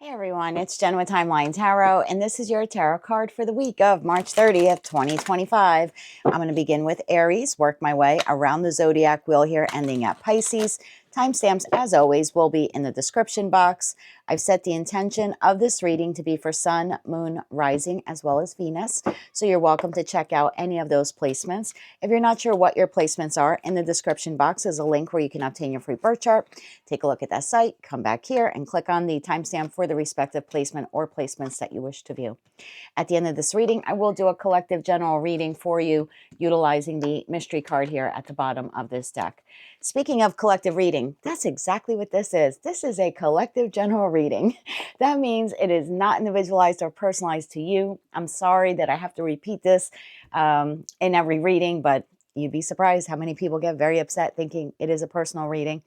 Hey everyone, it's Jen with Timeline Tarot, and this is your tarot card for the week of March 30th, 2025. I'm going to begin with Aries, work my way around the zodiac wheel here, ending at Pisces. Timestamps, as always, will be in the description box. I've set the intention of this reading to be for Sun, Moon, Rising, as well as Venus. So you're welcome to check out any of those placements. If you're not sure what your placements are, in the description box is a link where you can obtain your free birth chart. Take a look at that site, come back here, and click on the timestamp for the respective placement or placements that you wish to view. At the end of this reading, I will do a collective general reading for you utilizing the mystery card here at the bottom of this deck. Speaking of collective reading, that's exactly what this is. This is a collective general reading. That means it is not individualized or personalized to you. I'm sorry that I have to repeat this in every reading, but you'd be surprised how many people get very upset thinking it is a personal reading.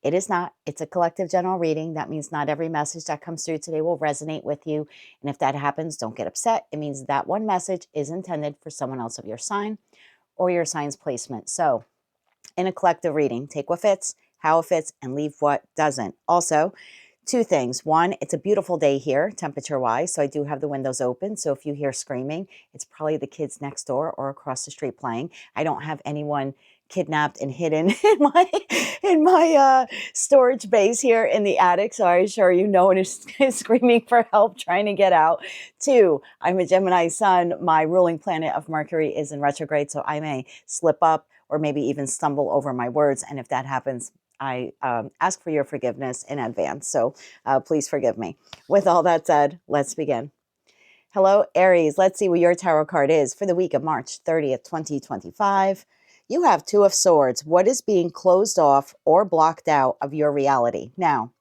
It is not. It's a collective general reading. That means not every message that comes through today will resonate with you. And if that happens, don't get upset. It means that one message is intended for someone else of your sign or your sign's placement. So in a collective reading, take what fits, how it fits, and leave what doesn't. Also, two things. One, it's a beautiful day here, temperature-wise, so I do have the windows open. So if you hear screaming, it's probably the kids next door or across the street playing. I don't have anyone kidnapped and hidden in my storage base here in the attic. So I assure you, no one is screaming for help trying to get out. Two, I'm a Gemini sun. My ruling planet of Mercury is in retrograde, so I may slip up or maybe even stumble over my words. And if that happens, I ask for your forgiveness in advance. So please forgive me. With all that said, let's begin. Hello, Aries. Let's see what your tarot card is for the week of March 30th, 2025. You have Two of Swords. What is being closed off or blocked out of your reality? Now,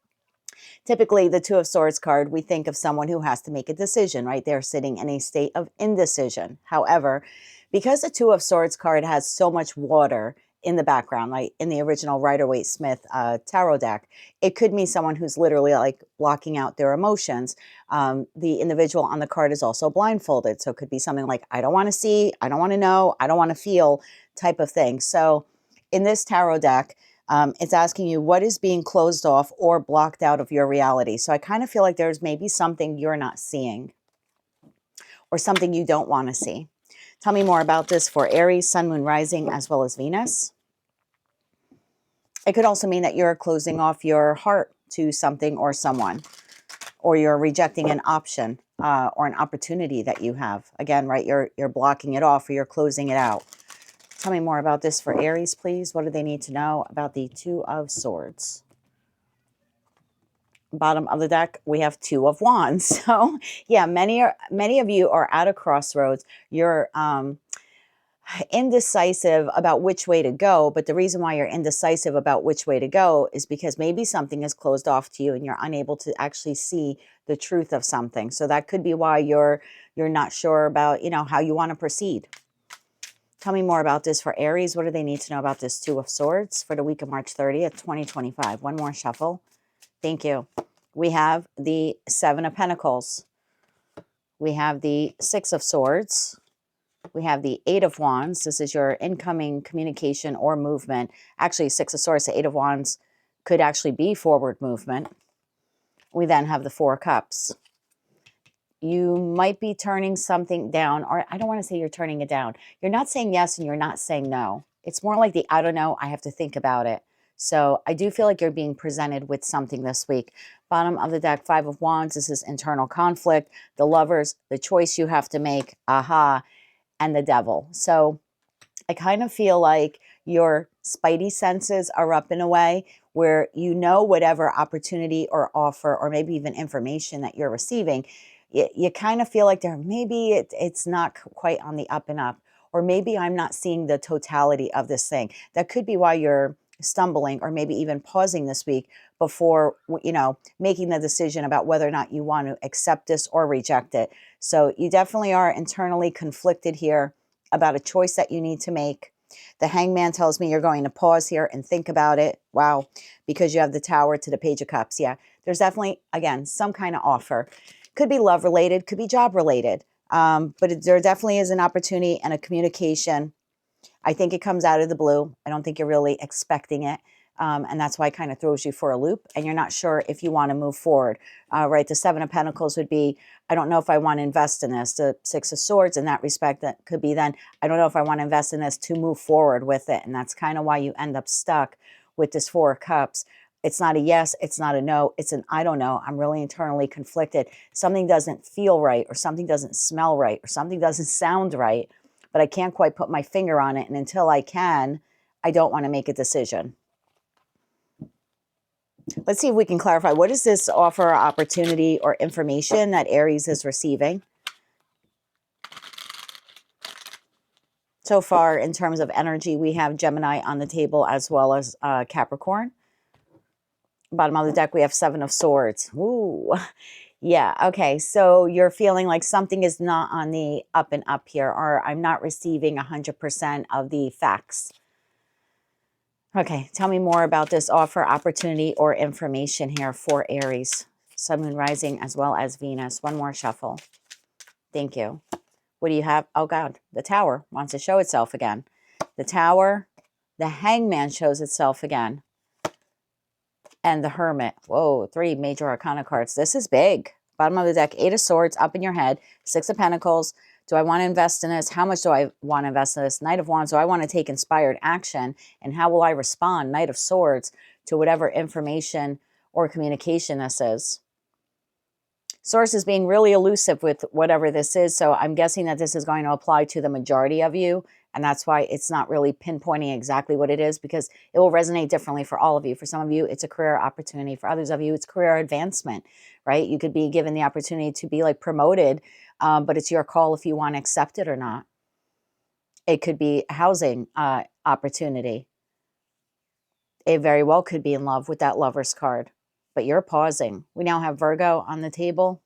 typically the Two of Swords card, we think of someone who has to make a decision, right? They're sitting in a state of indecision. However, because the Two of Swords card has so much water in the background, like in the original Rider-Waite-Smith tarot deck, it could mean someone who's literally like blocking out their emotions. The individual on the card is also blindfolded. So it could be something like, I don't want to see, I don't want to know, I don't want to feel type of thing. So in this tarot deck, it's asking you what is being closed off or blocked out of your reality. So I kind of feel like there's maybe something you're not seeing or something you don't want to see. Tell me more about this for Aries, Sun, Moon, Rising, as well as Venus. It could also mean that you're closing off your heart to something or someone, or you're rejecting an option or an opportunity that you have. Again, right, you're blocking it off or you're closing it out. Tell me more about this for Aries, please. What do they need to know about the Two of Swords? Bottom of the deck, we have Two of Wands. So yeah, many of you are at a crossroads. You're indecisive about which way to go. But the reason why you're indecisive about which way to go is because maybe something is closed off to you and you're unable to actually see the truth of something. So that could be why you're not sure about, how you want to proceed. Tell me more about this for Aries. What do they need to know about this Two of Swords for the week of March 30th, 2025? One more shuffle. Thank you. We have the Seven of Pentacles. We have the Six of Swords. We have the Eight of Wands. This is your incoming communication or movement. Actually, Six of Swords, the Eight of Wands could actually be forward movement. We then have the Four of Cups. You might be turning something down, or I don't want to say you're turning it down. You're not saying yes and you're not saying no. It's more like the I don't know, I have to think about it. So I do feel like you're being presented with something this week. Bottom of the deck, Five of Wands. This is internal conflict. The Lovers, the choice you have to make, aha, and the Devil. So I kind of feel like your spidey senses are up in a way where whatever opportunity or offer or maybe even information that you're receiving, you kind of feel like maybe it's not quite on the up and up, or maybe I'm not seeing the totality of this thing. That could be why you're stumbling or maybe even pausing this week before, making the decision about whether or not you want to accept this or reject it. So you definitely are internally conflicted here about a choice that you need to make. The Hangman tells me you're going to pause here and think about it. Wow, because you have the Tower to the Page of Cups. Yeah, there's definitely, again, some kind of offer. Could be love related, could be job related. But there definitely is an opportunity and a communication. I think it comes out of the blue. I don't think you're really expecting it. And that's why it kind of throws you for a loop and you're not sure if you want to move forward, right? The Seven of Pentacles would be, I don't know if I want to invest in this. The Six of Swords in that respect, that could be then, I don't know if I want to invest in this to move forward with it. And that's kind of why you end up stuck with this Four of Cups. It's not a yes, it's not a no, it's an I don't know. I'm really internally conflicted. Something doesn't feel right, or something doesn't smell right, or something doesn't sound right, but I can't quite put my finger on it. And until I can, I don't want to make a decision. Let's see if we can clarify. What does this offer, opportunity, or information that Aries is receiving? So far, in terms of energy, we have Gemini on the table as well as Capricorn. Bottom of the deck, we have Seven of Swords. Ooh, yeah. Okay, so you're feeling like something is not on the up and up here, or I'm not receiving 100% of the facts. Okay, tell me more about this offer, opportunity, or information here for Aries. Sun, Moon, Rising, as well as Venus. One more shuffle. Thank you. What do you have? Oh, God. The Tower wants to show itself again. The Tower. The Hangman shows itself again. And the Hermit. Whoa, 3 major arcana cards. This is big. Bottom of the deck, 8 of Swords up in your head. 6 of Pentacles. Do I want to invest in this? How much do I want to invest in this? Knight of Wands. Do I want to take inspired action? And how will I respond? Knight of Swords to whatever information or communication this is. Source is being really elusive with whatever this is. So I'm guessing that this is going to apply to the majority of you. And that's why it's not really pinpointing exactly what it is, because it will resonate differently for all of you. For some of you, it's a career opportunity. For others of you, it's career advancement, right? You could be given the opportunity to be like promoted, but it's your call if you want to accept it or not. It could be a housing opportunity. It very well could be in love with that Lover's card, but you're pausing. We now have Virgo on the table.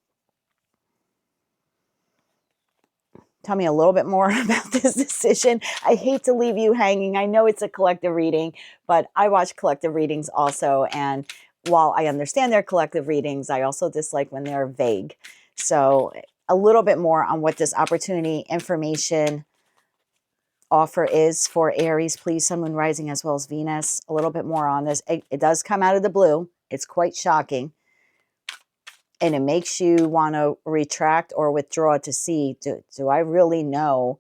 Tell me a little bit more about this decision. I hate to leave you hanging. I know it's a collective reading, but I watch collective readings also. And while I understand they're collective readings, I also dislike when they're vague. So a little bit more on what this opportunity, information, offer is for Aries, please. Sun, Moon, Rising, as well as Venus. A little bit more on this. It does come out of the blue. It's quite shocking. And it makes you want to retract or withdraw to see, do I really know,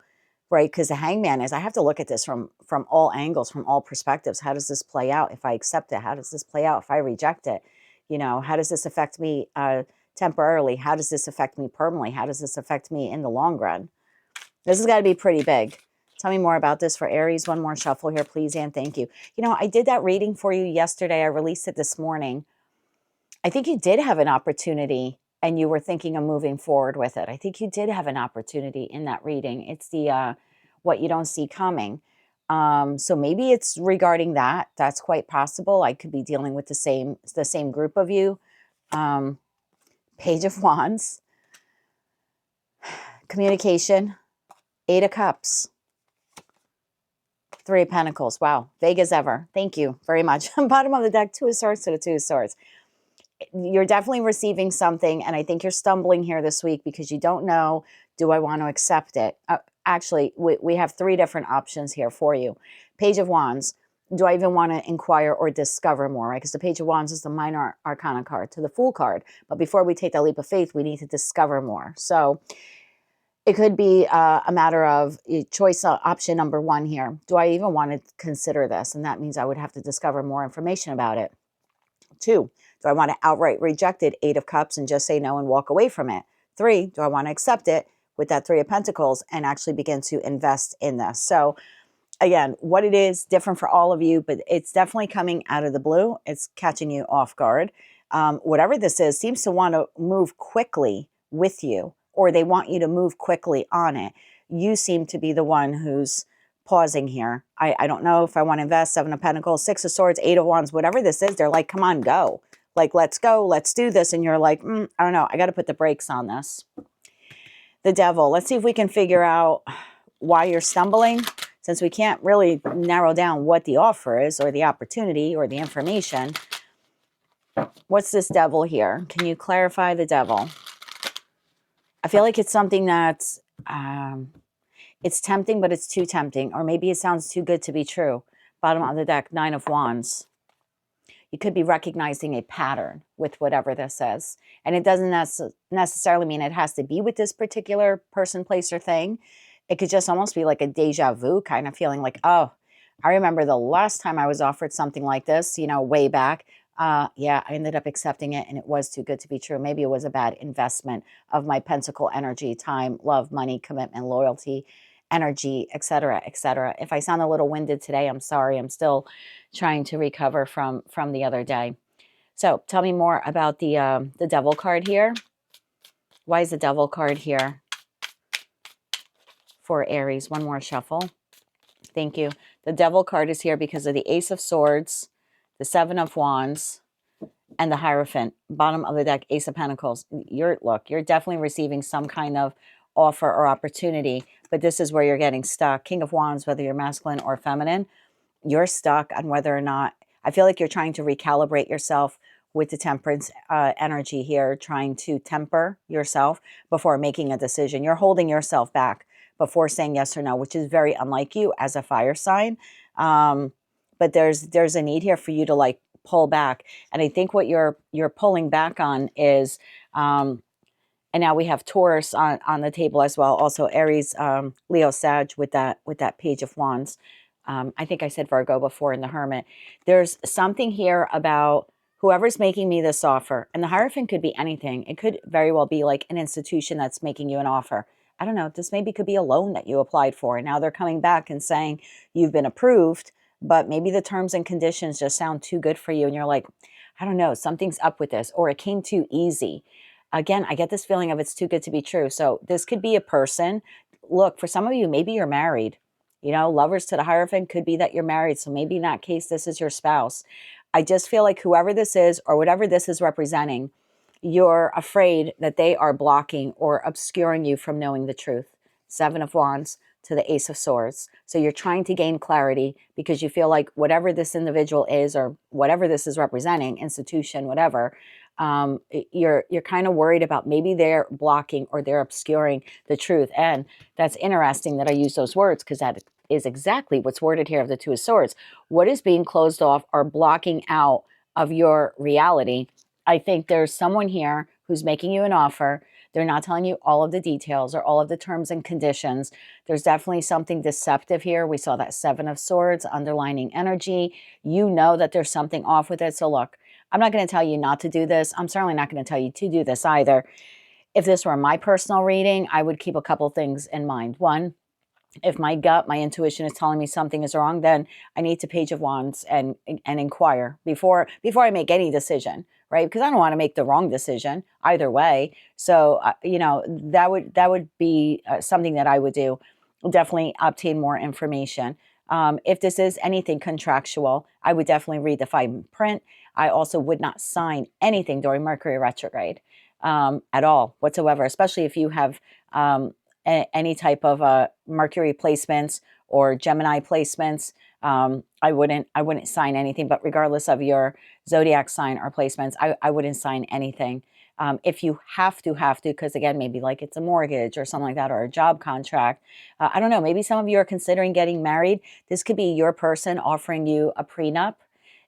right? Because the Hangman is, I have to look at this from all angles, from all perspectives. How does this play out if I accept it? How does this play out if I reject it? You know, how does this affect me temporarily? How does this affect me permanently? How does this affect me in the long run? This has got to be pretty big. Tell me more about this for Aries. One more shuffle here, please, and thank you. You know, I did that reading for you yesterday. I released it this morning. I think you did have an opportunity and you were thinking of moving forward with it. I think you did have an opportunity in that reading. It's the what you don't see coming. So maybe it's regarding that. That's quite possible. I could be dealing with the same group of you. Page of Wands. Communication. 8 of Cups. 3 of Pentacles. Wow. Vague as ever. Thank you very much. Bottom of the deck, 2 of Swords to the 2 of Swords. You're definitely receiving something, and I think you're stumbling here this week because you don't know, do I want to accept it? Actually, we have 3 different options here for you. Page of Wands. Do I even want to inquire or discover more, right? Because the Page of Wands is the minor arcana card to the Fool card. But before we take that leap of faith, we need to discover more. So it could be a matter of choice option number 1 here. Do I even want to consider this? And that means I would have to discover more information about it. 2, do I want to outright reject it, 8 of Cups, and just say no and walk away from it? 3, do I want to accept it with that 3 of Pentacles and actually begin to invest in this? So again, what it is, different for all of you, but it's definitely coming out of the blue. It's catching you off guard. Whatever this is, seems to want to move quickly with you, or they want you to move quickly on it. You seem to be the one who's pausing here. I don't know if I want to invest. 7 of Pentacles, 6 of Swords, 8 of Wands, whatever this is, they're like, come on, go. Like, let's go, let's do this. And you're like, I don't know, I got to put the brakes on this. The Devil. Let's see if we can figure out why you're stumbling, since we can't really narrow down what the offer is or the opportunity or the information. What's this Devil here? Can you clarify the Devil? I feel like it's something that's, it's tempting, but it's too tempting. Or maybe it sounds too good to be true. Bottom of the deck, 9 of Wands. you could be recognizing a pattern with whatever this is. And it doesn't necessarily mean it has to be with this particular person, place, or thing. It could just almost be like a deja vu kind of feeling like, oh, I remember the last time I was offered something like this, you know, way back. Yeah, I ended up accepting it and it was too good to be true. Maybe it was a bad investment of my pentacle energy, time, love, money, commitment, loyalty, energy, etc., etc. If I sound a little winded today, I'm sorry. I'm still trying to recover from the other day. So tell me more about the Devil card here. Why is the Devil card here for Aries? One more shuffle. Thank you. The Devil card is here because of the Ace of Swords, the Seven of Wands, and the Hierophant. Bottom of the deck, Ace of Pentacles. You're definitely receiving some kind of offer or opportunity, but this is where you're getting stuck. King of Wands, whether you're masculine or feminine, you're stuck on whether or not, I feel like you're trying to recalibrate yourself with the Temperance energy here, trying to temper yourself before making a decision. You're holding yourself back before saying yes or no, which is very unlike you as a fire sign. But there's a need here for you to like pull back. And I think what you're pulling back on is, and now we have Taurus on the table as well. Also Aries, Leo, Sag with that Page of Wands. I think I said Virgo before in the Hermit. There's something here about whoever's making me this offer, and the Hierophant could be anything. It could very well be like an institution that's making you an offer. I don't know. This maybe could be a loan that you applied for, and now they're coming back and saying you've been approved, but maybe the terms and conditions just sound too good for you, and you're like, I don't know, something's up with this, or it came too easy. Again, I get this feeling of it's too good to be true. So this could be a person. Look, for some of you, maybe you're married. You know, lovers to the Hierophant could be that you're married. So maybe in that case, this is your spouse. I just feel like whoever this is or whatever this is representing, you're afraid that they are blocking or obscuring you from knowing the truth. Seven of Wands to the Ace of Swords. So you're trying to gain clarity because you feel like whatever this individual is or whatever this is representing, institution, whatever, you're kind of worried about maybe they're blocking or they're obscuring the truth. And that's interesting that I use those words because that is exactly what's worded here of the Two of Swords. What is being closed off or blocking out of your reality? I think there's someone here who's making you an offer. They're not telling you all of the details or all of the terms and conditions. There's definitely something deceptive here. We saw that Seven of Swords underlining energy. You know that there's something off with it. So look, I'm not going to tell you not to do this. I'm certainly not going to tell you to do this either. If this were my personal reading, I would keep a couple things in mind. One, if my gut, my intuition is telling me something is wrong, then I need to Page of Wands and inquire before I make any decision, right? Because I don't want to make the wrong decision either way. So, you know, that would be something that I would do. Definitely obtain more information. If this is anything contractual, I would definitely read the fine print. I also would not sign anything during Mercury retrograde at all whatsoever, especially if you have any type of Mercury placements or Gemini placements. I wouldn't sign anything, but regardless of your zodiac sign or placements, I wouldn't sign anything. If you have to, because again, maybe like it's a mortgage or something like that, or a job contract. I don't know, maybe some of you are considering getting married. This could be your person offering you a prenup.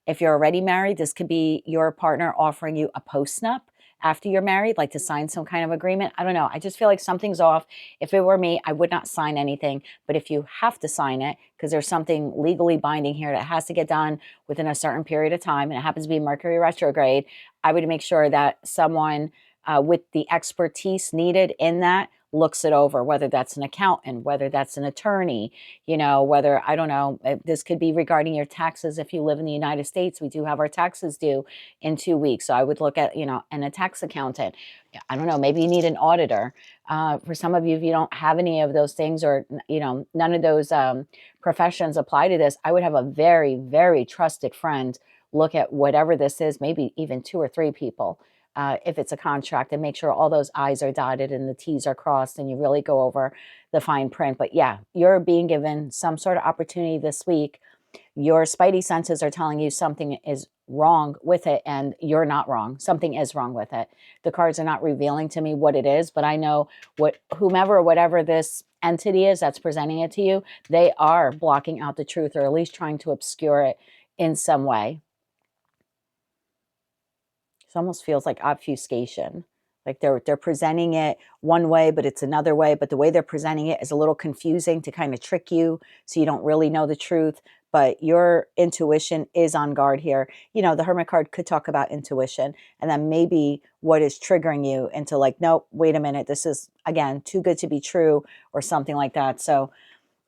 If you're already married, this could be your partner offering you a postnup after you're married, like to sign some kind of agreement. I don't know. I just feel like something's off. If it were me, I would not sign anything. But if you have to sign it, because there's something legally binding here that has to get done within a certain period of time, and it happens to be Mercury retrograde, I would make sure that someone with the expertise needed in that looks it over, whether that's an accountant, whether that's an attorney, you know, whether, I don't know, this could be regarding your taxes. If you live in the United States, we do have our taxes due in 2 weeks. So I would look at, you know, and a tax accountant. I don't know, maybe you need an auditor. For some of you, if you don't have any of those things or, you know, none of those professions apply to this, I would have a very, very trusted friend look at whatever this is, maybe even 2 or 3 people. If it's a contract, and make sure all those I's are dotted and the T's are crossed and you really go over the fine print. But yeah, you're being given some sort of opportunity this week. Your spidey senses are telling you something is wrong with it, and you're not wrong. Something is wrong with it. The cards are not revealing to me what it is, but I know what whomever or whatever this entity is that's presenting it to you, they are blocking out the truth, or at least trying to obscure it in some way. It almost feels like obfuscation. Like they're presenting it one way, but it's another way. But the way they're presenting it is a little confusing to kind of trick you, so you don't really know the truth. But your intuition is on guard here. You know, the Hermit card could talk about intuition, and then maybe what is triggering you into like, nope, wait a minute, this is, again, too good to be true, or something like that. So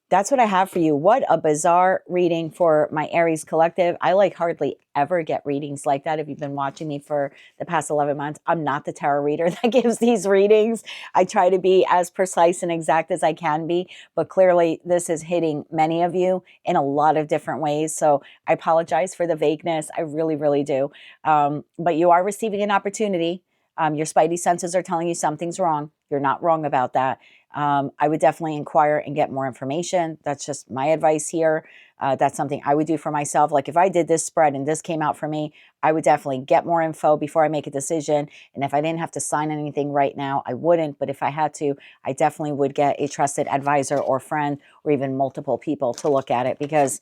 that's what I have for you. What a bizarre reading for my Aries collective. I like hardly ever get readings like that. If you've been watching me for the past 11 months, I'm not the tarot reader that gives these readings. I try to be as precise and exact as I can be, but clearly this is hitting many of you in a lot of different ways. So I apologize for the vagueness. I really, really do. But you are receiving an opportunity. Your spidey senses are telling you something's wrong. You're not wrong about that. I would definitely inquire and get more information. That's just my advice here. That's something I would do for myself. Like if I did this spread and this came out for me, I would definitely get more info before I make a decision. And if I didn't have to sign anything right now, I wouldn't. But if I had to, I definitely would get a trusted advisor or friend or even multiple people to look at it, because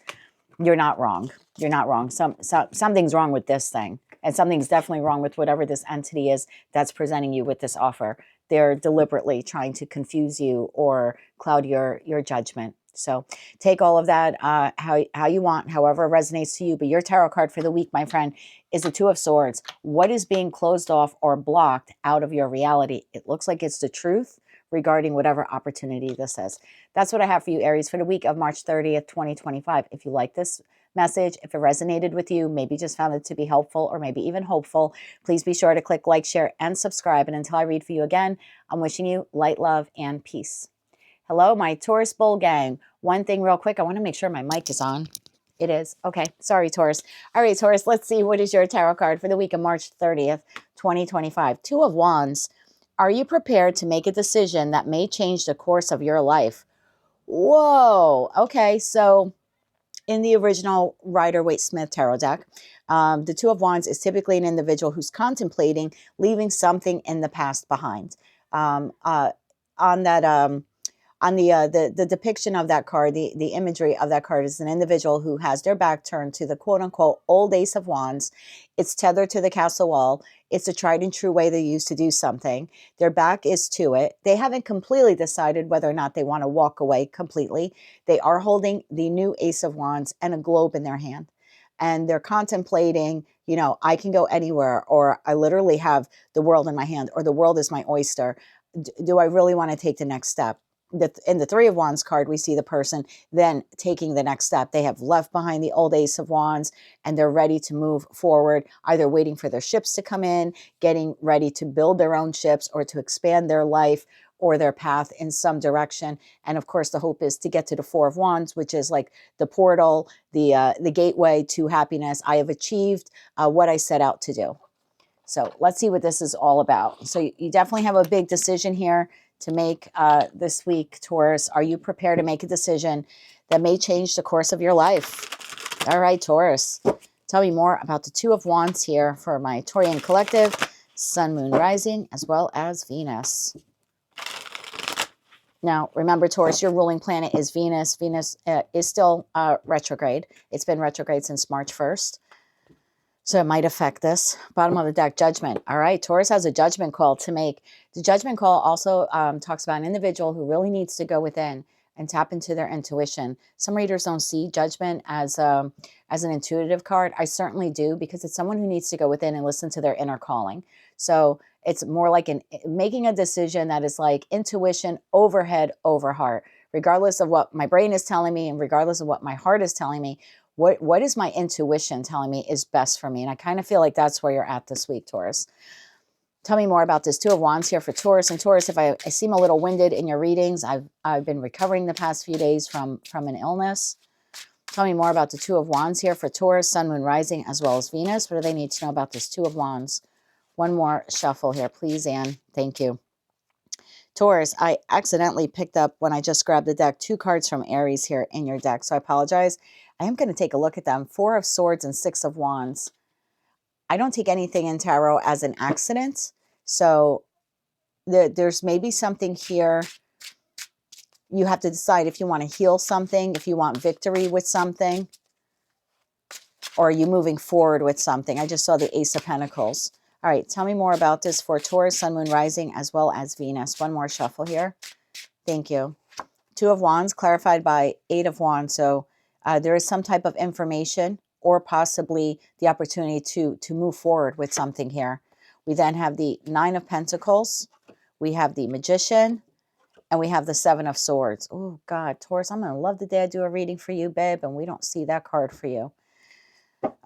you're not wrong. You're not wrong. Something's wrong with this thing. And something's definitely wrong with whatever this entity is that's presenting you with this offer. They're deliberately trying to confuse you or cloud your judgment. So take all of that how you want, however it resonates to you. But your tarot card for the week, my friend, is the Two of Swords. What is being closed off or blocked out of your reality? It looks like it's the truth regarding whatever opportunity this is. That's what I have for you, Aries, for the week of March 30th, 2025. If you like this message, if it resonated with you, maybe just found it to be helpful or maybe even hopeful, please be sure to click like, share, and subscribe. And until I read for you again, I'm wishing you light, love, and peace. Hello, my Taurus Bull gang. One thing real quick, I want to make sure my mic is on. It is. Okay. Sorry, Taurus. All right, Taurus, let's see. What is your tarot card for the week of March 30th, 2025? Two of Wands. Are you prepared to make a decision that may change the course of your life? Whoa. Okay. So in the original Rider-Waite-Smith tarot deck, the Two of Wands is typically an individual who's contemplating leaving something in the past behind. On the depiction of that card, the imagery of that card is an individual who has their back turned to the quote-unquote old Ace of Wands. It's tethered to the castle wall. It's a tried and true way they use to do something. Their back is to it. They haven't completely decided whether or not they want to walk away completely. They are holding the new Ace of Wands and a globe in their hand. And they're contemplating, you know, I can go anywhere, or I literally have the world in my hand, or the world is my oyster. Do I really want to take the next step? In the Three of Wands card, we see the person then taking the next step. They have left behind the old Ace of Wands and they're ready to move forward, either waiting for their ships to come in, getting ready to build their own ships, or to expand their life or their path in some direction. And of course, the hope is to get to the Four of Wands, which is like the portal, the gateway to happiness. I have achieved what I set out to do. So let's see what this is all about. So you definitely have a big decision here to make this week, Taurus. Are you prepared to make a decision that may change the course of your life? All right, Taurus. Tell me more about the Two of Wands here for my Taurian collective, Sun, Moon, Rising, as well as Venus. Now, remember, Taurus, your ruling planet is Venus. Venus is still retrograde. It's been retrograde since March 1st. So it might affect this. Bottom of the deck, Judgment. All right, Taurus has a judgment call to make. The judgment call also talks about an individual who really needs to go within and tap into their intuition. Some readers don't see Judgment as an intuitive card. I certainly do, because it's someone who needs to go within and listen to their inner calling. So it's more like making a decision that is like intuition over head, over heart. Regardless of what my brain is telling me and regardless of what my heart is telling me, what is my intuition telling me is best for me? And I kind of feel like that's where you're at this week, Taurus. Tell me more about this Two of Wands here for Taurus. And Taurus, if I seem a little winded in your readings, I've been recovering the past few days from an illness. Tell me more about the Two of Wands here for Taurus, Sun, Moon, Rising, as well as Venus. What do they need to know about this Two of Wands? One more shuffle here, please, Anne. Thank you. Taurus, I accidentally picked up, when I just grabbed the deck, 2 cards from Aries here in your deck. So I apologize. I am going to take a look at them. 4 of Swords and 6 of Wands. I don't take anything in tarot as an accident. So there's maybe something here. You have to decide if you want to heal something, if you want victory with something, or are you moving forward with something? I just saw the Ace of Pentacles. All right, tell me more about this for Taurus, Sun, Moon, Rising, as well as Venus. One more shuffle here. Thank you. Two of Wands clarified by Eight of Wands. So there is some type of information or possibly the opportunity to move forward with something here. We then have the Nine of Pentacles. We have the Magician. And we have the Seven of Swords. Oh, God, Taurus, I'm going to love the day I do a reading for you, babe. And we don't see that card for you.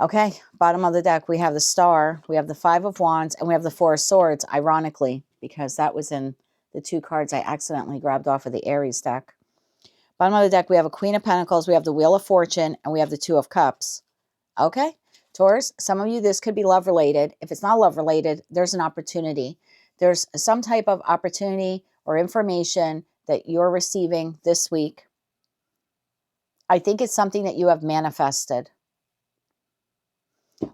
Okay, bottom of the deck, we have the Star. We have the Five of Wands. And we have the Four of Swords, ironically, because that was in the two cards I accidentally grabbed off of the Aries deck. Bottom of the deck, we have a Queen of Pentacles. We have the Wheel of Fortune. And we have the Two of Cups. Okay, Taurus, some of you, this could be love-related. If it's not love-related, there's an opportunity. There's some type of opportunity or information that you're receiving this week. I think it's something that you have manifested.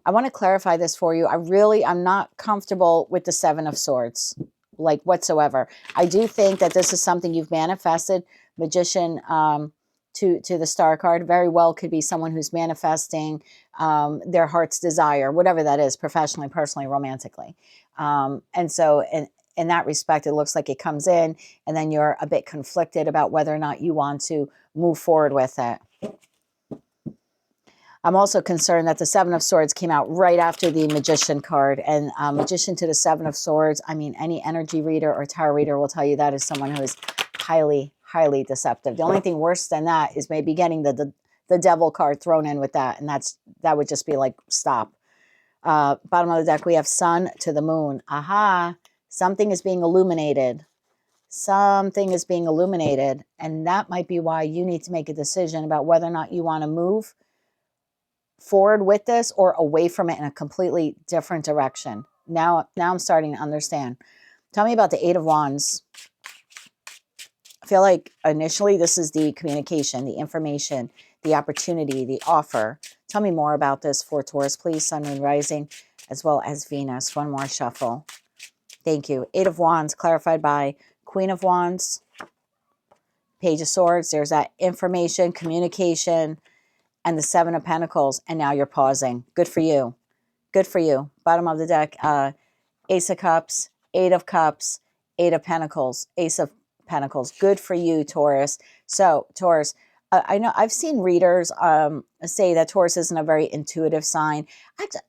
I want to clarify this for you. I'm not comfortable with the Seven of Swords, like whatsoever. I do think that this is something you've manifested. Magician to the Star card very well could be someone who's manifesting their heart's desire, whatever that is, professionally, personally, romantically. And so in that respect, it looks like it comes in and then you're a bit conflicted about whether or not you want to move forward with it. I'm also concerned that the Seven of Swords came out right after the Magician card. And Magician to the Seven of Swords, I mean, any energy reader or tarot reader will tell you that is someone who is highly, highly deceptive. The only thing worse than that is maybe getting the Devil card thrown in with that. And that would just be like, stop. Bottom of the deck, we have Sun to the Moon. Aha, something is being illuminated. Something is being illuminated. And that might be why you need to make a decision about whether or not you want to move forward with this or away from it in a completely different direction. Now I'm starting to understand. Tell me about the Eight of Wands. I feel like initially this is the communication, the information, the opportunity, the offer. Tell me more about this for Taurus, please. Sun, Moon, Rising, as well as Venus. One more shuffle. Thank you. Eight of Wands clarified by Queen of Wands, Page of Swords. There's that information, communication, and the Seven of Pentacles, and now you're pausing. Good for you. Good for you. Bottom of the deck, Ace of Cups, Eight of Cups, Eight of Pentacles, Ace of Pentacles. Good for you, Taurus. So, Taurus, I know I've seen readers say that Taurus isn't a very intuitive sign.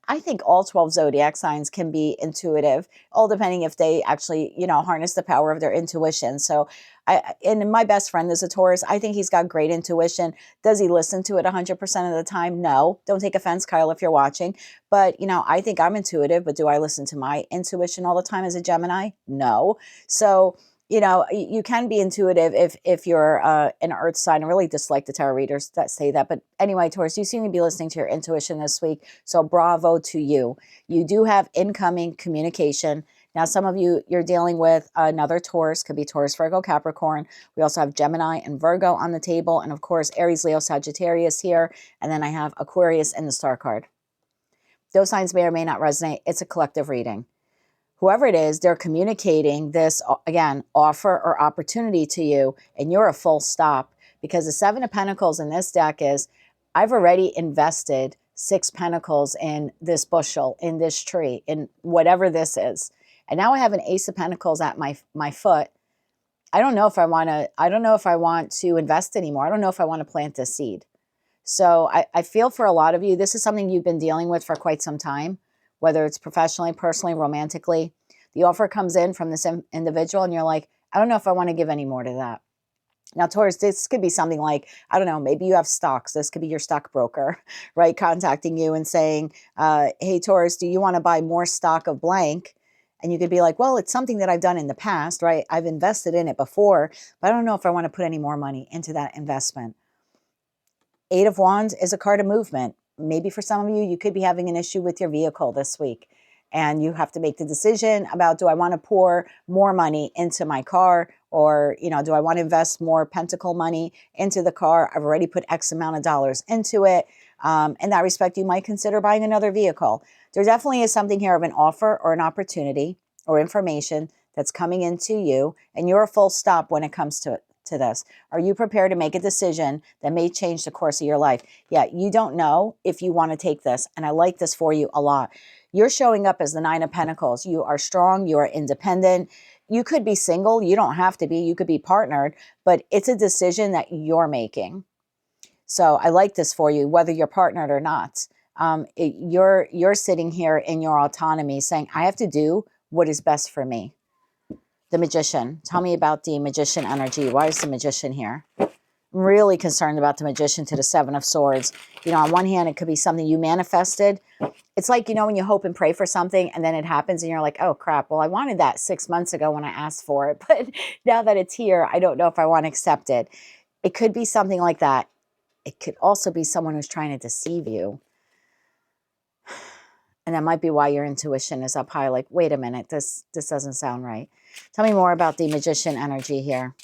I think all 12 zodiac signs can be intuitive, all depending if they actually, harness the power of their intuition. So and my best friend is a Taurus. I think he's got great intuition. Does he listen to it 100% of the time? No. Don't take offense, Kyle, if you're watching. But, I think I'm intuitive, but do I listen to my intuition all the time as a Gemini? No. So, you can be intuitive if you're an earth sign. I really dislike the tarot readers that say that. But anyway, Taurus, you seem to be listening to your intuition this week. So bravo to you. You do have incoming communication. Now, some of you, you're dealing with another Taurus. Could be Taurus, Virgo, Capricorn. We also have Gemini and Virgo on the table. And of course, Aries, Leo, Sagittarius here. And then I have Aquarius and the Star card. Those signs may or may not resonate. It's a collective reading. Whoever it is, they're communicating this, again, offer or opportunity to you, and you're a full stop. Because the Seven of Pentacles in this deck is, I've already invested 6 pentacles in this bushel, in this tree, in whatever this is. And now I have an Ace of Pentacles at my foot. I don't know if I want to invest anymore. I don't know if I want to plant this seed. So I feel for a lot of you, this is something you've been dealing with for quite some time. Whether it's professionally, personally, romantically, the offer comes in from this individual and you're like, I don't know if I want to give any more to that. Now, Taurus, this could be something like, I don't know, maybe you have stocks. This could be your stockbroker, right? Contacting you and saying, hey, Taurus, do you want to buy more stock of blank? And you could be like, well, it's something that I've done in the past, right? I've invested in it before, but I don't know if I want to put any more money into that investment. Eight of Wands is a card of movement. Maybe for some of you, you could be having an issue with your vehicle this week. And you have to make the decision about, do I want to pour more money into my car? Or, do I want to invest more pentacle money into the car? I've already put X amount of dollars into it. In that respect, you might consider buying another vehicle. There definitely is something here of an offer or an opportunity or information that's coming into you. And you're a full stop when it comes to this. Are you prepared to make a decision that may change the course of your life? Yeah, you don't know if you want to take this. And I like this for you a lot. You're showing up as the Nine of Pentacles. You are strong. You are independent. You could be single. You don't have to be. You could be partnered, but it's a decision that you're making. So I like this for you, whether you're partnered or not. You're sitting here in your autonomy saying, I have to do what is best for me. The Magician. Tell me about the Magician energy. Why is the Magician here? I'm really concerned about the Magician to the Seven of Swords. You know, on one hand, it could be something you manifested. It's like, you know, when you hope and pray for something and then it happens and you're like, oh crap, well, I wanted that 6 months ago when I asked for it. But now that it's here, I don't know if I want to accept it. It could be something like that. It could also be someone who's trying to deceive you. And that might be why your intuition is up high. Like, wait a minute, this doesn't sound right. Tell me more about the Magician energy here.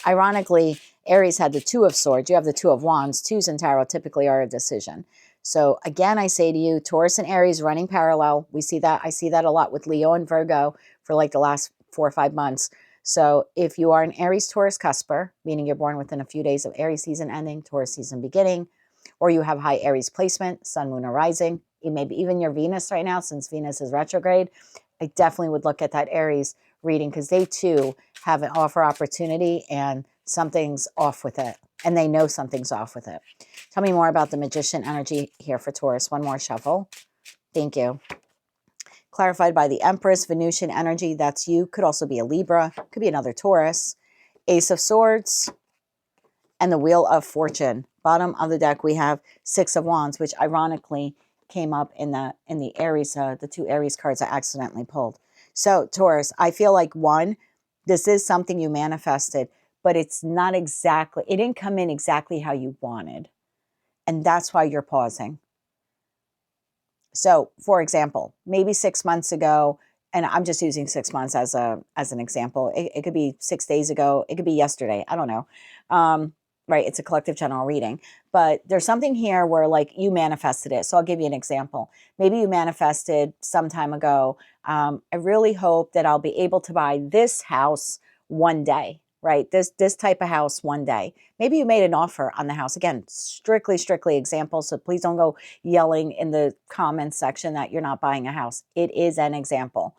Ironically, Aries had the Two of Swords. You have the Two of Wands. Twos in tarot typically are a decision. So again, I say to you, Taurus and Aries running parallel. We see that. I see that a lot with Leo and Virgo for like the last 4 or 5 months. So if you are an Aries-Taurus cusper, meaning you're born within a few days of Aries season ending, Taurus season beginning, or you have high Aries placement, sun, moon, or rising, maybe even your Venus right now, since Venus is retrograde, I definitely would look at that Aries reading because they too have an offer opportunity and something's off with it. And they know something's off with it. Tell me more about the Magician energy here for Taurus. One more shuffle. Thank you. Clarified by the Empress, Venusian energy. That's you. Could also be a Libra. Could be another Taurus. Ace of Swords. And the Wheel of Fortune. Bottom of the deck, we have Six of Wands, which ironically came up in the Aries, the 2 Aries cards I accidentally pulled. So Taurus, I feel like this is something you manifested, but it's not exactly, it didn't come in exactly how you wanted. And that's why you're pausing. So for example, maybe 6 months ago, and I'm just using 6 months as an example. It could be 6 days ago. It could be yesterday. I don't know. Right. It's a collective general reading, but there's something here where like you manifested it. So I'll give you an example. Maybe you manifested some time ago. I really hope that I'll be able to buy this house one day, right? This type of house one day. Maybe you made an offer on the house. Again, strictly example. So please don't go yelling in the comments section that you're not buying a house. It is an example.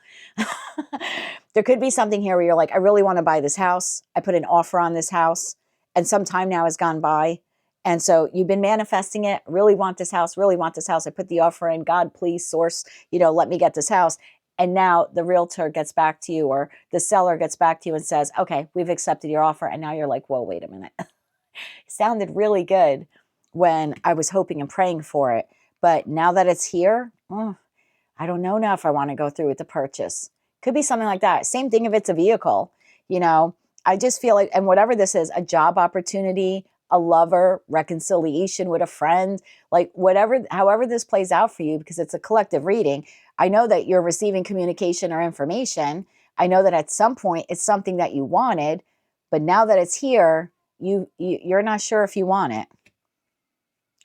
There could be something here where you're like, I really want to buy this house. I put an offer on this house. And some time now has gone by. And so you've been manifesting it. Really want this house, really want this house. I put the offer in. God, please source, let me get this house. And now the realtor gets back to you or the seller gets back to you and says, okay, we've accepted your offer. And now you're like, whoa, wait a minute. It sounded really good when I was hoping and praying for it. But now that it's here, I don't know now if I want to go through with the purchase. Could be something like that. Same thing if it's a vehicle, I just feel like, and whatever this is, a job opportunity, a lover, reconciliation with a friend, like however this plays out for you, because it's a collective reading. I know that you're receiving communication or information. I know that at some point it's something that you wanted, but now that it's here, you're not sure if you want it.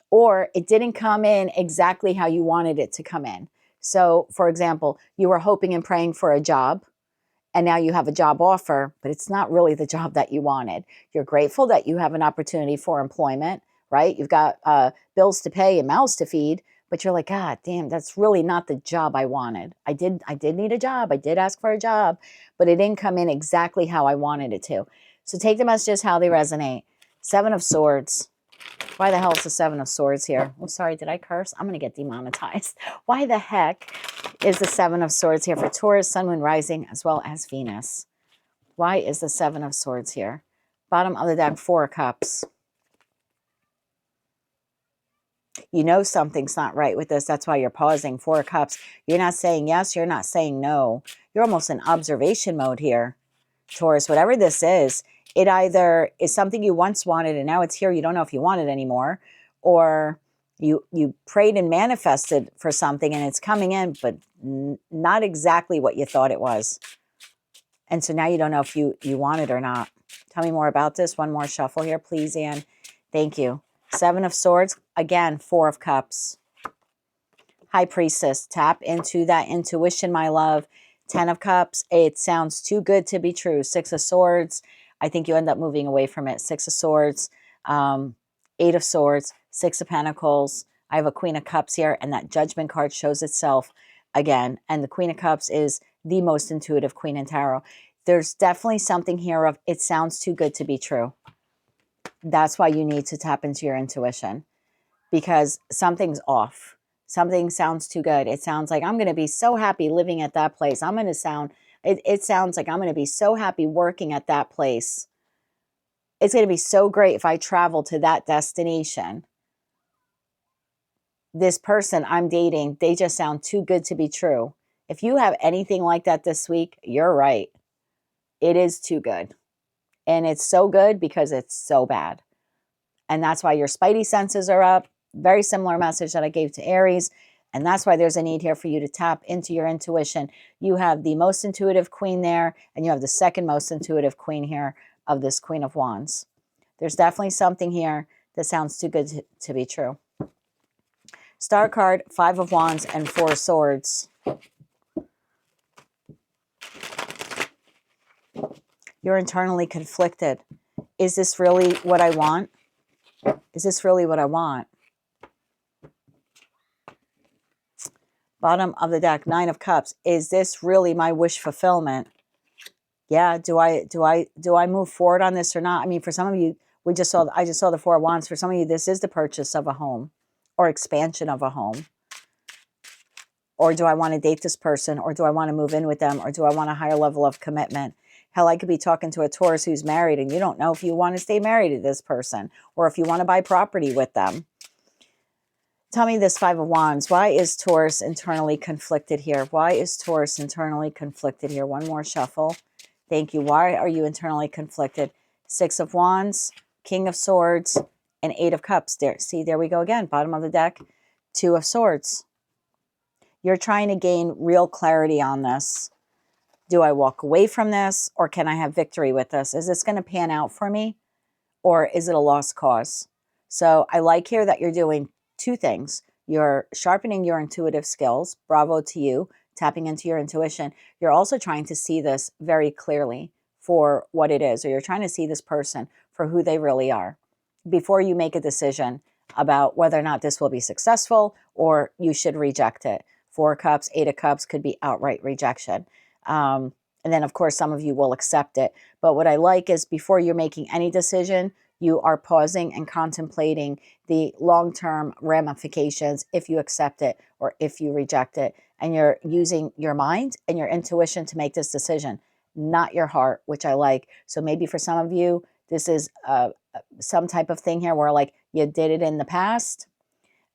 Or it didn't come in exactly how you wanted it to come in. So, for example, you were hoping and praying for a job, and now you have a job offer, but it's not really the job that you wanted. You're grateful that you have an opportunity for employment, right? You've got bills to pay and mouths to feed, but you're like, God damn, that's really not the job I wanted. I did need a job. I did ask for a job, but it didn't come in exactly how I wanted it to. So take them as just how they resonate. Seven of Swords. Why the hell is the Seven of Swords here? I'm sorry, did I curse? I'm going to get demonetized. Why the heck is the Seven of Swords here for Taurus, Sun, Moon, Rising, as well as Venus? Why is the Seven of Swords here? Bottom of the deck, Four of Cups. You know something's not right with this. That's why you're pausing. Four of Cups. You're not saying yes. You're not saying no. You're almost in observation mode here, Taurus. Whatever this is, it either is something you once wanted and now it's here. You don't know if you want it anymore. Or you prayed and manifested for something and it's coming in, but not exactly what you thought it was. And so now you don't know if you want it or not. Tell me more about this. One more shuffle here, please, Anne. Thank you. Seven of Swords. Again, Four of Cups. High Priestess. Tap into that intuition, my love. 10 of Cups. It sounds too good to be true. Six of Swords. I think you end up moving away from it. Six of Swords. 8 of Swords. Six of Pentacles. I have a Queen of Cups here, and that Judgment card shows itself. again. And the Queen of Cups is the most intuitive queen in tarot. There's definitely something here of it sounds too good to be true. That's why you need to tap into your intuition, because something's off. Something sounds too good. It sounds like I'm going to be so happy living at that place. It sounds like I'm going to be so happy working at that place. It's going to be so great if I travel to that destination. This person I'm dating, they just sound too good to be true. If you have anything like that this week, you're right. It is too good. And it's so good because it's so bad. And that's why your spidey senses are up. Very similar message that I gave to Aries. And that's why there's a need here for you to tap into your intuition. You have the most intuitive queen there, and you have the second most intuitive queen here of this Queen of Wands. There's definitely something here that sounds too good to be true. Star card, 5 of Wands and 4 of Swords. You're internally conflicted. Is this really what I want? Is this really what I want? Bottom of the deck, 9 of Cups. Is this really my wish fulfillment? Yeah, do I move forward on this or not? I mean, for some of you, I just saw the 4 of Wands. For some of you, this is the purchase of a home or expansion of a home. Or do I want to date this person? Or do I want to move in with them? Or do I want a higher level of commitment? Hell, I could be talking to a Taurus who's married and you don't know if you want to stay married to this person or if you want to buy property with them. Tell me this 5 of Wands. Why is Taurus internally conflicted here? Why is Taurus internally conflicted here? One more shuffle. Thank you. Why are you internally conflicted? 6 of Wands, King of Swords, and 8 of Cups. There, see, there we go again. Bottom of the deck, 2 of Swords. You're trying to gain real clarity on this. Do I walk away from this, or can I have victory with this? Is this going to pan out for me, or is it a lost cause? So I like here that you're doing 2 things. You're sharpening your intuitive skills. Bravo to you, tapping into your intuition. You're also trying to see this very clearly for what it is, or you're trying to see this person for who they really are before you make a decision about whether or not this will be successful or you should reject it. 4 of Cups, 8 of Cups could be outright rejection. And then, of course, some of you will accept it. But what I like is before you're making any decision, you are pausing and contemplating the long-term ramifications if you accept it or if you reject it. And you're using your mind and your intuition to make this decision, not your heart, which I like. So maybe for some of you, this is some type of thing here where like you did it in the past.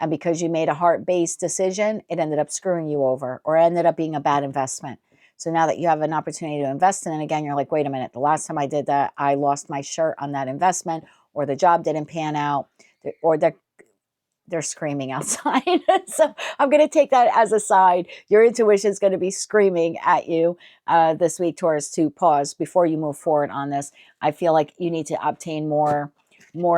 And because you made a heart-based decision, it ended up screwing you over or ended up being a bad investment. So now that you have an opportunity to invest in it again, you're like, wait a minute, the last time I did that, I lost my shirt on that investment, or the job didn't pan out, or they're screaming outside. So I'm going to take that as a sign. Your intuition is going to be screaming at you this week, Taurus, to pause before you move forward on this. I feel like you need to obtain more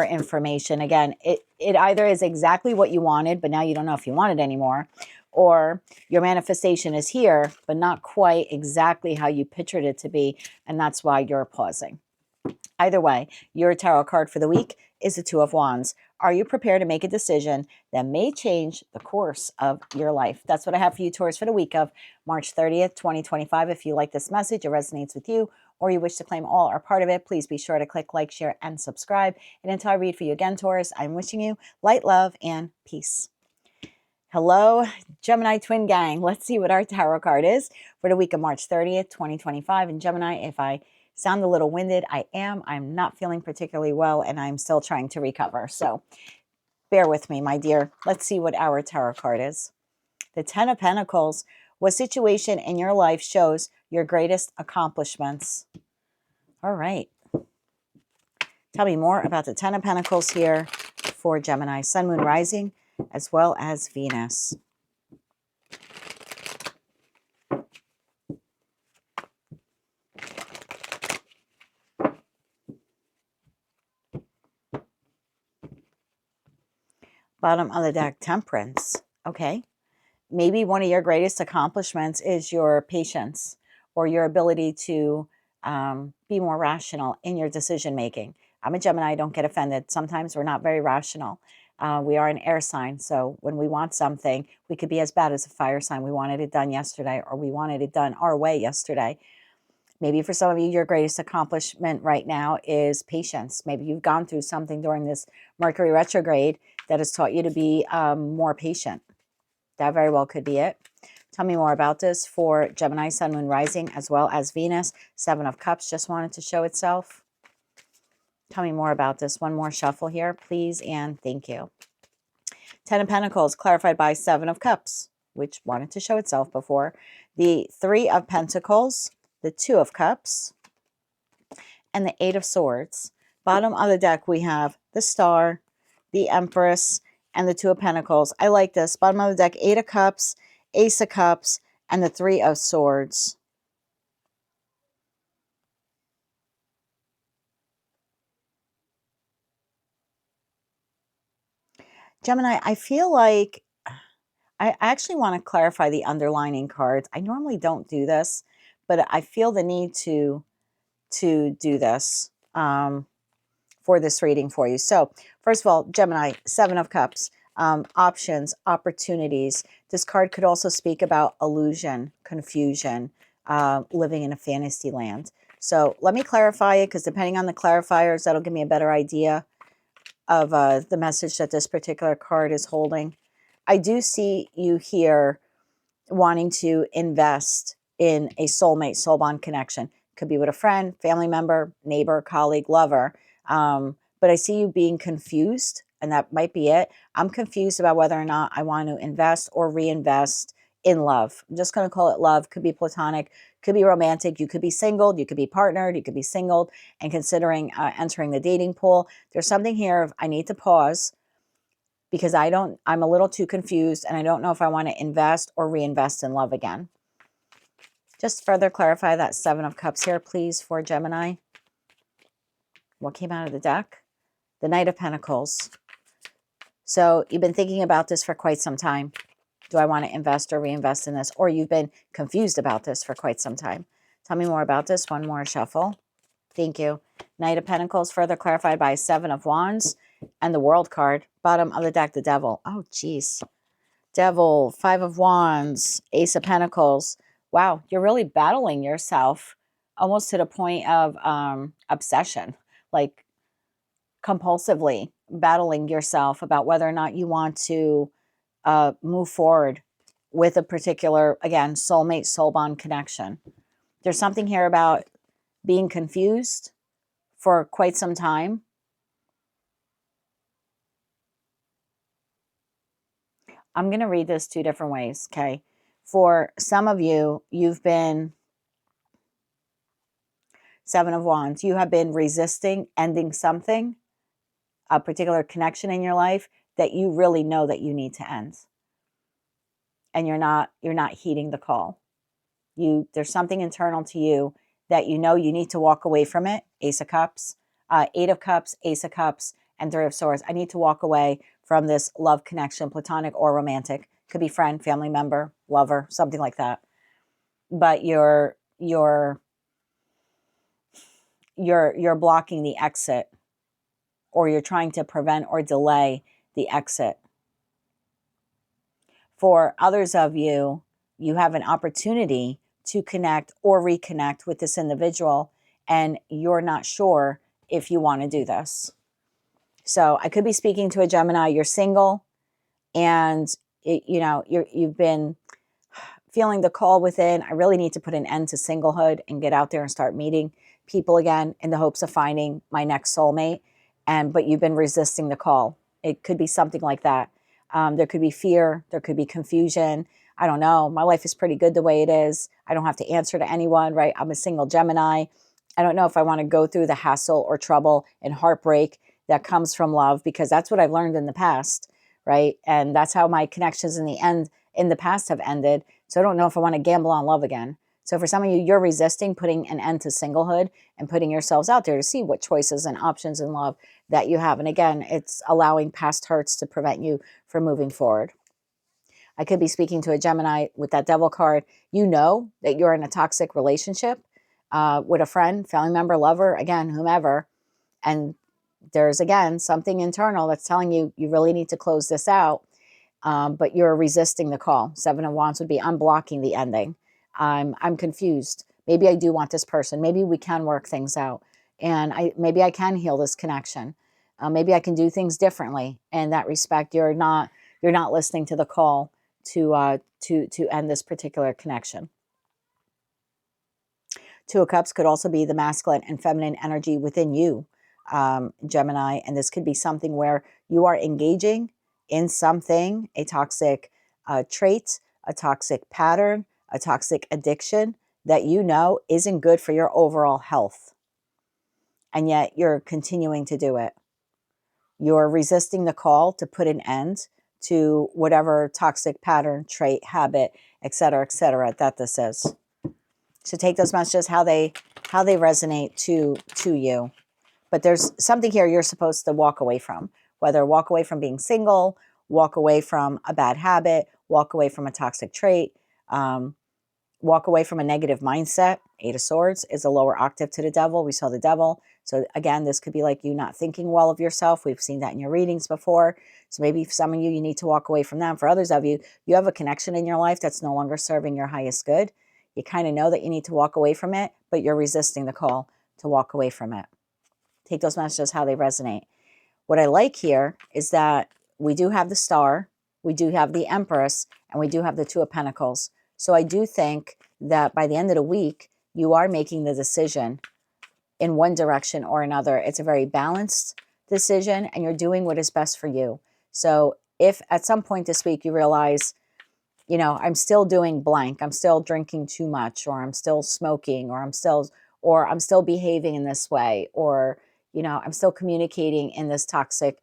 information. Again, it either is exactly what you wanted, but now you don't know if you want it anymore, or your manifestation is here, but not quite exactly how you pictured it to be, and that's why you're pausing. Either way, your tarot card for the week is the 2 of Wands. Are you prepared to make a decision that may change the course of your life? That's what I have for you, Taurus, for the week of March 30th, 2025. If you like this message, it resonates with you, or you wish to claim all or part of it, please be sure to click like, share, and subscribe. And until I read for you again, Taurus, I'm wishing you light, love, and peace. Hello, Gemini twin gang. Let's see what our tarot card is for the week of March 30th, 2025. And Gemini, if I sound a little winded, I'm not feeling particularly well, and I'm still trying to recover. So bear with me, my dear. Let's see what our tarot card is. The 10 of Pentacles. What situation in your life shows your greatest accomplishments? All right. Tell me more about the 10 of Pentacles here for Gemini, Sun, Moon, Rising, as well as Venus. Bottom of the deck, Temperance. Okay. Maybe one of your greatest accomplishments is your patience or your ability to be more rational in your decision making. I'm a Gemini, don't get offended. Sometimes we're not very rational. We are an air sign, so when we want something, we could be as bad as a fire sign. We wanted it done yesterday, or we wanted it done our way yesterday. Maybe for some of you, your greatest accomplishment right now is patience. Maybe you've gone through something during this Mercury retrograde that has taught you to be more patient. That very well could be it. Tell me more about this for Gemini, Sun, Moon, Rising, as well as Venus. Seven of Cups just wanted to show itself. Tell me more about this. One more shuffle here, please, and thank you. Ten of Pentacles, clarified by Seven of Cups, which wanted to show itself before. The Three of Pentacles, the Two of Cups, and the Eight of Swords. Bottom of the deck, we have the Star, the Empress, and the Two of Pentacles. I like this. Bottom of the deck, Eight of Cups, Ace of Cups, and the Three of Swords. Gemini, I feel like I actually want to clarify the underlining cards. I normally don't do this, but I feel the need to do this for this reading for you. So first of all, Gemini, Seven of Cups, options, opportunities. This card could also speak about illusion, confusion, living in a fantasy land. So let me clarify it, because depending on the clarifiers, that'll give me a better idea of the message that this particular card is holding. I do see you here wanting to invest in a soulmate, soul bond connection. Could be with a friend, family member, neighbor, colleague, lover. But I see you being confused, and that might be it. I'm confused about whether or not I want to invest or reinvest in love. I'm just going to call it love. Could be platonic, could be romantic. You could be single, you could be partnered, you could be single and considering entering the dating pool. There's something here of I need to pause, because I'm a little too confused, and I don't know if I want to invest or reinvest in love again. Just further clarify that Seven of Cups here, please, for Gemini. What came out of the deck? The Knight of Pentacles. So you've been thinking about this for quite some time. Do I want to invest or reinvest in this? Or you've been confused about this for quite some time. Tell me more about this. One more shuffle. Thank you. Knight of Pentacles, further clarified by Seven of Wands, and the World card. Bottom of the deck, the Devil. Oh, geez. Devil, Five of Wands, Ace of Pentacles. Wow, you're really battling yourself almost to the point of obsession, like compulsively battling yourself about whether or not you want to move forward with a particular, again, soulmate, soul bond connection. There's something here about being confused for quite some time. I'm going to read this two different ways, okay? For some of you, you've been Seven of Wands. You have been resisting ending something, a particular connection in your life that you really know that you need to end. And you're not heeding the call. There's something internal to you that you know you need to walk away from it. Ace of Cups, Eight of Cups, Ace of Cups, and Three of Swords. I need to walk away from this love connection, platonic or romantic. Could be friend, family member, lover, something like that. But you're blocking the exit, or you're trying to prevent or delay the exit. For others of you, you have an opportunity to connect or reconnect with this individual, and you're not sure if you want to do this. So I could be speaking to a Gemini. You're single, and you've been feeling the call within. I really need to put an end to singlehood and get out there and start meeting people again in the hopes of finding my next soulmate. But you've been resisting the call. It could be something like that. There could be fear. There could be confusion. I don't know. My life is pretty good the way it is. I don't have to answer to anyone, right? I'm a single Gemini. I don't know if I want to go through the hassle or trouble and heartbreak that comes from love, because that's what I've learned in the past, right? And that's how my connections in the past have ended. So I don't know if I want to gamble on love again. So for some of you, you're resisting putting an end to singlehood and putting yourselves out there to see what choices and options in love that you have. And again, it's allowing past hurts to prevent you from moving forward. I could be speaking to a Gemini with that Devil card. You know that you're in a toxic relationship with a friend, family member, lover, again, whomever. And there's, again, something internal that's telling you you really need to close this out, but you're resisting the call. Seven of Wands would be, I'm blocking the ending. I'm confused. Maybe I do want this person. Maybe we can work things out, and maybe I can heal this connection. Maybe I can do things differently. In that respect, you're not listening to the call to end this particular connection. Two of Cups could also be the masculine and feminine energy within you, Gemini, and this could be something where you are engaging in something, a toxic trait, a toxic pattern, a toxic addiction that you know isn't good for your overall health, and yet you're continuing to do it. You're resisting the call to put an end to whatever toxic pattern, trait, habit, etc., that this is. So take those messages how they resonate to you. But there's something here you're supposed to walk away from, whether walk away from being single, walk away from a bad habit, walk away from a toxic trait, walk away from a negative mindset. Eight of Swords is a lower octave to the devil. We saw the devil. So again, this could be like you not thinking well of yourself. We've seen that in your readings before. So maybe for some of you need to walk away from them. For others of you, you have a connection in your life that's no longer serving your highest good. You kind of know that you need to walk away from it, but you're resisting the call to walk away from it. Take those messages how they resonate. What I like here is that we do have the Star, we do have the Empress, and we do have the Two of Pentacles. So I do think that by the end of the week, you are making the decision in one direction or another. It's a very balanced decision, and you're doing what is best for you. So if at some point this week you realize, you know, I'm still doing blank, I'm still drinking too much, or I'm still smoking, or I'm still behaving in this way, or, you know, I'm still communicating in this toxic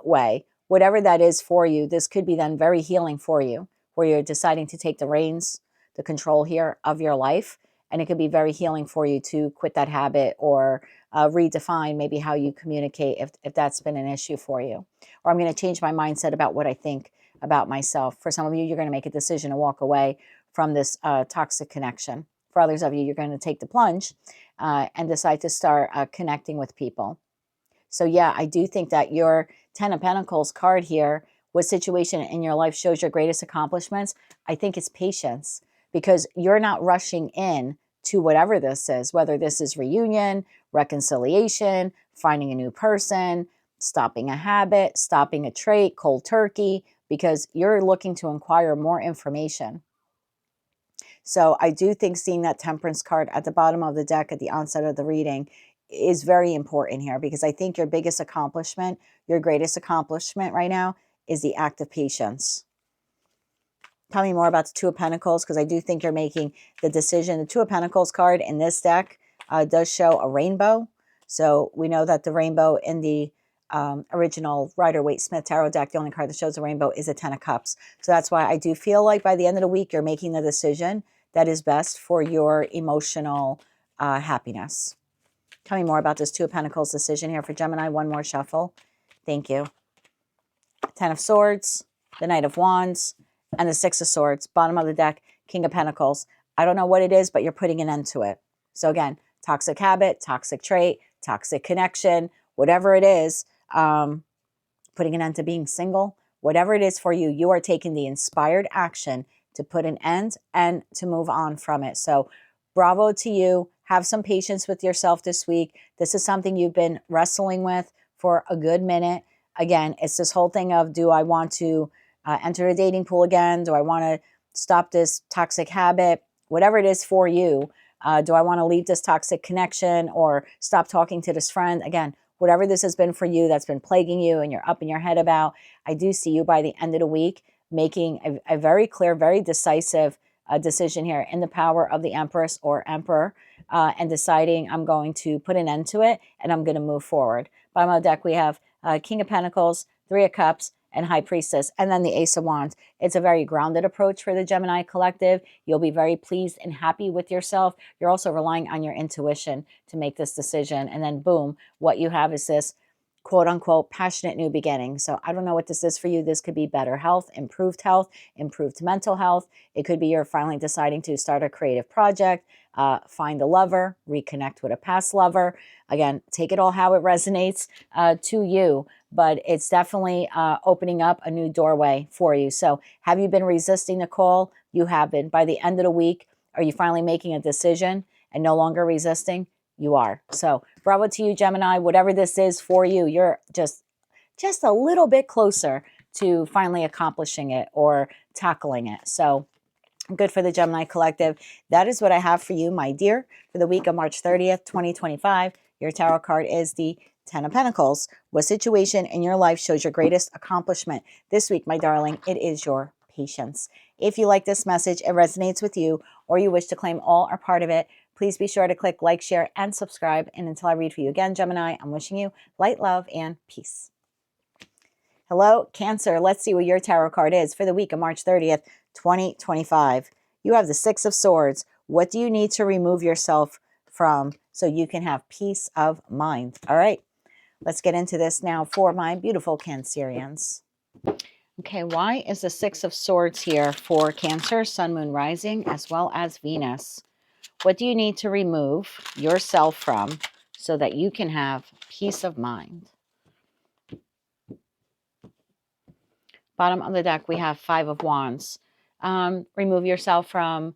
way, whatever that is for you, this could be then very healing for you, where you're deciding to take the reins, the control here of your life. And it could be very healing for you to quit that habit, or redefine maybe how you communicate if that's been an issue for you. Or I'm going to change my mindset about what I think about myself. For some of you, you're going to make a decision to walk away from this toxic connection. For others of you, you're going to take the plunge and decide to start connecting with people. So yeah, I do think that your Ten of Pentacles card here, what situation in your life shows your greatest accomplishments, I think it's patience, because you're not rushing in to whatever this is, whether this is reunion, reconciliation, finding a new person, stopping a habit, stopping a trait, cold turkey, because you're looking to inquire more information. So I do think seeing that Temperance card at the bottom of the deck at the onset of the reading is very important here, because I think your biggest accomplishment, your greatest accomplishment right now is the act of patience. Tell me more about the Two of Pentacles, because I do think you're making the decision. The Two of Pentacles card in this deck does show a rainbow. So we know that the rainbow in the original Rider-Waite-Smith Tarot deck, the only card that shows a rainbow is a Ten of Cups. So that's why I do feel like by the end of the week, you're making the decision that is best for your emotional happiness. Tell me more about this Two of Pentacles decision here for Gemini. One more shuffle. Thank you. Ten of Swords, the Knight of Wands, and the Six of Swords. Bottom of the deck, King of Pentacles. I don't know what it is, but you're putting an end to it. So again, toxic habit, toxic trait, toxic connection, whatever it is, putting an end to being single, whatever it is for you, you are taking the inspired action to put an end and to move on from it. So bravo to you. Have some patience with yourself this week. This is something you've been wrestling with for a good minute. Again, it's this whole thing of, do I want to enter a dating pool again? Do I want to stop this toxic habit? Whatever it is for you. Do I want to leave this toxic connection or stop talking to this friend? Again, whatever this has been for you that's been plaguing you and you're up in your head about, I do see you by the end of the week making a very clear, very decisive decision here in the power of the Empress or Emperor, and deciding I'm going to put an end to it and I'm going to move forward. Bottom of the deck, we have King of Pentacles, Three of Cups, and High Priestess, and then the Ace of Wands. It's a very grounded approach for the Gemini collective. You'll be very pleased and happy with yourself. You're also relying on your intuition to make this decision. And then boom, what you have is this quote unquote passionate new beginning. So I don't know what this is for you. This could be better health, improved mental health. It could be you're finally deciding to start a creative project, find a lover, reconnect with a past lover. Again, take it all how it resonates to you, but it's definitely opening up a new doorway for you. So have you been resisting the call? You have been. By the end of the week, are you finally making a decision and no longer resisting? You are. So bravo to you, Gemini. Whatever this is for you, you're just a little bit closer to finally accomplishing it or tackling it. So good for the Gemini collective. That is what I have for you, my dear, for the week of March 30th, 2025. Your tarot card is the Ten of Pentacles. What situation in your life shows your greatest accomplishment? This week, my darling, it is your patience. If you like this message, it resonates with you, or you wish to claim all or part of it, please be sure to click like, share, and subscribe. And until I read for you again, Gemini, I'm wishing you light, love, and peace. Hello, Cancer. Let's see what your tarot card is for the week of March 30th, 2025. You have the Six of Swords. What do you need to remove yourself from so you can have peace of mind? All right, let's get into this now for my beautiful Cancerians. Okay, why is the Six of Swords here for Cancer, Sun, Moon, Rising, as well as Venus? What do you need to remove yourself from so that you can have peace of mind? Bottom of the deck, we have Five of Wands. Remove yourself from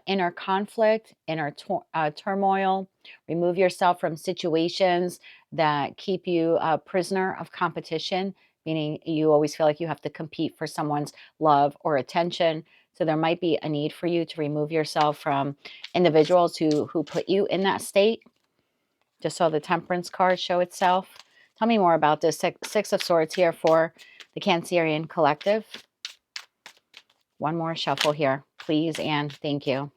inner conflict, inner turmoil. Remove yourself from situations that keep you a prisoner of competition, meaning you always feel like you have to compete for someone's love or attention. So there might be a need for you to remove yourself from individuals who put you in that state. Just saw the Temperance card show itself. Tell me more about this Six of Swords here for the Cancerian collective. One more shuffle here, please, and thank you.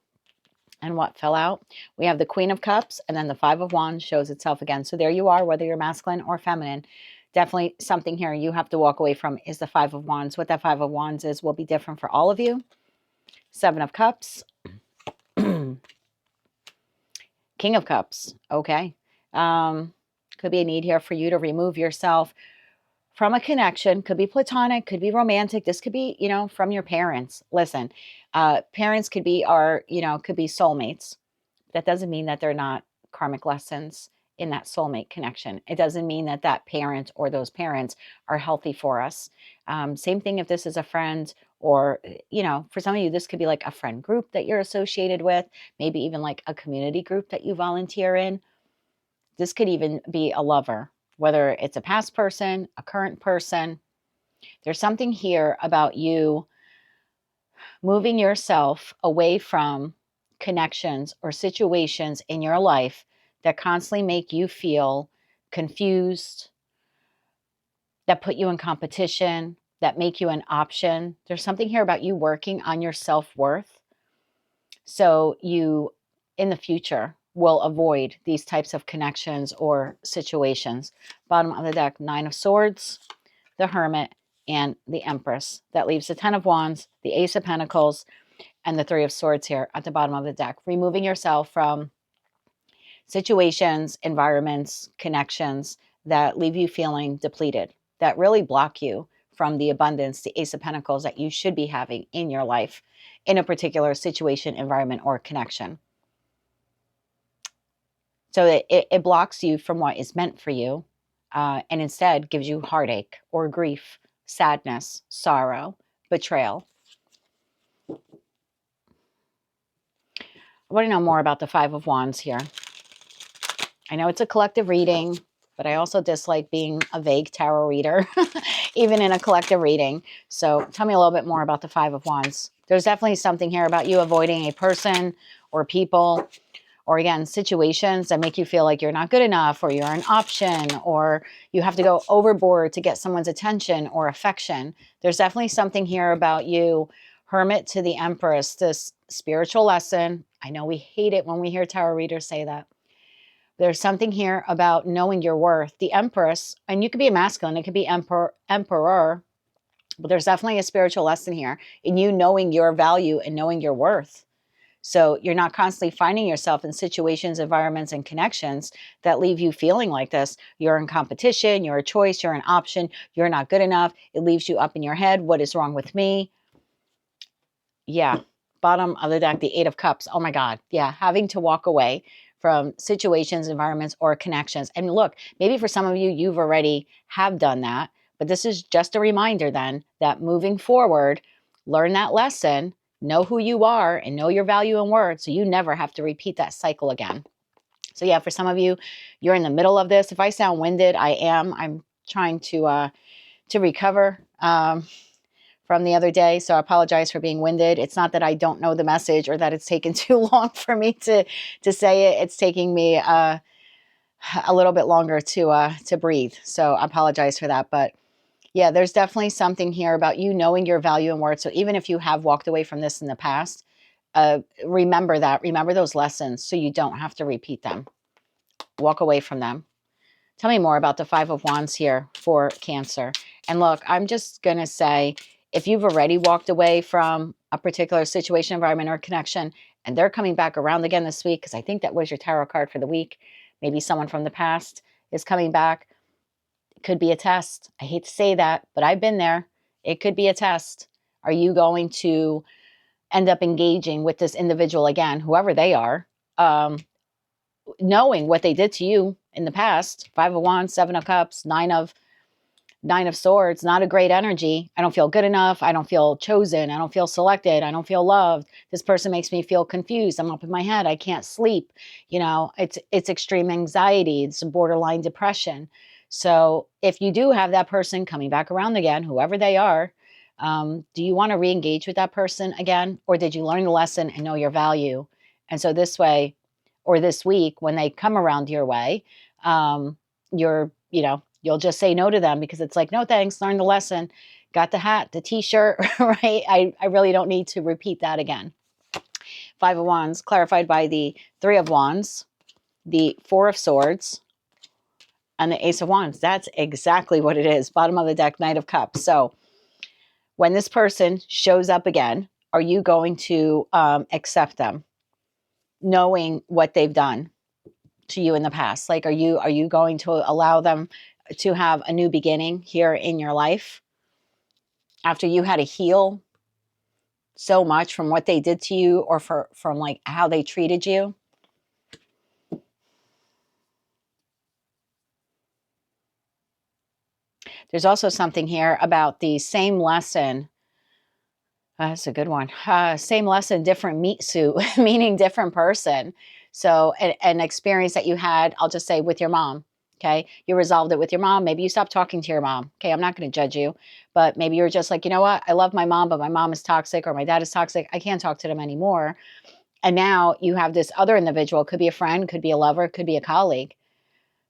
And what fell out? We have the Queen of Cups, and then the Five of Wands shows itself again. So there you are, whether you're masculine or feminine. Definitely something here you have to walk away from is the Five of Wands. What that Five of Wands is will be different for all of you. Seven of Cups. King of Cups. Okay. Could be a need here for you to remove yourself from a connection. Could be platonic, could be romantic. This could be, from your parents. Listen, parents could be could be soulmates. That doesn't mean that they're not karmic lessons in that soulmate connection. It doesn't mean that that parent or those parents are healthy for us. Same thing if this is a friend, or, for some of you, this could be like a friend group that you're associated with, maybe even like a community group that you volunteer in. This could even be a lover, whether it's a past person, a current person. There's something here about you moving yourself away from connections or situations in your life that constantly make you feel confused, that put you in competition, that make you an option. There's something here about you working on your self-worth, so you, in the future, will avoid these types of connections or situations. Bottom of the deck, Nine of Swords, the Hermit, and the Empress. That leaves the Ten of Wands, the Ace of Pentacles, and the Three of Swords here at the bottom of the deck. Removing yourself from situations, environments, connections that leave you feeling depleted, that really block you from the abundance, the Ace of Pentacles that you should be having in your life in a particular situation, environment, or connection. So it blocks you from what is meant for you, and instead gives you heartache or grief, sadness, sorrow, betrayal. I want to know more about the Five of Wands here. I know it's a collective reading, but I also dislike being a vague tarot reader, even in a collective reading. So tell me a little bit more about the Five of Wands. There's definitely something here about you avoiding a person or people, or again, situations that make you feel like you're not good enough, or you're an option, or you have to go overboard to get someone's attention or affection. There's definitely something here about you, Hermit to the Empress, this spiritual lesson. I know we hate it when we hear tarot readers say that. There's something here about knowing your worth. The Empress, and you could be a masculine, it could be emperor, but there's definitely a spiritual lesson here in you knowing your value and knowing your worth. So you're not constantly finding yourself in situations, environments, and connections that leave you feeling like this. You're in competition, you're a choice, you're an option, you're not good enough. It leaves you up in your head. What is wrong with me? Yeah, Bottom of the deck, the Eight of Cups. Oh my God. Yeah. Having to walk away from situations, environments, or connections. And look, maybe for some of you, you've already have done that, but this is just a reminder then that moving forward, learn that lesson, know who you are and know your value and worth so you never have to repeat that cycle again. So yeah, for some of you, you're in the middle of this. If I sound winded, I am. I'm trying to recover from the other day. So I apologize for being winded. It's not that I don't know the message or that it's taken too long for me to say it. It's taking me a little bit longer to breathe. So I apologize for that. But yeah, there's definitely something here about you knowing your value and worth. So even if you have walked away from this in the past, remember that. Remember those lessons so you don't have to repeat them. Walk away from them. Tell me more about the Five of Wands here for Cancer. And look, I'm just going to say, if you've already walked away from a particular situation, environment, or connection, and they're coming back around again this week, because I think that was your tarot card for the week, maybe someone from the past is coming back. It could be a test. I hate to say that, but I've been there. It could be a test. Are you going to end up engaging with this individual again, whoever they are, knowing what they did to you in the past? Five of Wands, Seven of Cups, Nine of Swords, not a great energy. I don't feel good enough. I don't feel chosen. I don't feel selected. I don't feel loved. This person makes me feel confused. I'm up in my head. I can't sleep. You know, it's extreme anxiety. It's borderline depression. So if you do have that person coming back around again, whoever they are, do you want to re-engage with that person again? Or did you learn the lesson and know your value? And so this way, or this week, when they come around your way, you'll just say no to them because it's like, no, thanks, learn the lesson, got the hat, the t-shirt, right? I really don't need to repeat that again. Five of Wands, clarified by the Three of Wands, the Four of Swords, and the Ace of Wands. That's exactly what it is. Bottom of the deck, Knight of Cups. So when this person shows up again, are you going to accept them, knowing what they've done to you in the past? Like, are you going to allow them to have a new beginning here in your life after you had to heal so much from what they did to you or from like how they treated you? There's also something here about the same lesson. That's a good one. Same lesson, different meat suit, meaning different person. So an experience that you had, I'll just say, with your mom. Okay. You resolved it with your mom. Maybe you stopped talking to your mom. Okay. I'm not going to judge you, but maybe you're just like, you know what? I love my mom, but my mom is toxic or my dad is toxic. I can't talk to them anymore. And now you have this other individual, could be a friend, could be a lover, could be a colleague,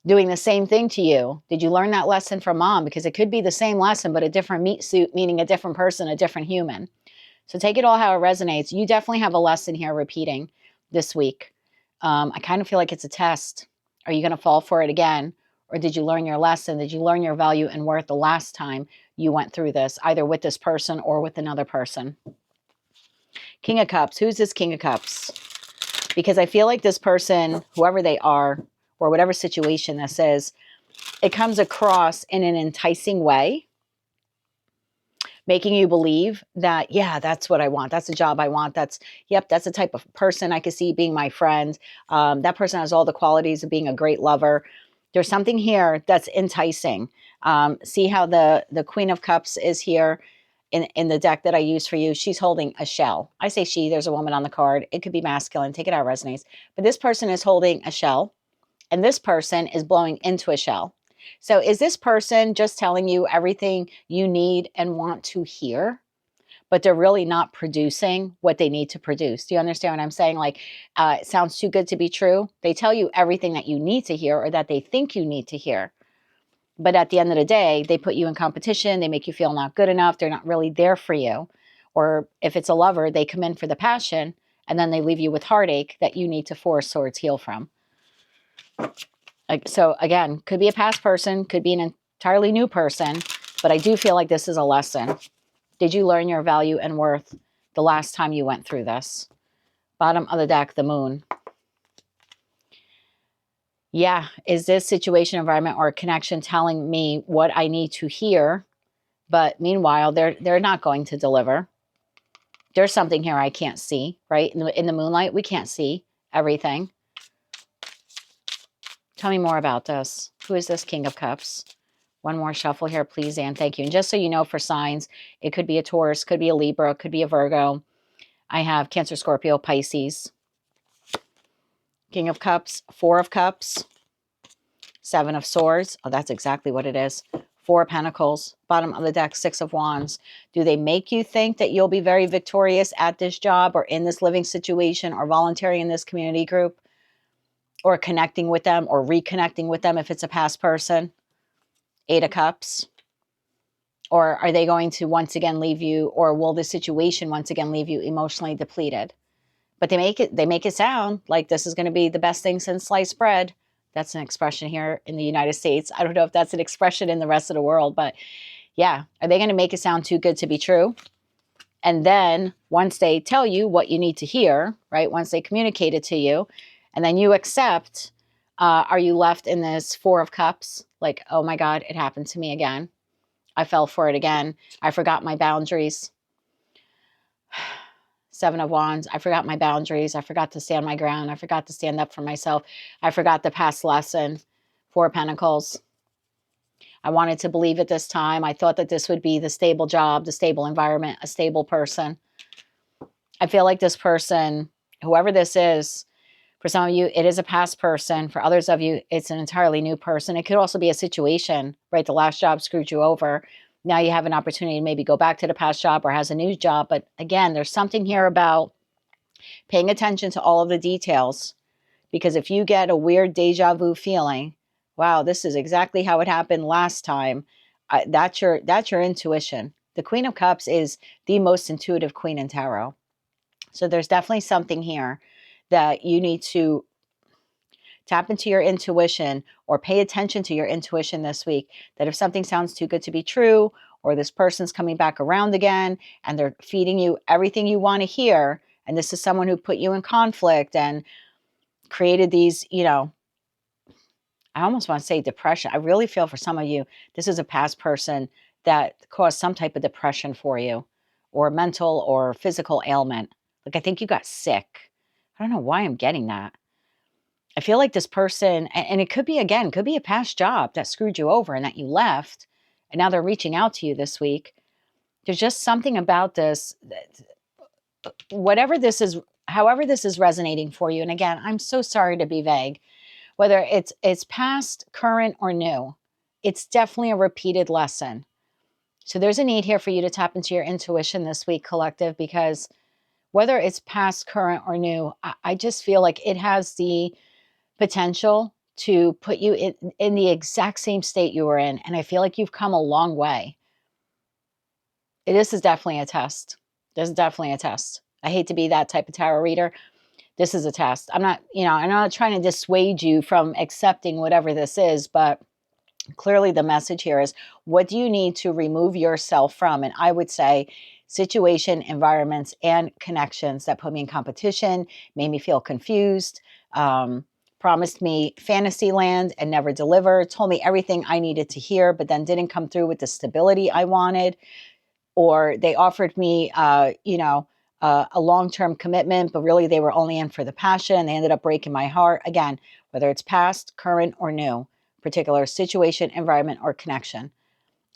doing the same thing to you. Did you learn that lesson from mom? Because it could be the same lesson, but a different meat suit, meaning a different person, a different human. So take it all how it resonates. You definitely have a lesson here repeating this week. I kind of feel like it's a test. Are you going to fall for it again? Or did you learn your lesson? Did you learn your value and worth the last time you went through this, either with this person or with another person? King of Cups. Who's this King of Cups? Because I feel like this person, whoever they are, or whatever situation this is, it comes across in an enticing way, making you believe that, yeah, that's what I want. That's the job I want. That's the type of person I could see being my friend. That person has all the qualities of being a great lover. There's something here that's enticing. See how the Queen of Cups is here in the deck that I use for you. She's holding a shell. I say she, there's a woman on the card. It could be masculine. Take it how it resonates. But this person is holding a shell, and this person is blowing into a shell. So is this person just telling you everything you need and want to hear, but they're really not producing what they need to produce? Do you understand what I'm saying? Like, it sounds too good to be true. They tell you everything that you need to hear or that they think you need to hear. But at the end of the day, they put you in competition. They make you feel not good enough. They're not really there for you. Or if it's a lover, they come in for the passion and then they leave you with heartache that you need to force swords heal from. So again, could be a past person, could be an entirely new person, but I do feel like this is a lesson. Did you learn your value and worth the last time you went through this? Bottom of the deck, the Moon. Yeah, is this situation, environment, or connection telling me what I need to hear? But meanwhile, they're not going to deliver. There's something here I can't see, right? In the moonlight, we can't see everything. Tell me more about this. Who is this King of Cups? One more shuffle here, please, Anne. Thank you. And just so you know, for signs, it could be a Taurus, could be a Libra, could be a Virgo. I have Cancer, Scorpio, Pisces. King of Cups, Four of Cups, Seven of Swords. Oh, that's exactly what it is. Four of Pentacles, bottom of the deck, Six of Wands. Do they make you think that you'll be very victorious at this job or in this living situation or volunteering in this community group or connecting with them or reconnecting with them if it's a past person? Eight of Cups. Or are they going to once again leave you, or will the situation once again leave you emotionally depleted? But they make it sound like this is going to be the best thing since sliced bread. That's an expression here in the United States. I don't know if that's an expression in the rest of the world, but yeah. Are they going to make it sound too good to be true? And then once they tell you what you need to hear, right? Once they communicate it to you, and then you accept, are you left in this Four of Cups? Like, oh my God, it happened to me again. I fell for it again. I forgot my boundaries. Seven of Wands. I forgot my boundaries. I forgot to stand my ground. I forgot to stand up for myself. I forgot the past lesson. Four of Pentacles. I wanted to believe it this time. I thought that this would be the stable job, the stable environment, a stable person. I feel like this person, whoever this is, for some of you, it is a past person. For others of you, it's an entirely new person. It could also be a situation, right? The last job screwed you over. Now you have an opportunity to maybe go back to the past job or has a new job. But again, there's something here about paying attention to all of the details. Because if you get a weird deja vu feeling, wow, this is exactly how it happened last time, that's your intuition. The Queen of Cups is the most intuitive queen in tarot. So there's definitely something here that you need to tap into your intuition or pay attention to your intuition this week, that if something sounds too good to be true, or this person's coming back around again and they're feeding you everything you want to hear, and this is someone who put you in conflict and created these, I almost want to say depression. I really feel for some of you, this is a past person that caused some type of depression for you, or mental or physical ailment. Like, I think you got sick. I don't know why I'm getting that. I feel like this person, and it could be, again, could be a past job that screwed you over and that you left, and now they're reaching out to you this week. There's just something about this, whatever this is, however this is resonating for you. And again, I'm so sorry to be vague. Whether it's past, current, or new, it's definitely a repeated lesson. So there's a need here for you to tap into your intuition this week, collective, because whether it's past, current, or new, I just feel like it has the potential to put you in the exact same state you were in. And I feel like you've come a long way. This is definitely a test. This is definitely a test. I hate to be that type of tarot reader. This is a test. I'm not trying to dissuade you from accepting whatever this is, but clearly the message here is, what do you need to remove yourself from? And I would say situation, environments, and connections that put me in competition, made me feel confused, promised me fantasy land and never delivered, told me everything I needed to hear, but then didn't come through with the stability I wanted. Or they offered me, a long-term commitment, but really they were only in for the passion. They ended up breaking my heart. Again, whether it's past, current, or new, particular situation, environment, or connection.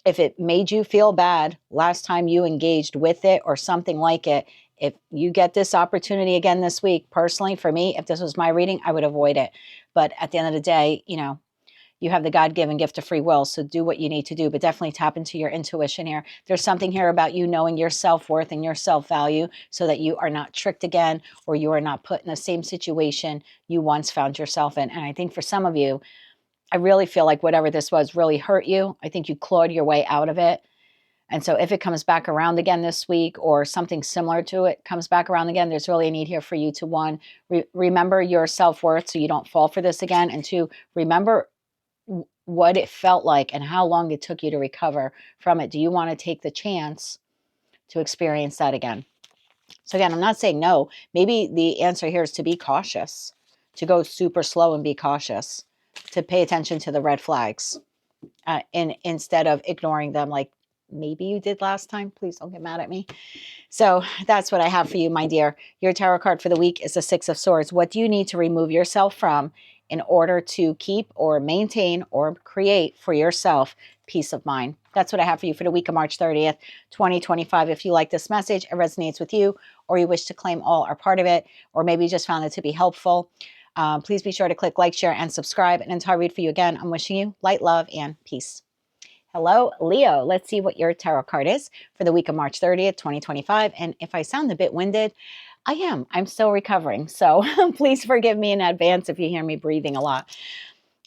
If it made you feel bad last time you engaged with it or something like it, if you get this opportunity again this week, personally, for me, if this was my reading, I would avoid it. But at the end of the day, you have the God-given gift of free will, so do what you need to do, but definitely tap into your intuition here. There's something here about you knowing your self-worth and your self-value so that you are not tricked again, or you are not put in the same situation you once found yourself in. And I think for some of you, I really feel like whatever this was really hurt you. I think you clawed your way out of it. And so if it comes back around again this week, or something similar to it comes back around again, there's really a need here for you to, one, remember your self-worth so you don't fall for this again, and two, remember what it felt like and how long it took you to recover from it. Do you want to take the chance to experience that again? So again, I'm not saying no. Maybe the answer here is to be cautious, to go super slow and be cautious, to pay attention to the red flags, instead of ignoring them like maybe you did last time. Please don't get mad at me. So that's what I have for you, my dear. Your tarot card for the week is the Six of Swords. What do you need to remove yourself from in order to keep or maintain or create for yourself peace of mind? That's what I have for you for the week of March 30th, 2025. If you like this message, it resonates with you, or you wish to claim all or part of it, or maybe you just found it to be helpful, please be sure to click like, share, and subscribe. And until I read for you again, I'm wishing you light, love, and peace. Hello, Leo. Let's see what your tarot card is for the week of March 30th, 2025. And if I sound a bit winded, I am. I'm still recovering. So please forgive me in advance if you hear me breathing a lot.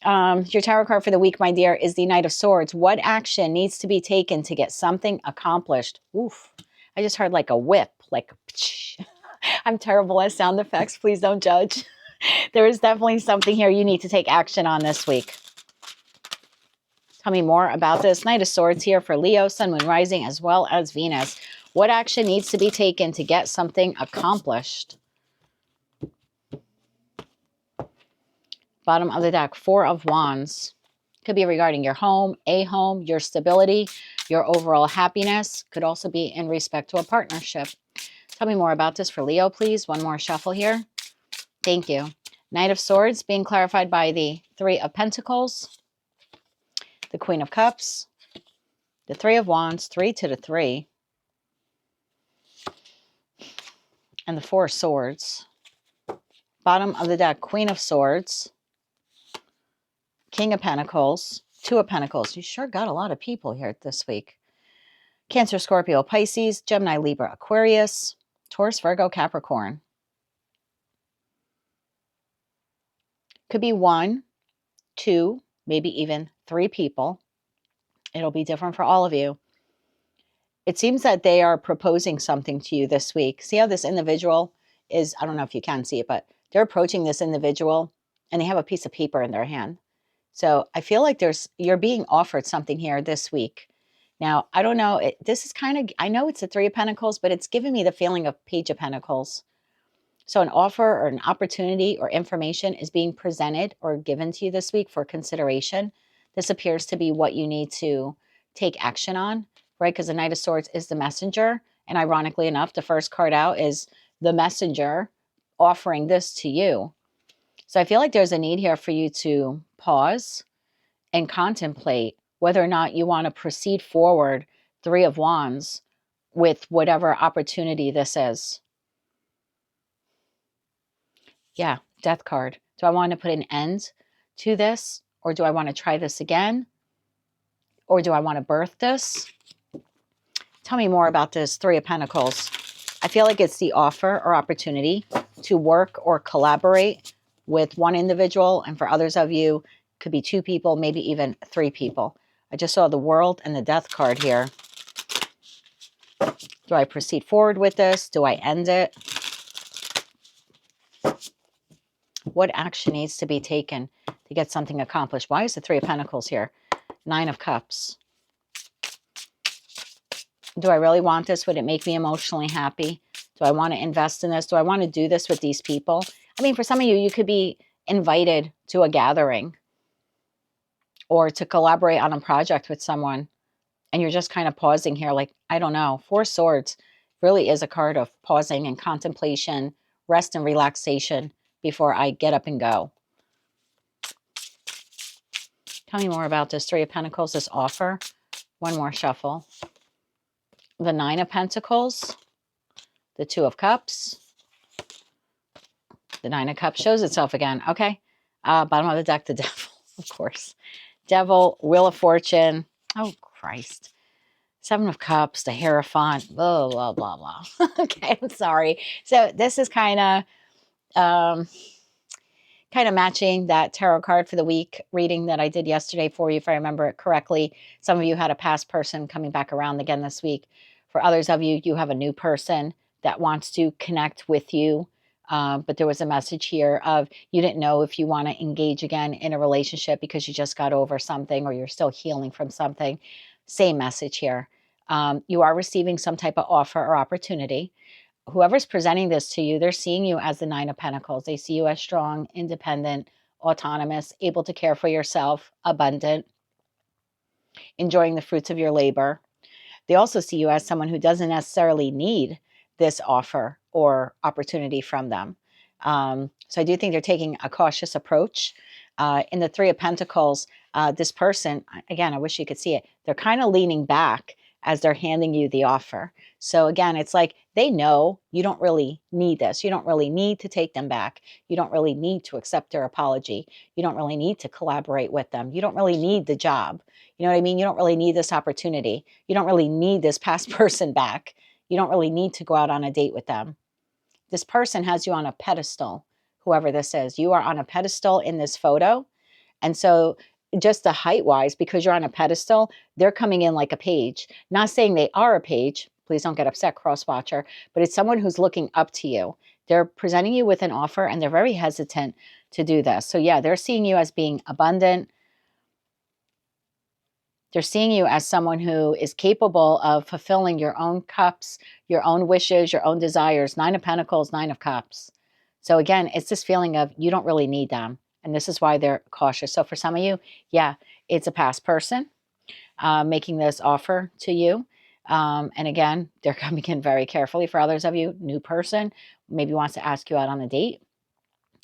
Your tarot card for the week, my dear, is the Knight of Swords. What action needs to be taken to get something accomplished? Oof. I just heard like a whip, like I'm terrible at sound effects. Please don't judge. There is definitely something here you need to take action on this week. Tell me more about this. Knight of Swords here for Leo, Sun, Moon, Rising, as well as Venus. What action needs to be taken to get something accomplished? Bottom of the deck, Four of Wands. Could be regarding your home, your stability, your overall happiness. Could also be in respect to a partnership. Tell me more about this for Leo, please. One more shuffle here. Thank you. Knight of Swords being clarified by the Three of Pentacles, the Queen of Cups, the Three of Wands, 3 to the 3, and the Four of Swords. Bottom of the deck, Queen of Swords, King of Pentacles, Two of Pentacles. You sure got a lot of people here this week. Cancer, Scorpio, Pisces, Gemini, Libra, Aquarius, Taurus, Virgo, Capricorn. Could be 1, 2, maybe even 3 people. It'll be different for all of you. It seems that they are proposing something to you this week. See how this individual is, I don't know if you can see it, but they're approaching this individual and they have a piece of paper in their hand. So I feel like you're being offered something here this week. Now, I don't know, this is kind of, I know it's the Three of Pentacles, but it's giving me the feeling of Page of Pentacles. So an offer or an opportunity or information is being presented or given to you this week for consideration. This appears to be what you need to take action on, right? Because the Knight of Swords is the messenger. And ironically enough, the first card out is the messenger offering this to you. So I feel like there's a need here for you to pause and contemplate whether or not you want to proceed forward, Three of Wands, with whatever opportunity this is. Yeah, Death card. Do I want to put an end to this? Or do I want to try this again? Or do I want to birth this? Tell me more about this Three of Pentacles. I feel like it's the offer or opportunity to work or collaborate with one individual. And for others of you, could be 2 people, maybe even 3 people. I just saw the World and the Death card here. Do I proceed forward with this? Do I end it? What action needs to be taken to get something accomplished? Why is the Three of Pentacles here? Nine of Cups. Do I really want this? Would it make me emotionally happy? Do I want to invest in this? Do I want to do this with these people? I mean, for some of you, you could be invited to a gathering or to collaborate on a project with someone. And you're just kind of pausing here like, I don't know. Four Swords really is a card of pausing and contemplation, rest and relaxation before I get up and go. Tell me more about this Three of Pentacles, this offer. One more shuffle. The Nine of Pentacles, the Two of Cups. The Nine of Cups shows itself again. Okay. Bottom of the deck, the Devil, of course. Devil, Wheel of Fortune. Oh, Christ. Seven of Cups, the Hierophant, blah, blah, blah, blah. Okay, I'm sorry. So this is kind of matching that tarot card for the week reading that I did yesterday for you, if I remember it correctly. Some of you had a past person coming back around again this week. For others of you, you have a new person that wants to connect with you. But there was a message here of you didn't know if you want to engage again in a relationship because you just got over something or you're still healing from something. Same message here. You are receiving some type of offer or opportunity. Whoever's presenting this to you, they're seeing you as the Nine of Pentacles. They see you as strong, independent, autonomous, able to care for yourself, abundant, enjoying the fruits of your labor. They also see you as someone who doesn't necessarily need this offer or opportunity from them. So I do think they're taking a cautious approach. In the Three of Pentacles, this person, again, I wish you could see it, they're kind of leaning back as they're handing you the offer. So again, it's like they know you don't really need this. You don't really need to take them back. You don't really need to accept their apology. You don't really need to collaborate with them. You don't really need the job. You know what I mean? You don't really need this opportunity. You don't really need this past person back. You don't really need to go out on a date with them. This person has you on a pedestal, whoever this is. You are on a pedestal in this photo. And so just the height wise, because you're on a pedestal, they're coming in like a page. Not saying they are a page. Please don't get upset, cross-watcher. But it's someone who's looking up to you. They're presenting you with an offer and they're very hesitant to do this. So yeah, they're seeing you as being abundant. They're seeing you as someone who is capable of fulfilling your own cups, your own wishes, your own desires. Nine of Pentacles, Nine of Cups. So again, it's this feeling of you don't really need them. And this is why they're cautious. So for some of you, yeah, it's a past person making this offer to you. And again, they're coming in very carefully. For others of you, new person maybe wants to ask you out on a date.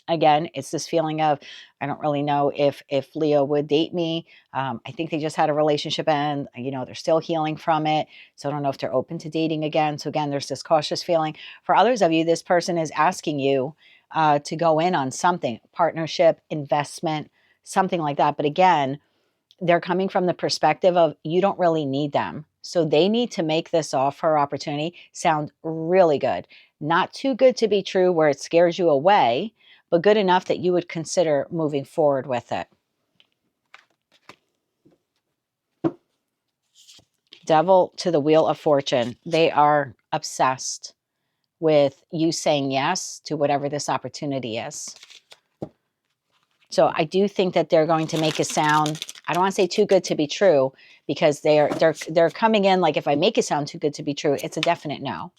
Again, it's this feeling of, I don't really know if Leo would date me. I think they just had a relationship and, you know, they're still healing from it. So I don't know if they're open to dating again. So again, there's this cautious feeling. For others of you, this person is asking you to go in on something, partnership, investment, something like that. But again, they're coming from the perspective of you don't really need them. So they need to make this offer or opportunity sound really good. Not too good to be true where it scares you away, but good enough that you would consider moving forward with it. Devil to the Wheel of Fortune. They are obsessed with you saying yes to whatever this opportunity is. So I do think that they're going to make it sound, I don't want to say too good to be true, because they're coming in like, if I make it sound too good to be true, it's a definite no.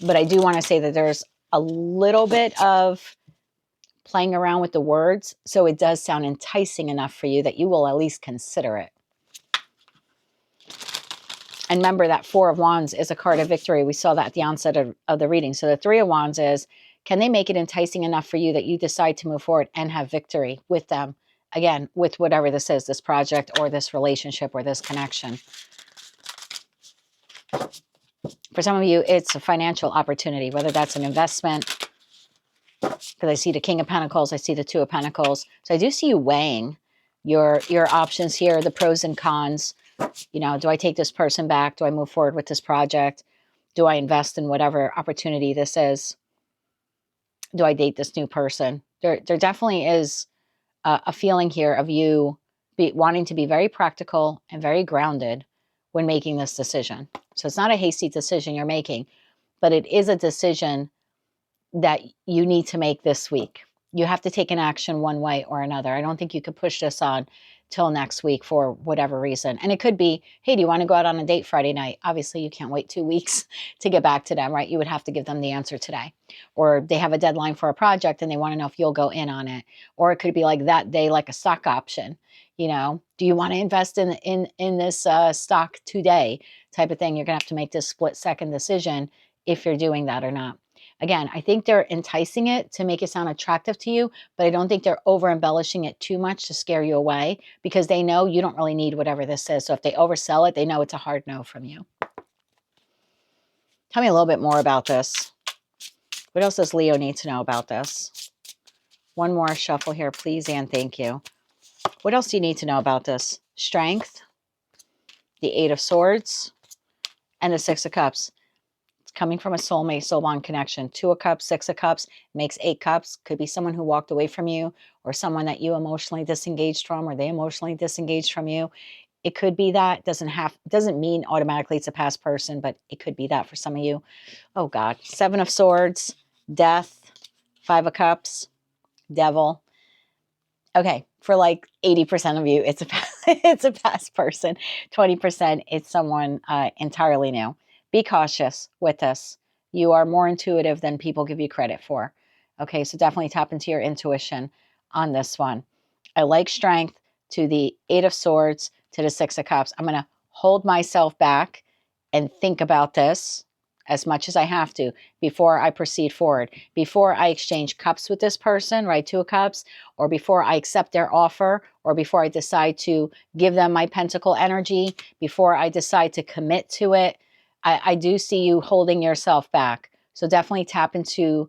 But I do want to say that there's a little bit of playing around with the words, so it does sound enticing enough for you that you will at least consider it. And remember that Four of Wands is a card of victory. We saw that at the onset of the reading. So the Three of Wands is, can they make it enticing enough for you that you decide to move forward and have victory with them? Again, with whatever this is, this project or this relationship or this connection. For some of you, it's a financial opportunity, whether that's an investment, because I see the King of Pentacles, I see the Two of Pentacles. So I do see you weighing your options here, the pros and cons. You know, do I take this person back? Do I move forward with this project? Do I invest in whatever opportunity this is? Do I date this new person? There definitely is a feeling here of you wanting to be very practical and very grounded when making this decision. So it's not a hasty decision you're making, but it is a decision that you need to make this week. You have to take an action one way or another. I don't think you could push this on till next week for whatever reason. And it could be, hey, do you want to go out on a date Friday night? Obviously, you can't wait 2 weeks to get back to them, right? You would have to give them the answer today. Or they have a deadline for a project and they want to know if you'll go in on it. Or it could be like that day, like a stock option. You know, do you want to invest in this stock today type of thing? You're going to have to make this split-second decision if you're doing that or not. Again, I think they're enticing it to make it sound attractive to you, but I don't think they're over embellishing it too much to scare you away, because they know you don't really need whatever this is. So if they oversell it, they know it's a hard no from you. Tell me a little bit more about this. What else does Leo need to know about this? One more shuffle here, please, and thank you. What else do you need to know about this? Strength, the Eight of Swords, and the Six of Cups. Coming from a soulmate, soul bond connection. Two of Cups, Six of Cups makes 8 cups. Could be someone who walked away from you, or someone that you emotionally disengaged from, or they emotionally disengaged from you. It could be that. Doesn't mean automatically it's a past person, but it could be that for some of you. Oh God. Seven of Swords, Death, Five of Cups, Devil. Okay, for like 80% of you, it's a past person. 20%, it's someone entirely new. Be cautious with this. You are more intuitive than people give you credit for. Okay, so definitely tap into your intuition on this one. I like strength to the Eight of Swords to the Six of Cups. I'm going to hold myself back and think about this as much as I have to before I proceed forward, before I exchange cups with this person, right? 2 of Cups, or before I accept their offer, or before I decide to give them my pentacle energy, before I decide to commit to it. I do see you holding yourself back. So definitely tap into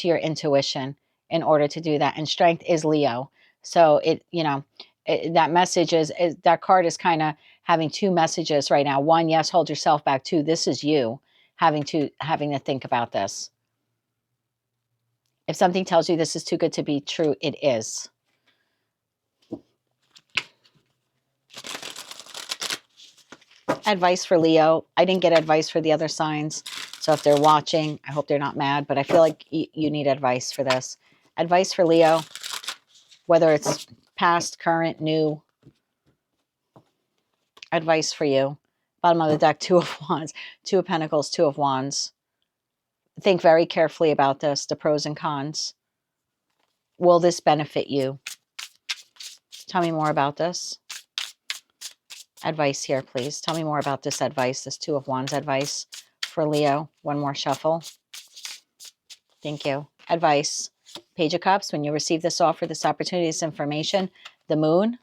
your intuition in order to do that. And strength is Leo. So that message is that card is kind of having 2 messages right now. 1, yes, hold yourself back. 2, this is you having to think about this. If something tells you this is too good to be true, it is. Advice for Leo. I didn't get advice for the other signs. So if they're watching, I hope they're not mad, but I feel like you need advice for this. Advice for Leo, whether it's past, current, new. Advice for you. Bottom of the deck, 2 of Wands, 2 of Pentacles, 2 of Wands. Think very carefully about this, the pros and cons. Will this benefit you? Tell me more about this. Advice here, please. Tell me more about this advice, this 2 of Wands advice for Leo. One more shuffle. Thank you. Advice. Page of Cups, when you receive this offer, this opportunity, this information, the Moon,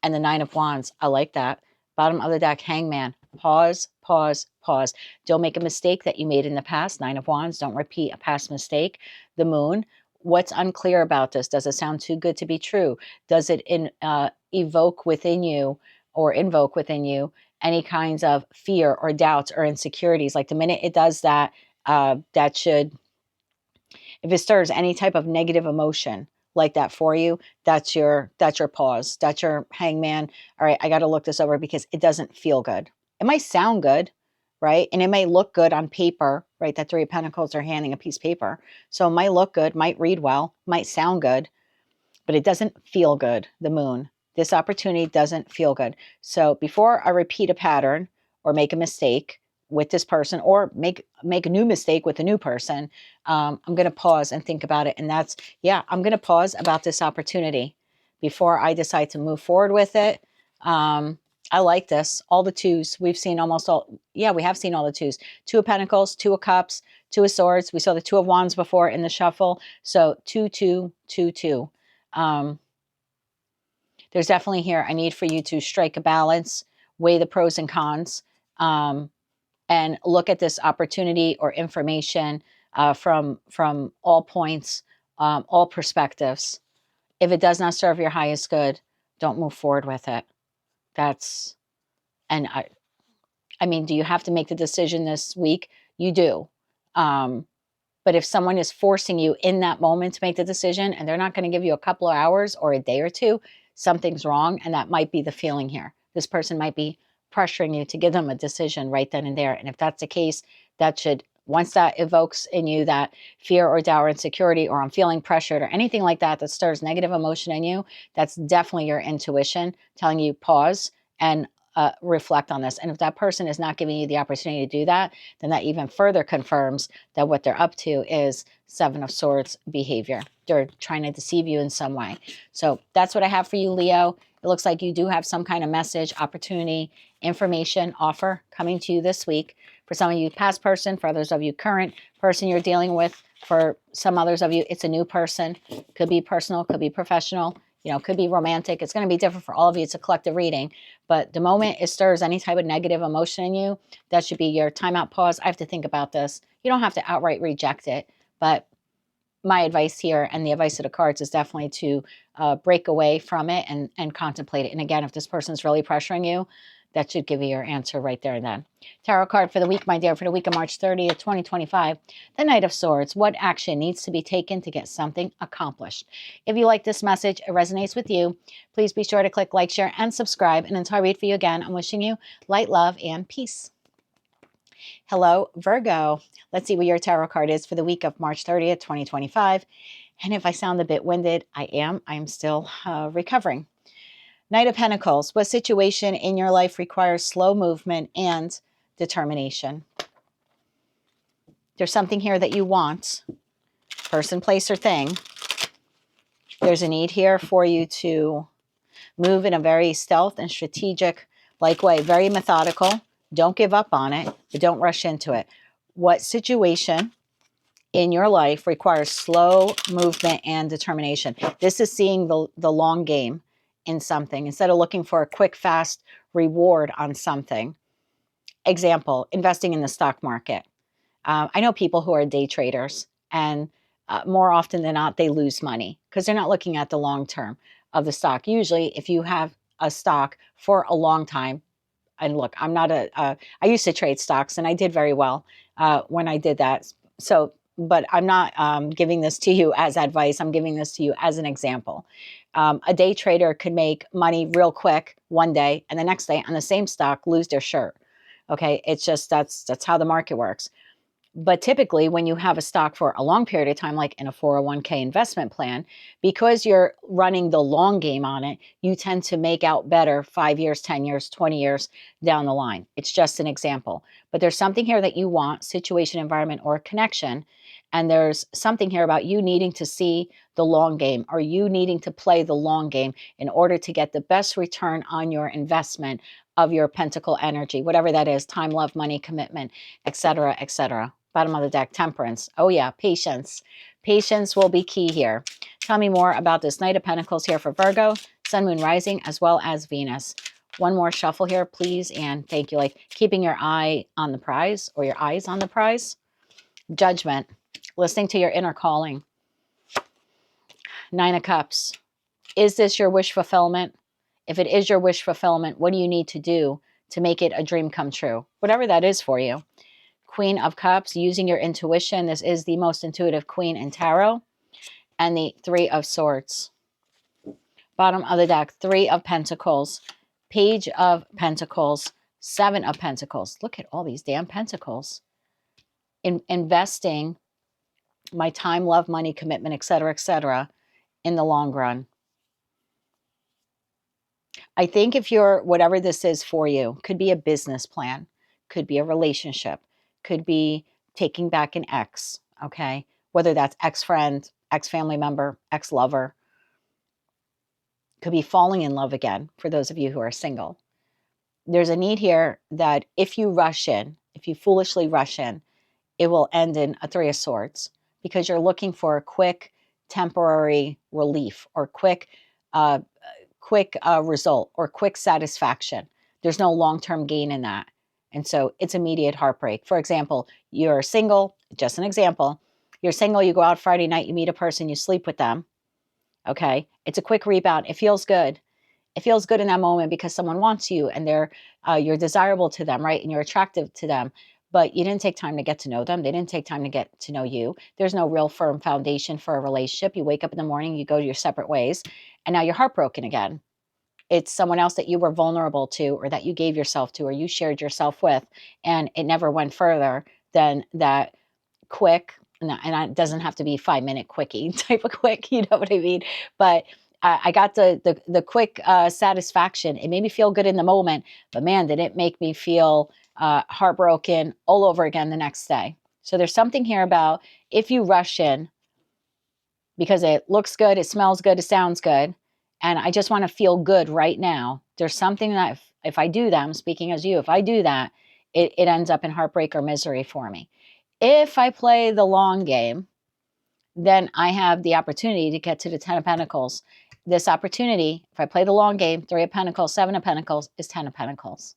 and the 9 of Wands. I like that. Bottom of the deck, Hangman. Pause, pause, pause. Don't make a mistake that you made in the past. 9 of Wands. Don't repeat a past mistake. The Moon. What's unclear about this? Does it sound too good to be true? Does it evoke within you or invoke within you any kinds of fear or doubts or insecurities? Like the minute it does that, that should, if it stirs any type of negative emotion like that for you, that's your pause. That's your Hangman. All right, I got to look this over because it doesn't feel good. It might sound good, right? And it may look good on paper, right? That 3 of Pentacles are handing a piece of paper. So it might look good, might read well, might sound good, but it doesn't feel good, the Moon. This opportunity doesn't feel good. So before I repeat a pattern or make a mistake with this person or make a new mistake with a new person, I'm going to pause and think about it. And that's, yeah, I'm going to pause about this opportunity before I decide to move forward with it. I like this. All the 2s. We've seen almost all. Yeah, we have seen all the 2s. 2 of Pentacles, 2 of Cups, 2 of Swords. We saw the 2 of Wands before in the shuffle. So 2, 2, 2, 2. There's definitely here a need for you to strike a balance, weigh the pros and cons, and look at this opportunity or information from all points, all perspectives. If it does not serve your highest good, don't move forward with it. That's, and I mean, do you have to make the decision this week? You do. But if someone is forcing you in that moment to make the decision and they're not going to give you a couple of hours or a day or 2, something's wrong. And that might be the feeling here. This person might be pressuring you to give them a decision right then and there. And if that's the case, that should, once that evokes in you that fear or doubt or insecurity, or I'm feeling pressured or anything like that, that stirs negative emotion in you, that's definitely your intuition telling you pause and reflect on this. And if that person is not giving you the opportunity to do that, then that even further confirms that what they're up to is 7 of Swords behavior. They're trying to deceive you in some way. So that's what I have for you, Leo. It looks like you do have some kind of message, opportunity, information, offer coming to you this week. For some of you, past person. For others of you, current person you're dealing with. For some others of you, it's a new person. Could be personal, could be professional. You know, could be romantic. It's going to be different for all of you. It's a collective reading. But the moment it stirs any type of negative emotion in you, that should be your timeout, pause. I have to think about this. You don't have to outright reject it. But my advice here and the advice of the cards is definitely to break away from it and contemplate it. And again, if this person's really pressuring you, that should give you your answer right there and then. Tarot card for the week, my dear, for the week of March 30th, 2025. The Knight of Swords. What action needs to be taken to get something accomplished? If you like this message, it resonates with you, please be sure to click like, share, and subscribe. And until I read for you again, I'm wishing you light, love, and peace. Hello, Virgo. Let's see what your tarot card is for the week of March 30th, 2025. And if I sound a bit winded, I am. I'm still recovering. Knight of Pentacles. What situation in your life requires slow movement and determination? There's something here that you want. Person, place, or thing. There's a need here for you to move in a very stealth and strategic Like way, very methodical. Don't give up on it, but don't rush into it. What situation in your life requires slow movement and determination? This is seeing the long game in something instead of looking for a quick, fast reward on something. Example, investing in the stock market. I know people who are day traders, and more often than not, they lose money because they're not looking at the long term of the stock. Usually, if you have a stock for a long time, and look, I'm not I used to trade stocks and I did very well when I did that. So, but I'm not giving this to you as advice. I'm giving this to you as an example. A day trader could make money real quick one day and the next day on the same stock lose their shirt. Okay. It's just, that's how the market works. But typically, when you have a stock for a long period of time, like in a 401k investment plan, because you're running the long game on it, you tend to make out better 5 years, 10 years, 20 years down the line. It's just an example. But there's something here that you want, situation, environment, or connection. And there's something here about you needing to see the long game, or you needing to play the long game in order to get the best return on your investment of your pentacle energy, whatever that is, time, love, money, commitment, etc., etc. Bottom of the deck, temperance. Oh yeah, patience. Patience will be key here. Tell me more about this Knight of Pentacles here for Virgo, Sun, Moon, Rising, as well as Venus. One more shuffle here, please, and thank you. Like keeping your eye on the prize, or your eyes on the prize. Judgment. Listening to your inner calling. Nine of Cups. Is this your wish fulfillment? If it is your wish fulfillment, what do you need to do to make it a dream come true? Whatever that is for you. Queen of Cups, using your intuition. This is the most intuitive queen in tarot. And the Three of Swords. Bottom of the deck, Three of Pentacles, Page of Pentacles, Seven of Pentacles. Look at all these damn pentacles. Investing my time, love, money, commitment, etc., in the long run. I think if you're, whatever this is for you, could be a business plan, could be a relationship, could be taking back an ex, okay? Whether that's ex-friend, ex-family member, ex-lover. Could be falling in love again for those of you who are single. There's a need here that if you rush in, if you foolishly rush in, it will end in a Three of Swords because you're looking for a quick temporary relief or quick result or quick satisfaction. There's no long-term gain in that. And so it's immediate heartbreak. For example, you're single, just an example. You're single, you go out Friday night, you meet a person, you sleep with them. Okay. It's a quick rebound. It feels good. It feels good in that moment because someone wants you and you're desirable to them, right? And you're attractive to them, but you didn't take time to get to know them. They didn't take time to get to know you. There's no real firm foundation for a relationship. You wake up in the morning, you go your separate ways, and now you're heartbroken again. It's someone else that you were vulnerable to, or that you gave yourself to, or you shared yourself with, and it never went further than that quick. And it doesn't have to be 5-minute quickie type of quick, you know what I mean? But I got the quick satisfaction. It made me feel good in the moment, but man, did it make me feel heartbroken all over again the next day. So there's something here about if you rush in because it looks good, it smells good, it sounds good, and I just want to feel good right now. There's something that if I do that, I'm speaking as you, if I do that, it ends up in heartbreak or misery for me. If I play the long game, then I have the opportunity to get to the Ten of Pentacles. This opportunity, if I play the long game, Three of Pentacles, Seven of Pentacles, is Ten of Pentacles.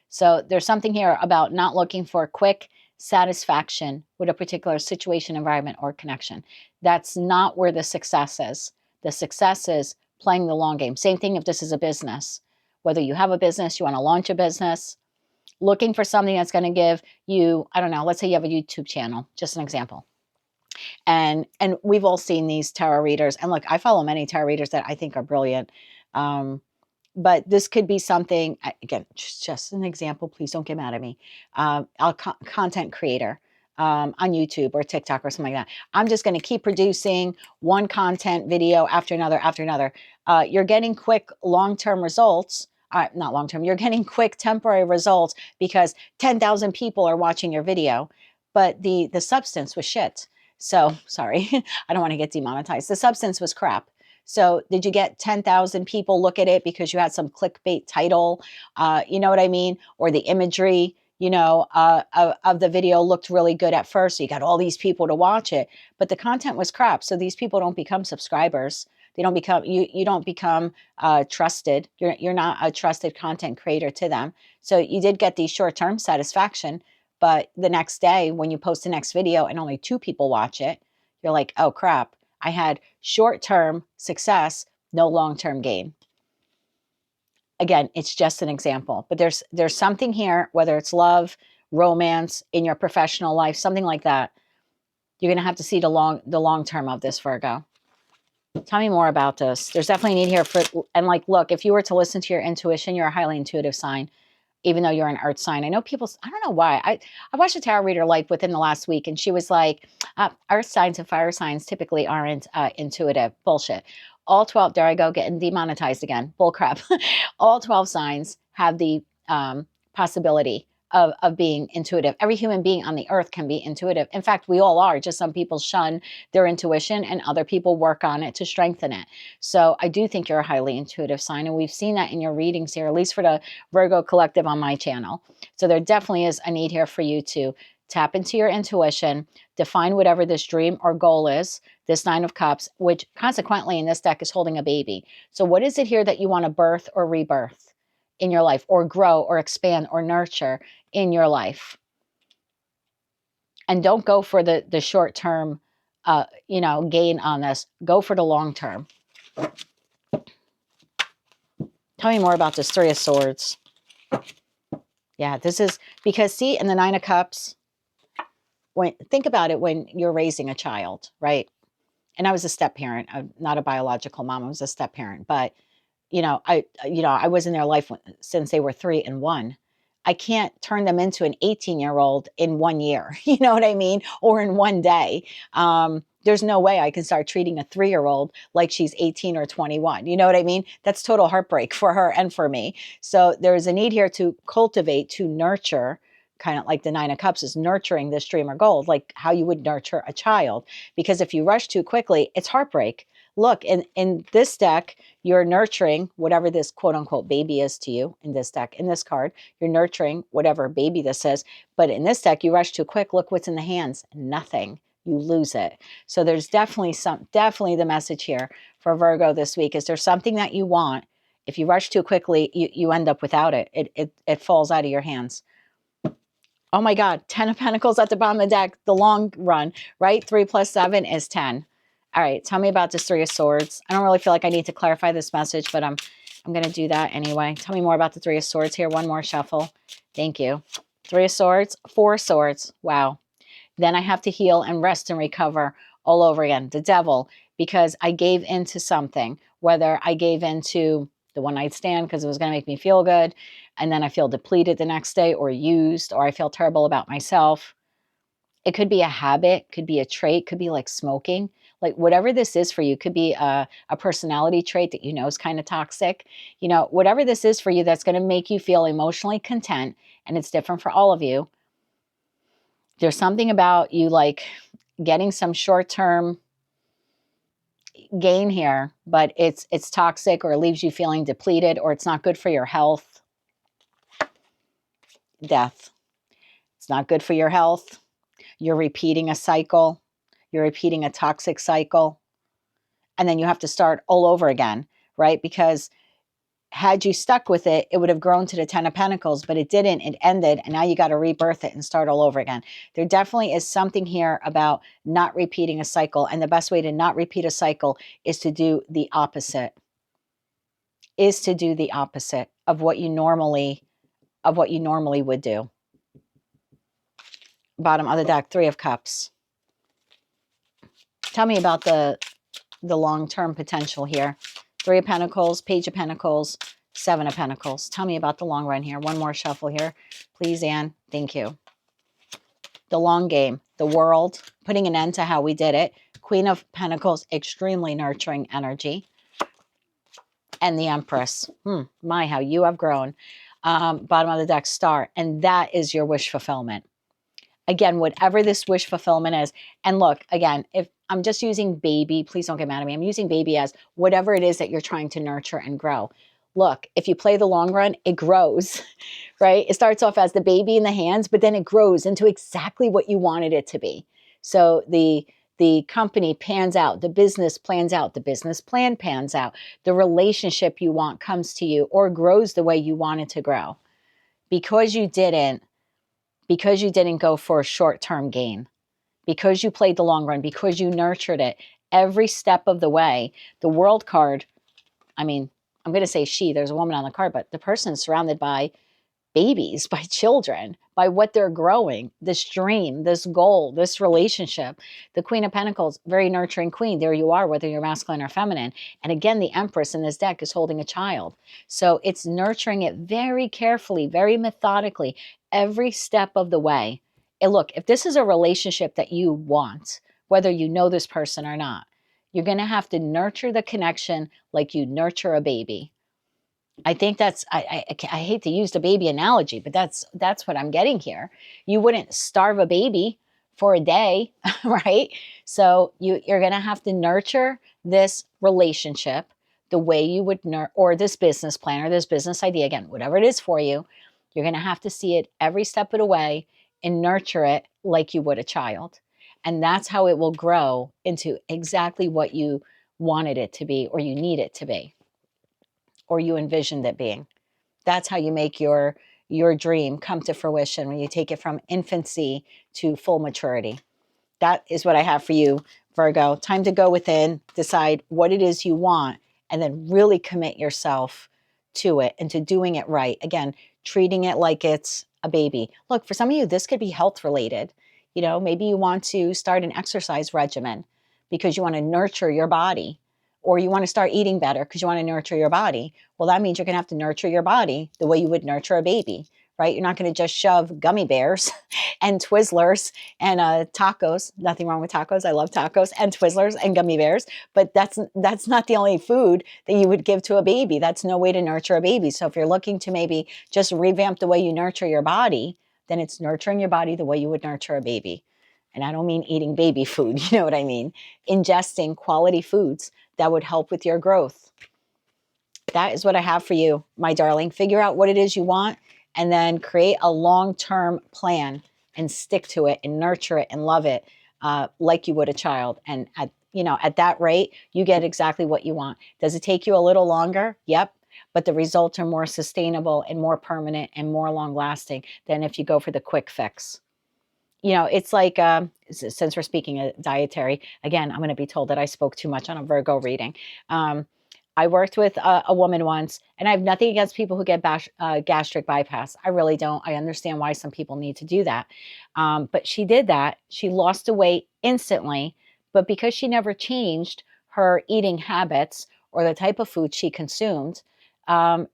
So there's something here about not looking for quick satisfaction with a particular situation, environment, or connection. That's not where the success is. The success is playing the long game. Same thing if this is a business. Whether you have a business, you want to launch a business, looking for something that's going to give you, I don't know, let's say you have a YouTube channel, just an example. And we've all seen these tarot readers. And look, I follow many tarot readers that I think are brilliant. But this could be something, again, just an example. Please don't get mad at me. Content creator on YouTube or TikTok or something like that. I'm just going to keep producing one content video after another. You're getting quick long-term results. Not long-term. You're getting quick temporary results because 10,000 people are watching your video. But the substance was shit. So, sorry, I don't want to get demonetized. The substance was crap. So did you get 10,000 people look at it because you had some clickbait title? You know what I mean? Or the imagery, of the video looked really good at first. So you got all these people to watch it, but the content was crap. So these people don't become subscribers. They don't become, you don't become trusted. You're not a trusted content creator to them. So you did get the short-term satisfaction, but the next day when you post the next video and only 2 people watch it, you're like, oh crap, I had short-term success, no long-term gain. Again, it's just an example, but there's something here, whether it's love, romance, in your professional life, something like that. You're going to have to see the long term of this, Virgo. Tell me more about this. There's definitely a need here for, and like, look, if you were to listen to your intuition, you're a highly intuitive sign, even though you're an earth sign. I know people, I don't know why. I watched a tarot reader like within the last week, and she was like, earth signs and fire signs typically aren't intuitive. Bullshit. All 12, there I go, getting demonetized again. Bullcrap. All 12 signs have the possibility of being intuitive. Every human being on the earth can be intuitive. In fact, we all are. Just some people shun their intuition and other people work on it to strengthen it. So I do think you're a highly intuitive sign. And we've seen that in your readings here, at least for the Virgo Collective on my channel. So there definitely is a need here for you to tap into your intuition, define whatever this dream or goal is, this 9 of Cups, which consequently in this deck is holding a baby. So what is it here that you want to birth or rebirth in your life, or grow or expand or nurture in your life? And don't go for the short term, gain on this. Go for the long term. Tell me more about this 3 of Swords. Yeah, this is because, see, in the 9 of Cups, think about it when you're raising a child, right? And I was a step parent. I'm not a biological mom. I was a step parent, but I was in their life since they were 3 and 1. I can't turn them into an 18-year-old in 1 year. You know what I mean? Or in 1 day. There's no way I can start treating a 3-year-old like she's 18 or 21. You know what I mean? That's total heartbreak for her and for me. So there's a need here to cultivate, to nurture, kind of like the 9 of Cups is nurturing this dream or goal, like how you would nurture a child. Because if you rush too quickly, it's heartbreak. Look, in this deck, you're nurturing whatever this quote unquote baby is to you in this deck. In this card, you're nurturing whatever baby this is. But in this deck, you rush too quick. Look what's in the hands. Nothing. You lose it. So there's definitely the message here for Virgo this week is there's something that you want. If you rush too quickly, you end up without it. It falls out of your hands. Oh my God, 10 of Pentacles at the bottom of the deck, the long run, right? 3 plus 7 is 10. All right, tell me about this 3 of Swords. I don't really feel like I need to clarify this message, but I'm going to do that anyway. Tell me more about the 3 of Swords here. One more shuffle. Thank you. 3 of Swords, 4 of Swords. Wow. Then I have to heal and rest and recover all over again. The Devil, because I gave into something, whether I gave into the one-night stand because it was going to make me feel good, and then I feel depleted the next day, or used, or I feel terrible about myself. It could be a habit, could be a trait, could be like smoking. Like whatever this is for you, could be a personality trait that you know is kind of toxic. Whatever this is for you that's going to make you feel emotionally content, and it's different for all of you. There's something about you like getting some short-term gain here, but it's toxic, or it leaves you feeling depleted, or it's not good for your health. Death. It's not good for your health. You're repeating a cycle. You're repeating a toxic cycle. And then you have to start all over again, right? Because had you stuck with it, it would have grown to the 10 of Pentacles, but it didn't. It ended, and now you got to rebirth it and start all over again. There definitely is something here about not repeating a cycle, and the best way to not repeat a cycle is to do the opposite. Of what you normally would do. Bottom of the deck, 3 of Cups. Tell me about the long-term potential here. 3 of Pentacles, Page of Pentacles, 7 of Pentacles. Tell me about the long run here. One more shuffle here. Please, Anne. Thank you. The long game, the world, putting an end to how we did it. Queen of Pentacles, extremely nurturing energy. And the Empress. My, how you have grown. Bottom of the deck, Star. And that is your wish fulfillment. Again, whatever this wish fulfillment is. And look, again, if I'm just using baby. Please don't get mad at me. I'm using baby as whatever it is that you're trying to nurture and grow. Look, if you play the long run, it grows, right? It starts off as the baby in the hands, but then it grows into exactly what you wanted it to be. So the company pans out, the business plans out, the business plan pans out, the relationship you want comes to you or grows the way you want it to grow. Because you didn't go for a short-term gain, because you played the long run, because you nurtured it every step of the way. The world card, I mean, I'm going to say she, there's a woman on the card, but the person is surrounded by babies, by children, by what they're growing, this dream, this goal, this relationship. The Queen of Pentacles, very nurturing queen. There you are, whether you're masculine or feminine. And again, the Empress in this deck is holding a child. So it's nurturing it very carefully, very methodically, every step of the way. And look, if this is a relationship that you want, whether you know this person or not, you're going to have to nurture the connection like you nurture a baby. I think that's, I hate to use the baby analogy, but that's what I'm getting here. You wouldn't starve a baby for a day, right? So you're going to have to nurture this relationship the way you would or this business plan or this business idea, again, whatever it is for you, you're going to have to see it every step of the way and nurture it like you would a child. And that's how it will grow into exactly what you wanted it to be or you need it to be, or you envisioned it being. That's how you make your dream come to fruition, when you take it from infancy to full maturity. That is what I have for you, Virgo. Time to go within, decide what it is you want, and then really commit yourself to it and to doing it right. Again, treating it like it's a baby. Look, for some of you, this could be health related. You know, maybe you want to start an exercise regimen because you want to nurture your body, or you want to start eating better because you want to nurture your body. Well, that means you're going to have to nurture your body the way you would nurture a baby, right? You're not going to just shove gummy bears and Twizzlers and tacos. Nothing wrong with tacos. I love tacos and Twizzlers and gummy bears. But that's not the only food that you would give to a baby. That's no way to nurture a baby. So if you're looking to maybe just revamp the way you nurture your body, then it's nurturing your body the way you would nurture a baby. And I don't mean eating baby food. You know what I mean? Ingesting quality foods that would help with your growth. That is what I have for you, my darling. Figure out what it is you want and then create a long-term plan and stick to it and nurture it and love it like you would a child. And at that rate, you get exactly what you want. Does it take you a little longer? Yep. But the results are more sustainable and more permanent and more long-lasting than if you go for the quick fix. You know, it's like, since we're speaking of dietary, again, I'm going to be told that I spoke too much on a Virgo reading. I worked with a woman once, and I have nothing against people who get gastric bypass. I really don't. I understand why some people need to do that. But she did that. She lost the weight instantly, but because she never changed her eating habits or the type of food she consumed,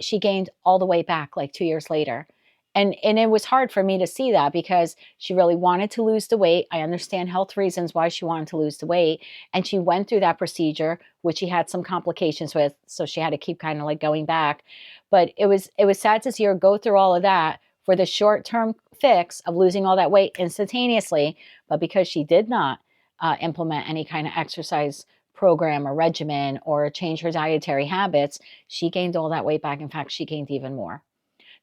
she gained all the weight back like 2 years later. And it was hard for me to see that because she really wanted to lose the weight. I understand health reasons why she wanted to lose the weight. And she went through that procedure, which she had some complications with. So she had to keep kind of like going back. But it was sad to see her go through all of that for the short-term fix of losing all that weight instantaneously. But because she did not implement any kind of exercise program or regimen or change her dietary habits, she gained all that weight back. In fact, she gained even more.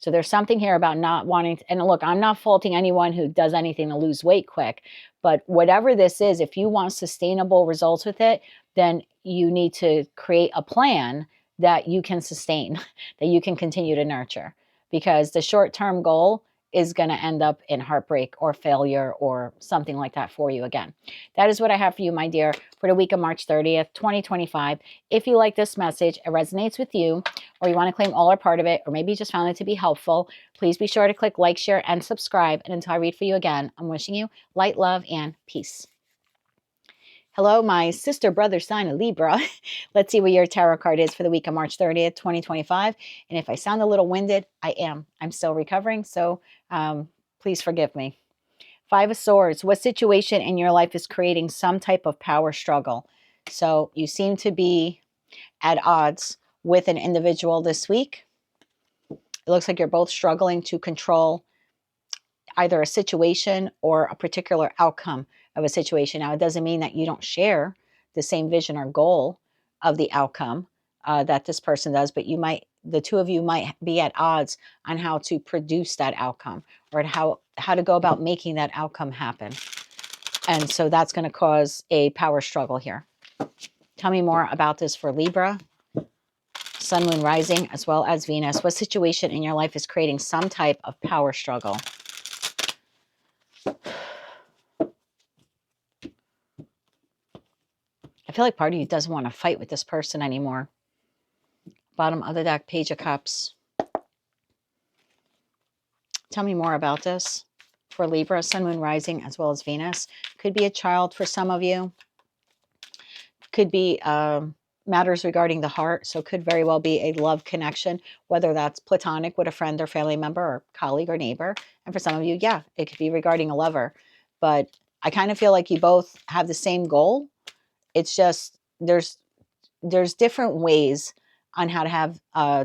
So there's something here about not wanting to, and look, I'm not faulting anyone who does anything to lose weight quick, but whatever this is, if you want sustainable results with it, then you need to create a plan that you can sustain, that you can continue to nurture, because the short-term goal is going to end up in heartbreak or failure or something like that for you again. That is what I have for you, my dear, for the week of March 30th, 2025. If you like this message, it resonates with you, or you want to claim all or part of it, or maybe you just found it to be helpful, please be sure to click like, share, and subscribe. And until I read for you again, I'm wishing you light, love, and peace. Hello, my sister, brother sign of Libra. Let's see what your tarot card is for the week of March 30th, 2025. And if I sound a little winded, I am. I'm still recovering, so please forgive me. Five of Swords. What situation in your life is creating some type of power struggle? So you seem to be at odds with an individual this week. It looks like you're both struggling to control either a situation or a particular outcome of a situation. Now, it doesn't mean that you don't share the same vision or goal of the outcome that this person does, but the two of you might be at odds on how to produce that outcome, or how to go about making that outcome happen. And so that's going to cause a power struggle here. Tell me more about this for Libra, Sun, Moon, Rising, as well as Venus. What situation in your life is creating some type of power struggle? I feel like part of you doesn't want to fight with this person anymore. Bottom of the deck, Page of Cups. Tell me more about this for Libra, Sun, Moon, Rising, as well as Venus. Could be a child for some of you. Could be matters regarding the heart. So could very well be a love connection, whether that's platonic with a friend or family member or colleague or neighbor. And for some of you, yeah, it could be regarding a lover. But I kind of feel like you both have the same goal. It's just there's different ways on how to have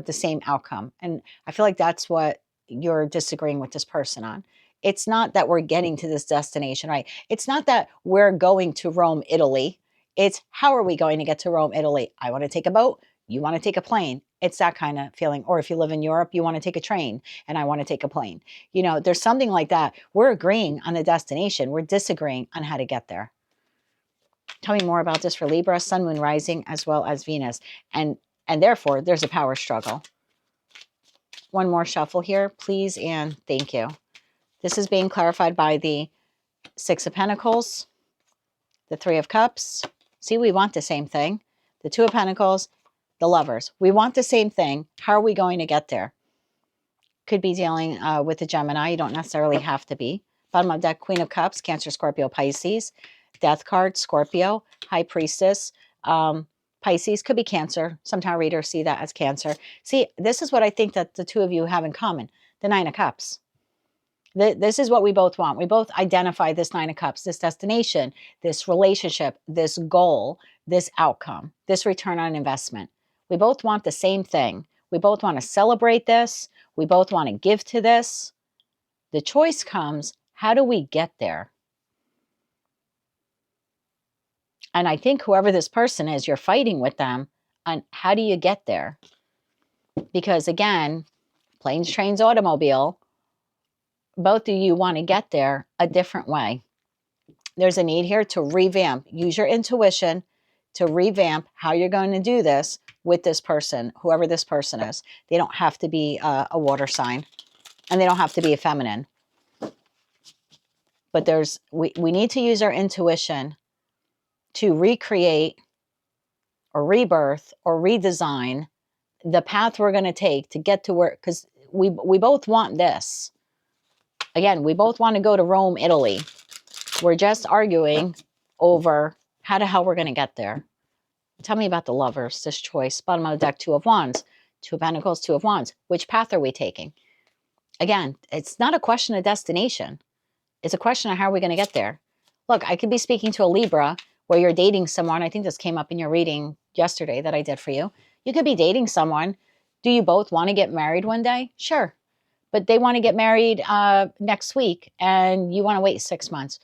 the same outcome. And I feel like that's what you're disagreeing with this person on. It's not that we're getting to this destination, right? It's not that we're going to Rome, Italy. It's how are we going to get to Rome, Italy? I want to take a boat. You want to take a plane. It's that kind of feeling. Or if you live in Europe, you want to take a train and I want to take a plane. You know, there's something like that. We're agreeing on the destination. We're disagreeing on how to get there. Tell me more about this for Libra, Sun, Moon, Rising, as well as Venus. And therefore, there's a power struggle. One more shuffle here, please, and thank you. This is being clarified by the Six of Pentacles, the Three of Cups. See, we want the same thing. The Two of Pentacles, the Lovers. We want the same thing. How are we going to get there? Could be dealing with the Gemini. You don't necessarily have to be. Bottom of deck, Queen of Cups, Cancer, Scorpio, Pisces. Death card, Scorpio, High Priestess, Pisces, could be Cancer. Some tarot readers see that as Cancer. See, this is what I think that the two of you have in common, the Nine of Cups. This is what we both want. We both identify this Nine of Cups, this destination, this relationship, this goal, this outcome, this return on investment. We both want the same thing. We both want to celebrate this. We both want to give to this. The choice comes, how do we get there? And I think whoever this person is, you're fighting with them on how do you get there? Because again, planes, trains, automobile, both of you want to get there a different way. There's a need here to revamp. Use your intuition to revamp how you're going to do this with this person, whoever this person is. They don't have to be a water sign, and they don't have to be a feminine. But we need to use our intuition to recreate or rebirth or redesign the path we're going to take to get to where, because we both want this. Again, we both want to go to Rome, Italy. We're just arguing over how the hell we're going to get there. Tell me about the Lovers, this choice. Bottom of the deck, Two of Wands, Two of Pentacles, Two of Wands. Which path are we taking? Again, it's not a question of destination. It's a question of how are we going to get there. Look, I could be speaking to a Libra where you're dating someone. I think this came up in your reading yesterday that I did for you. You could be dating someone. Do you both want to get married one day? Sure. But they want to get married next week and you want to wait 6 months.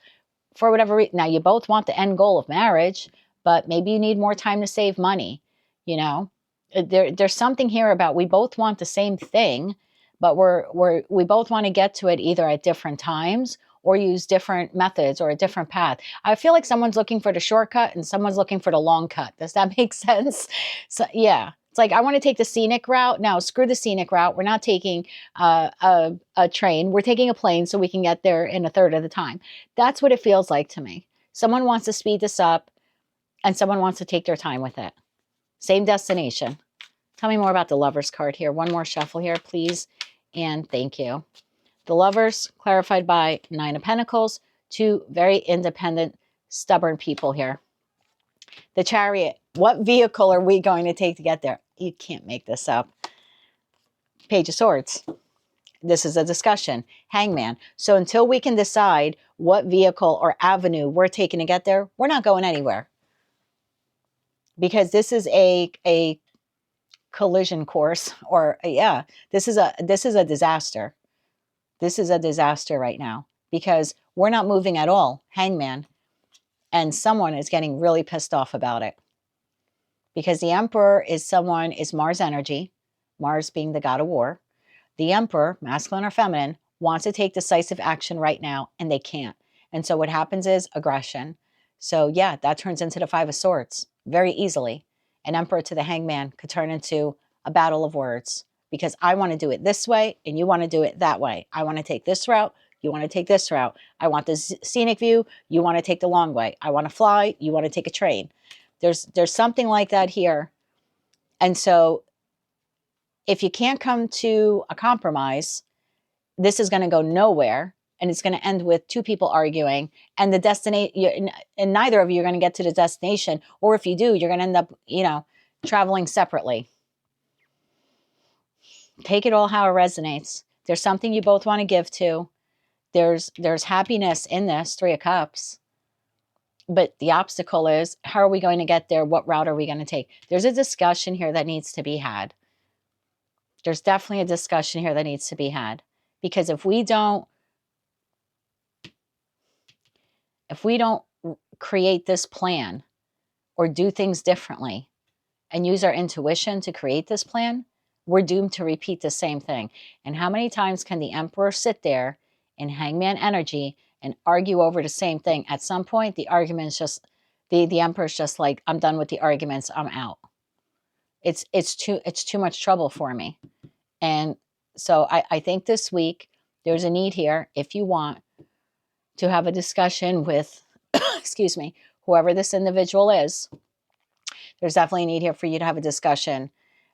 For whatever reason. Now, you both want the end goal of marriage, but maybe you need more time to save money. You know, there's something here about we both want the same thing, but we both want to get to it either at different times or use different methods or a different path. I feel like someone's looking for the shortcut and someone's looking for the long cut. Does that make sense? So yeah, it's like, I want to take the scenic route. Now, screw the scenic route. We're not taking a train. We're taking a plane so we can get there in a third of the time. That's what it feels like to me. Someone wants to speed this up and someone wants to take their time with it. Same destination. Tell me more about the Lovers card here. One more shuffle here, please. And thank you. The Lovers, clarified by Nine of Pentacles, two very independent, stubborn people here. The Chariot, what vehicle are we going to take to get there? You can't make this up. Page of Swords. This is a discussion. Hangman. So until we can decide what vehicle or avenue we're taking to get there, we're not going anywhere. Because this is a collision course, or yeah, this is a disaster. This is a disaster right now because we're not moving at all. Hangman. And someone is getting really pissed off about it. Because the Emperor is Mars energy, Mars being the god of war. The Emperor, masculine or feminine, wants to take decisive action right now, and they can't. And so what happens is aggression. So yeah, that turns into the Five of Swords very easily. An Emperor to the Hangman could turn into a battle of words, because I want to do it this way and you want to do it that way. I want to take this route. You want to take this route. I want the scenic view. You want to take the long way. I want to fly. You want to take a train. There's something like that here. And so if you can't come to a compromise, this is going to go nowhere, and it's going to end with two people arguing, and the destination, and neither of you are going to get to the destination. Or if you do, you're going to end up, traveling separately. Take it all how it resonates. There's something you both want to give to. There's happiness in this, Three of Cups. But the obstacle is, how are we going to get there? What route are we going to take? There's a discussion here that needs to be had. There's definitely a discussion here that needs to be had. Because if we don't create this plan or do things differently and use our intuition to create this plan, we're doomed to repeat the same thing. And how many times can the Emperor sit there in Hangman energy and argue over the same thing? At some point, the argument's just, the Emperor's just like, I'm done with the arguments, I'm out. It's too much trouble for me. And so I think this week there's a need here, if you want to have a discussion with, excuse me, whoever this individual is. There's definitely a need here for you to have a discussion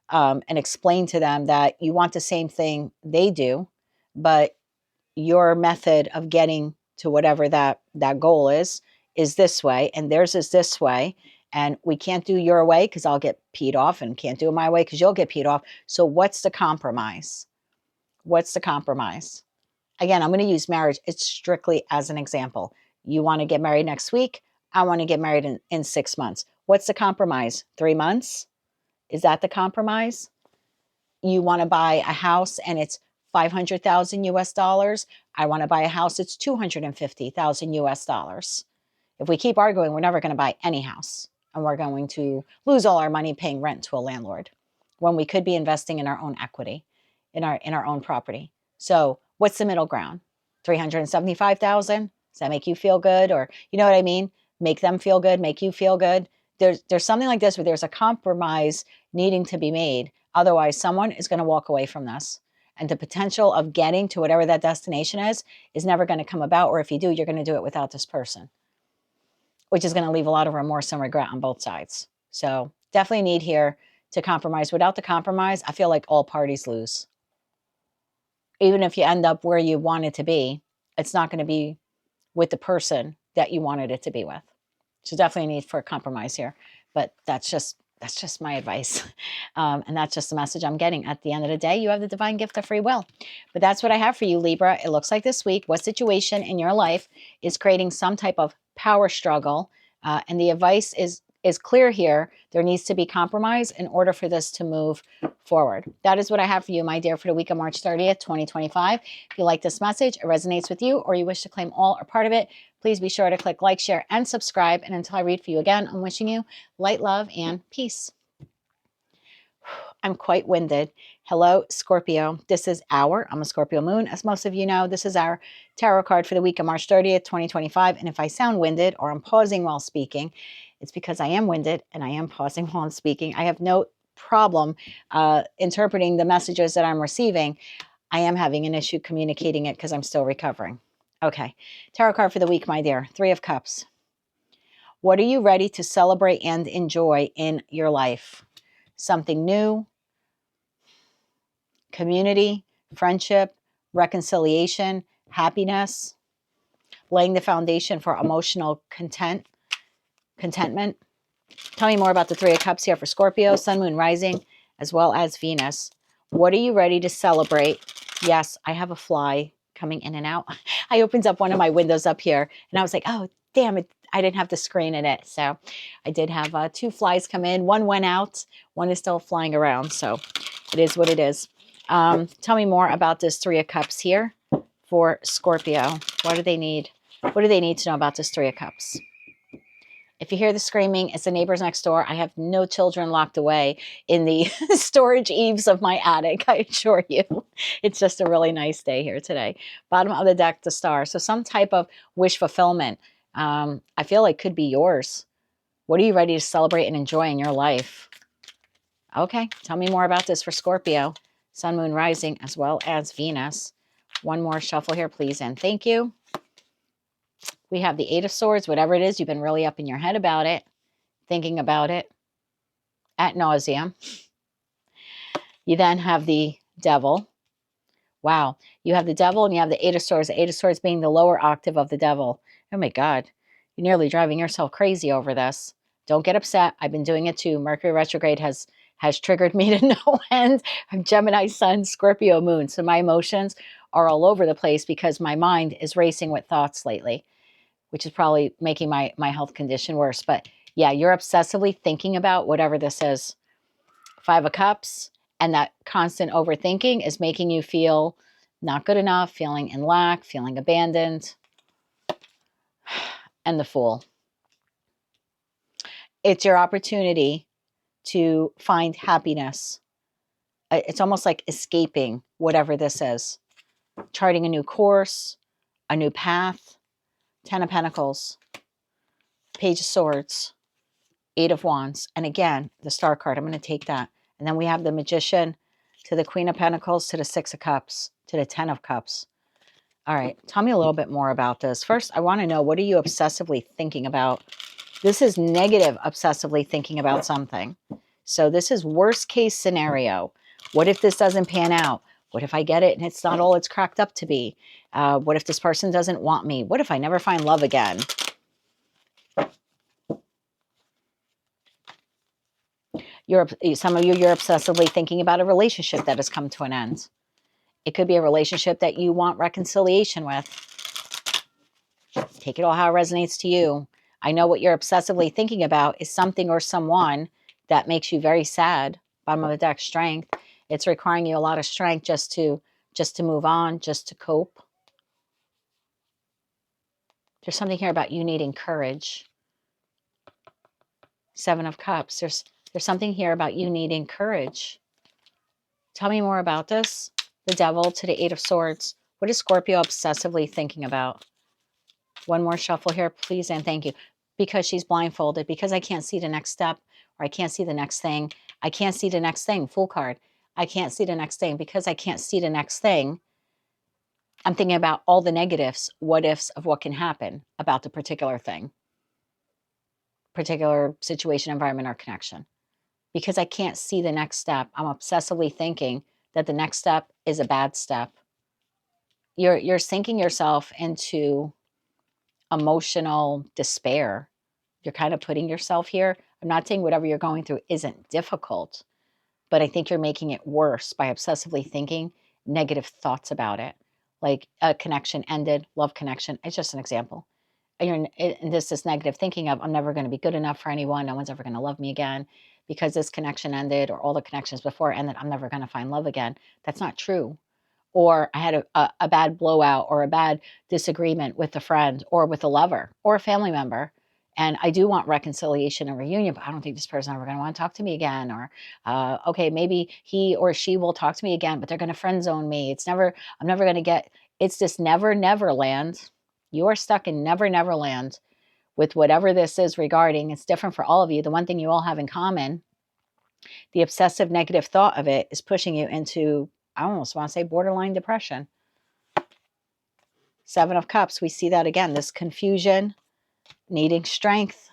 and explain to them that you want the same thing they do, but your method of getting to whatever that goal is this way, and theirs is this way. And we can't do your way because I'll get peed off, and can't do it my way because you'll get peed off. So what's the compromise? What's the compromise? Again, I'm going to use marriage. It's strictly as an example. You want to get married next week. I want to get married in 6 months. What's the compromise? 3 months? Is that the compromise? You want to buy a house and it's 500,000 US dollars. I want to buy a house that's 250,000 US dollars. If we keep arguing, we're never going to buy any house, and we're going to lose all our money paying rent to a landlord when we could be investing in our own equity, in our own property. So what's the middle ground? 375,000? Does that make you feel good? Or, you know what I mean? Make them feel good, make you feel good. There's something like this where there's a compromise needing to be made. Otherwise, someone is going to walk away from this. And the potential of getting to whatever that destination is never going to come about. Or if you do, you're going to do it without this person, which is going to leave a lot of remorse and regret on both sides. So definitely need here to compromise. Without the compromise, I feel like all parties lose. Even if you end up where you wanted to be, it's not going to be with the person that you wanted it to be with. So definitely a need for a compromise here. But that's just my advice. And that's just the message I'm getting. At the end of the day, you have the divine gift of free will. But that's what I have for you, Libra. It looks like this week, what situation in your life is creating some type of power struggle? And the advice is clear here. There needs to be compromise in order for this to move forward. That is what I have for you, my dear, for the week of March 30th, 2025. If you like this message, it resonates with you, or you wish to claim all or part of it, please be sure to click like, share, and subscribe. And until I read for you again, I'm wishing you light, love, and peace. I'm quite winded. Hello, Scorpio. I'm a Scorpio moon. As most of you know, this is our tarot card for the week of March 30th, 2025. And if I sound winded or I'm pausing while speaking, it's because I am winded and I am pausing while I'm speaking. I have no problem interpreting the messages that I'm receiving. I am having an issue communicating it because I'm still recovering. Okay, tarot card for the week, my dear. Three of Cups. What are you ready to celebrate and enjoy in your life? Something new, community, friendship, reconciliation, happiness, laying the foundation for emotional contentment. Tell me more about the Three of Cups here for Scorpio, Sun, Moon, Rising, as well as Venus. What are you ready to celebrate? Yes, I have a fly coming in and out. I opened up one of my windows up here, and I was like, oh, damn it. I didn't have the screen in it. So I did have two flies come in. One went out. One is still flying around. So it is what it is. Tell me more about this Three of Cups here for Scorpio. What do they need? What do they need to know about this Three of Cups? If you hear the screaming, it's the neighbors next door. I have no children locked away in the storage eaves of my attic, I assure you. It's just a really nice day here today. Bottom of the deck, the star. So some type of wish fulfillment, I feel like could be yours. What are you ready to celebrate and enjoy in your life? Okay, tell me more about this for Scorpio. Sun, Moon, Rising, as well as Venus. One more shuffle here, please, and thank you. We have the Eight of Swords, whatever it is, you've been really up in your head about it, thinking about it ad nauseum. You then have the Devil. Wow, you have the Devil and you have the Eight of Swords. The Eight of Swords being the lower octave of the Devil. Oh my God, you're nearly driving yourself crazy over this. Don't get upset. I've been doing it too. Mercury retrograde has triggered me to no end. I'm Gemini Sun, Scorpio Moon. So my emotions are all over the place because my mind is racing with thoughts lately, which is probably making my health condition worse. But yeah, you're obsessively thinking about whatever this is. Five of Cups, and that constant overthinking is making you feel not good enough, feeling in lack, feeling abandoned. And the Fool. It's your opportunity to find happiness. It's almost like escaping whatever this is. Charting a new course, a new path. Ten of Pentacles, Page of Swords, Eight of Wands. And again, the Star card, I'm going to take that. And then we have the Magician to the Queen of Pentacles to the Six of Cups to the Ten of Cups. All right, tell me a little bit more about this. First, I want to know, what are you obsessively thinking about? This is negative obsessively thinking about something. So this is worst case scenario. What if this doesn't pan out? What if I get it and it's not all it's cracked up to be? What if this person doesn't want me? What if I never find love again? Some of you, you're obsessively thinking about a relationship that has come to an end. It could be a relationship that you want reconciliation with. Take it all how it resonates to you. I know what you're obsessively thinking about is something or someone that makes you very sad. Bottom of the deck, Strength. It's requiring you a lot of strength just to move on, just to cope. There's something here about you needing courage. Seven of Cups. There's something here about you needing courage. Tell me more about this. The Devil to the Eight of Swords. What is Scorpio obsessively thinking about? One more shuffle here, please, and thank you. Because she's blindfolded, because I can't see the next step, or I can't see the next thing. I can't see the next thing. Fool card. I can't see the next thing. Because I can't see the next thing, I'm thinking about all the negatives, what ifs of what can happen about the particular thing, particular situation, environment, or connection. Because I can't see the next step, I'm obsessively thinking that the next step is a bad step. You're sinking yourself into emotional despair. You're kind of putting yourself here. I'm not saying whatever you're going through isn't difficult, but I think you're making it worse by obsessively thinking negative thoughts about it. Like a connection ended, love connection. It's just an example. And this negative thinking of, I'm never going to be good enough for anyone. No one's ever going to love me again because this connection ended, or all the connections before ended. I'm never going to find love again. That's not true. Or I had a bad blowout or a bad disagreement with a friend or with a lover or a family member. And I do want reconciliation and reunion, but I don't think this person ever going to want to talk to me again. Or, okay, maybe he or she will talk to me again, but they're going to friend zone me. I'm never going to get, it's this never, never land. You are stuck in never, never land with whatever this is regarding. It's different for all of you. The one thing you all have in common, the obsessive negative thought of it, is pushing you into, I almost want to say, borderline depression. Seven of Cups, we see that again, this confusion, needing strength.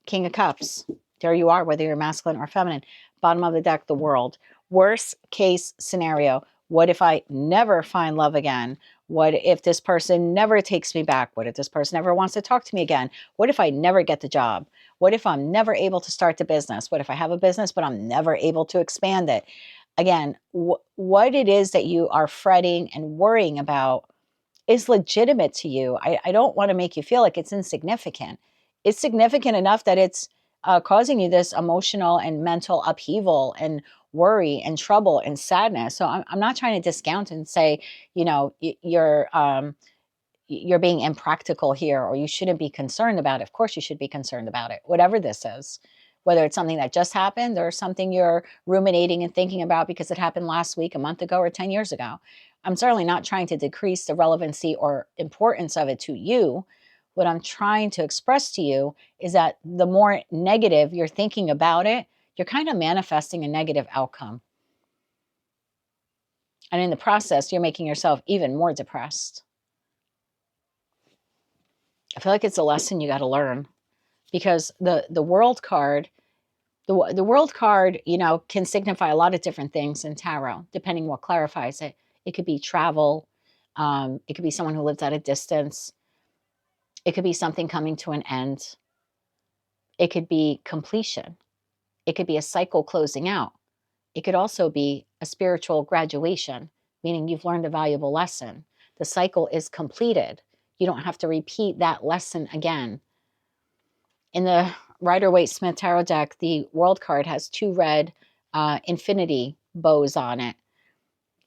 King of Cups, there you are, whether you're masculine or feminine. Bottom of the deck, the World. Worst case scenario. What if I never find love again? What if this person never takes me back? What if this person never wants to talk to me again? What if I never get the job? What if I'm never able to start the business? What if I have a business, but I'm never able to expand it? Again, what it is that you are fretting and worrying about is legitimate to you. I don't want to make you feel like it's insignificant. It's significant enough that it's causing you this emotional and mental upheaval and worry and trouble and sadness. So I'm not trying to discount and say, you know, you're you're being impractical here, or you shouldn't be concerned about it. Of course you should be concerned about it, whatever this is, whether it's something that just happened or something you're ruminating and thinking about because it happened last week, a month ago, or 10 years ago. I'm certainly not trying to decrease the relevancy or importance of it to you. What I'm trying to express to you is that the more negative you're thinking about it, you're kind of manifesting a negative outcome. And in the process, you're making yourself even more depressed. I feel like it's a lesson you got to learn, because the world card, the world card, you know, can signify a lot of different things in tarot, depending what clarifies it. It could be travel. It could be someone who lives at a distance. It could be something coming to an end. It could be completion. It could be a cycle closing out. It could also be a spiritual graduation, meaning you've learned a valuable lesson. The cycle is completed. You don't have to repeat that lesson again. In the Rider-Waite-Smith Tarot deck, the World card has 2 red infinity bows on it.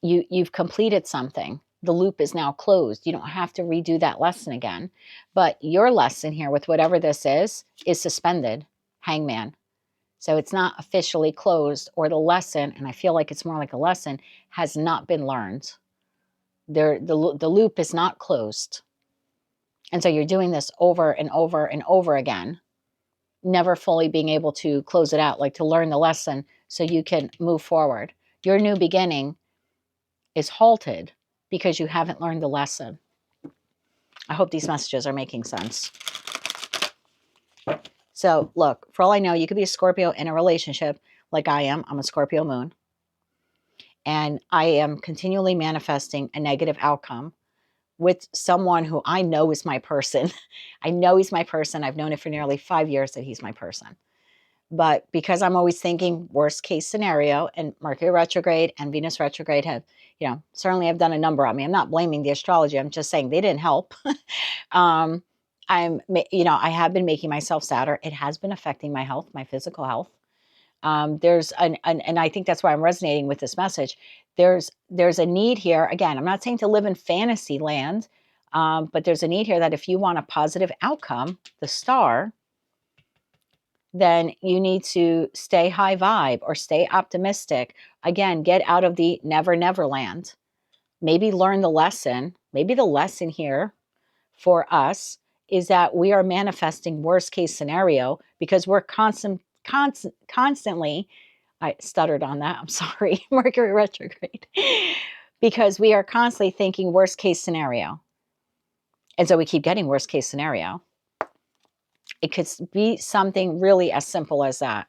You've completed something. The loop is now closed. You don't have to redo that lesson again. But your lesson here with whatever this is suspended, Hangman. So it's not officially closed, or the lesson, and I feel like it's more like a lesson, has not been learned. The loop is not closed. And so you're doing this over and over and over again, never fully being able to close it out, like to learn the lesson so you can move forward. Your new beginning is halted because you haven't learned the lesson. I hope these messages are making sense. So look, for all I know, you could be a Scorpio in a relationship like I am. I'm a Scorpio moon. And I am continually manifesting a negative outcome with someone who I know is my person. I know he's my person. I've known it for nearly 5 years that he's my person. But because I'm always thinking worst case scenario, and Mercury retrograde and Venus retrograde have, you know, certainly have done a number on me. I'm not blaming the astrology. I'm just saying they didn't help. I have been making myself sadder. It has been affecting my health, my physical health. And I think that's why I'm resonating with this message. There's a need here. Again, I'm not saying to live in fantasy land, but there's a need here that if you want a positive outcome, the star, then you need to stay high vibe or stay optimistic. Again, get out of the never, never land. Maybe learn the lesson. Maybe the lesson here for us is that we are manifesting worst case scenario because we're constantly, I stuttered on that, I'm sorry, Mercury retrograde, because we are constantly thinking worst case scenario. And so we keep getting worst case scenario. It could be something really as simple as that.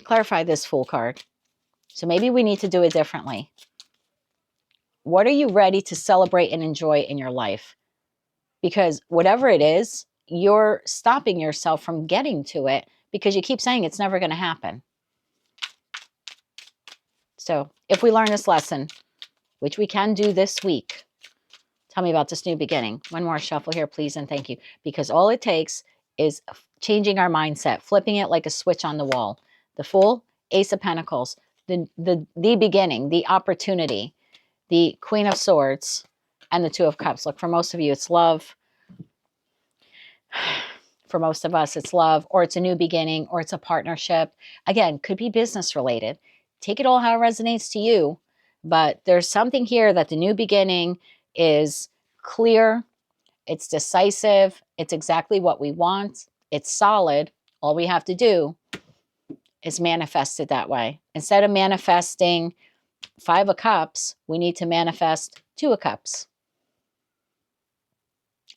Clarify this Fool card. So maybe we need to do it differently. What are you ready to celebrate and enjoy in your life? Because whatever it is, you're stopping yourself from getting to it because you keep saying it's never going to happen. So if we learn this lesson, which we can do this week, tell me about this new beginning. One more shuffle here, please, and thank you. Because all it takes is changing our mindset, flipping it like a switch on the wall. The Fool, Ace of Pentacles, the beginning, the opportunity, the Queen of Swords, and the Two of Cups. Look, for most of you, it's love. For most of us, it's love, or it's a new beginning, or it's a partnership. Again, could be business related. Take it all how it resonates to you. But there's something here that the new beginning is clear. It's decisive. It's exactly what we want. It's solid. All we have to do is manifest it that way. Instead of manifesting 5 of Cups, we need to manifest 2 of Cups.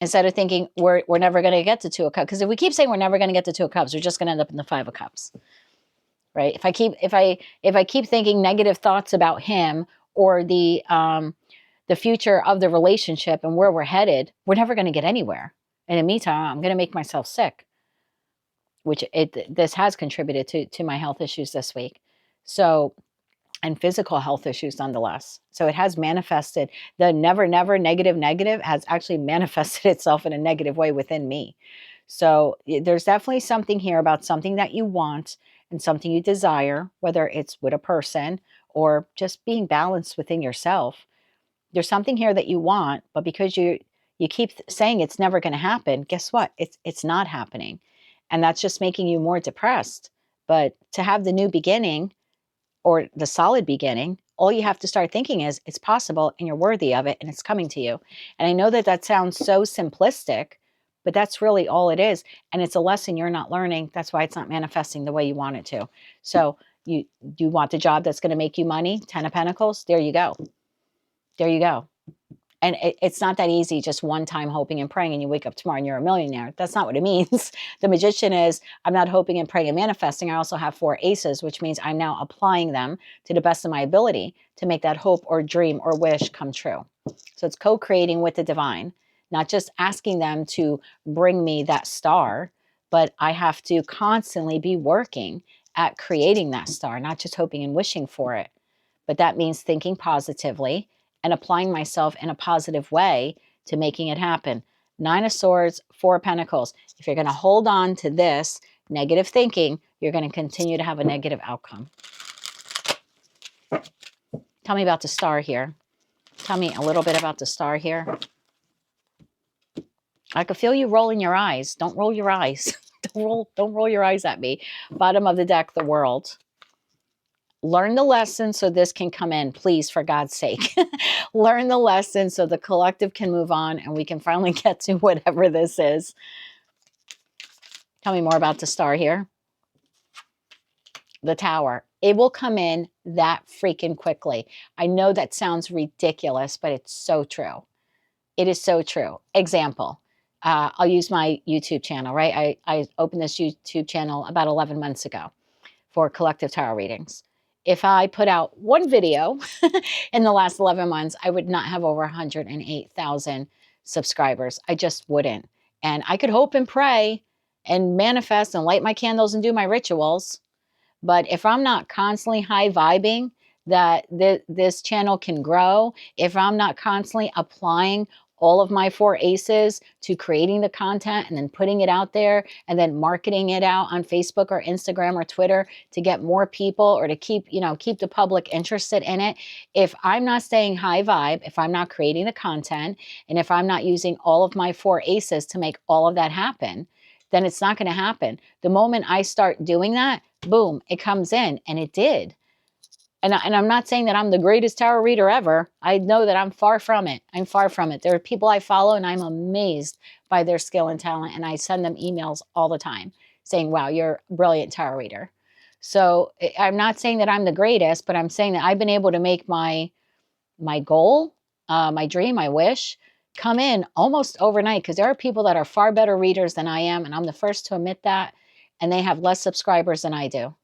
Instead of thinking we're never going to get to 2 of Cups, because if we keep saying we're never going to get to 2 of Cups, we're just going to end up in the 5 of Cups, right? If I keep thinking negative thoughts about him or the future of the relationship and where we're headed, we're never going to get anywhere. And in the meantime, I'm going to make myself sick, which this has contributed to my health issues this week. So, and physical health issues nonetheless. So it has manifested, the never, never, negative has actually manifested itself in a negative way within me. So there's definitely something here about something that you want and something you desire, whether it's with a person or just being balanced within yourself. There's something here that you want, but because you You keep saying it's never going to happen. Guess what? It's not happening. And that's just making you more depressed. But to have the new beginning or the solid beginning, all you have to start thinking is it's possible and you're worthy of it and it's coming to you. And I know that that sounds so simplistic, but that's really all it is. And it's a lesson you're not learning. That's why it's not manifesting the way you want it to. So you want the job that's going to make you money, 10 of Pentacles, there you go. There you go. And it's not that easy, just one time hoping and praying and you wake up tomorrow and you're a millionaire. That's not what it means. The magician is, I'm not hoping and praying and manifesting. I also have 4 aces, which means I'm now applying them to the best of my ability to make that hope or dream or wish come true. So it's co-creating with the divine, not just asking them to bring me that star, but I have to constantly be working at creating that star, not just hoping and wishing for it. But that means thinking positively and applying myself in a positive way to making it happen. 9 of Swords, 4 of Pentacles. If you're going to hold on to this negative thinking, you're going to continue to have a negative outcome. Tell me about the star here. Tell me a little bit about the star here. I can feel you rolling your eyes. Don't roll your eyes. Don't roll your eyes at me. Bottom of the deck, the World. Learn the lesson so this can come in, please, for God's sake. Learn the lesson so the collective can move on and we can finally get to whatever this is. Tell me more about the star here. The Tower. It will come in that freaking quickly. I know that sounds ridiculous, but it's so true. It is so true. Example. I'll use my YouTube channel, right? I opened this YouTube channel about 11 months ago for collective tarot readings. If I put out one video in the last 11 months, I would not have over 108,000 subscribers. I just wouldn't. And I could hope and pray and manifest and light my candles and do my rituals. But if I'm not constantly high vibing that this channel can grow, if I'm not constantly applying all of my 4 aces to creating the content and then putting it out there and then marketing it out on Facebook or Instagram or Twitter to get more people or to keep the public interested in it. If I'm not staying high vibe, if I'm not creating the content, and if I'm not using all of my 4 aces to make all of that happen, then it's not going to happen. The moment I start doing that, boom, it comes in, and it did. And I'm not saying that I'm the greatest tarot reader ever. I know that I'm far from it. I'm far from it. There are people I follow and I'm amazed by their skill and talent. And I send them emails all the time saying, wow, you're a brilliant tarot reader. So I'm not saying that I'm the greatest, but I'm saying that I've been able to make my goal, my dream, my wish come in almost overnight, because there are people that are far better readers than I am. And I'm the first to admit that. And they have less subscribers than I do.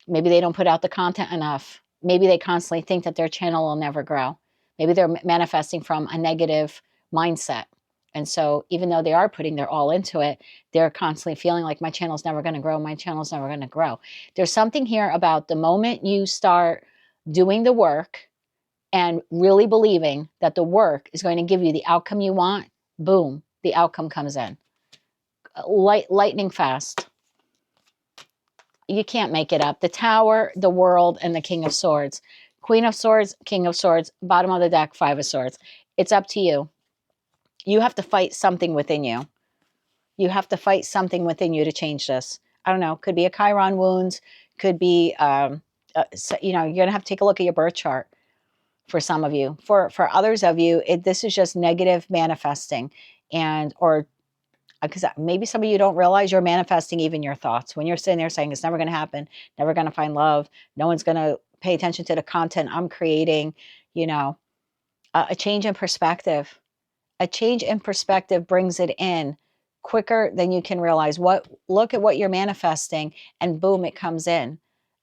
Maybe they don't put out the content enough. Maybe they constantly think that their channel will never grow. Maybe they're manifesting from a negative mindset. And so even though they are putting their all into it, they're constantly feeling like my channel's never going to grow. My channel's never going to grow. There's something here about the moment you start doing the work and really believing that the work is going to give you the outcome you want, boom, the outcome comes in. Lightning fast. You can't make it up. The Tower, the World, and the King of Swords. Queen of Swords, King of Swords, bottom of the deck, 5 of Swords. It's up to you. You have to fight something within you. You have to fight something within you to change this. I don't know. Could be a Chiron wound. Could be, you're going to have to take a look at your birth chart for some of you. For others of you, this is just negative manifesting or because maybe some of you don't realize you're manifesting even your thoughts. When you're sitting there saying it's never going to happen, never going to find love, no one's going to pay attention to the content I'm creating, a change in perspective. A change in perspective brings it in quicker than you can realize. Look at what you're manifesting and boom, it comes in.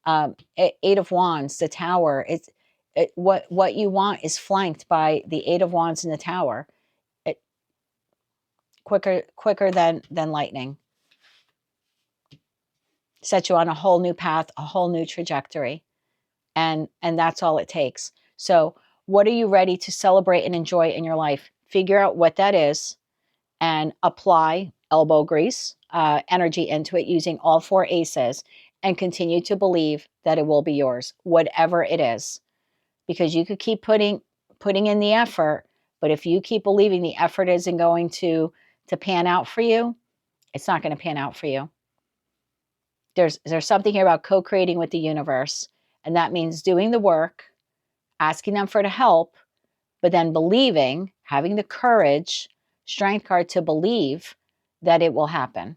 8 of Wands, the Tower. What you want is flanked by the 8 of Wands in the Tower. Quicker than lightning. Set you on a whole new path, a whole new trajectory. And that's all it takes. So what are you ready to celebrate and enjoy in your life? Figure out what that is and apply elbow grease, energy into it using all 4 aces, and continue to believe that it will be yours, whatever it is. Because you could keep putting in the effort, But if you keep believing the effort isn't going to pan out for you, it's not going to pan out for you. There's something here about co-creating with the universe, and that means doing the work, asking them for the help, but then believing, having the courage, strength card, to believe that it will happen.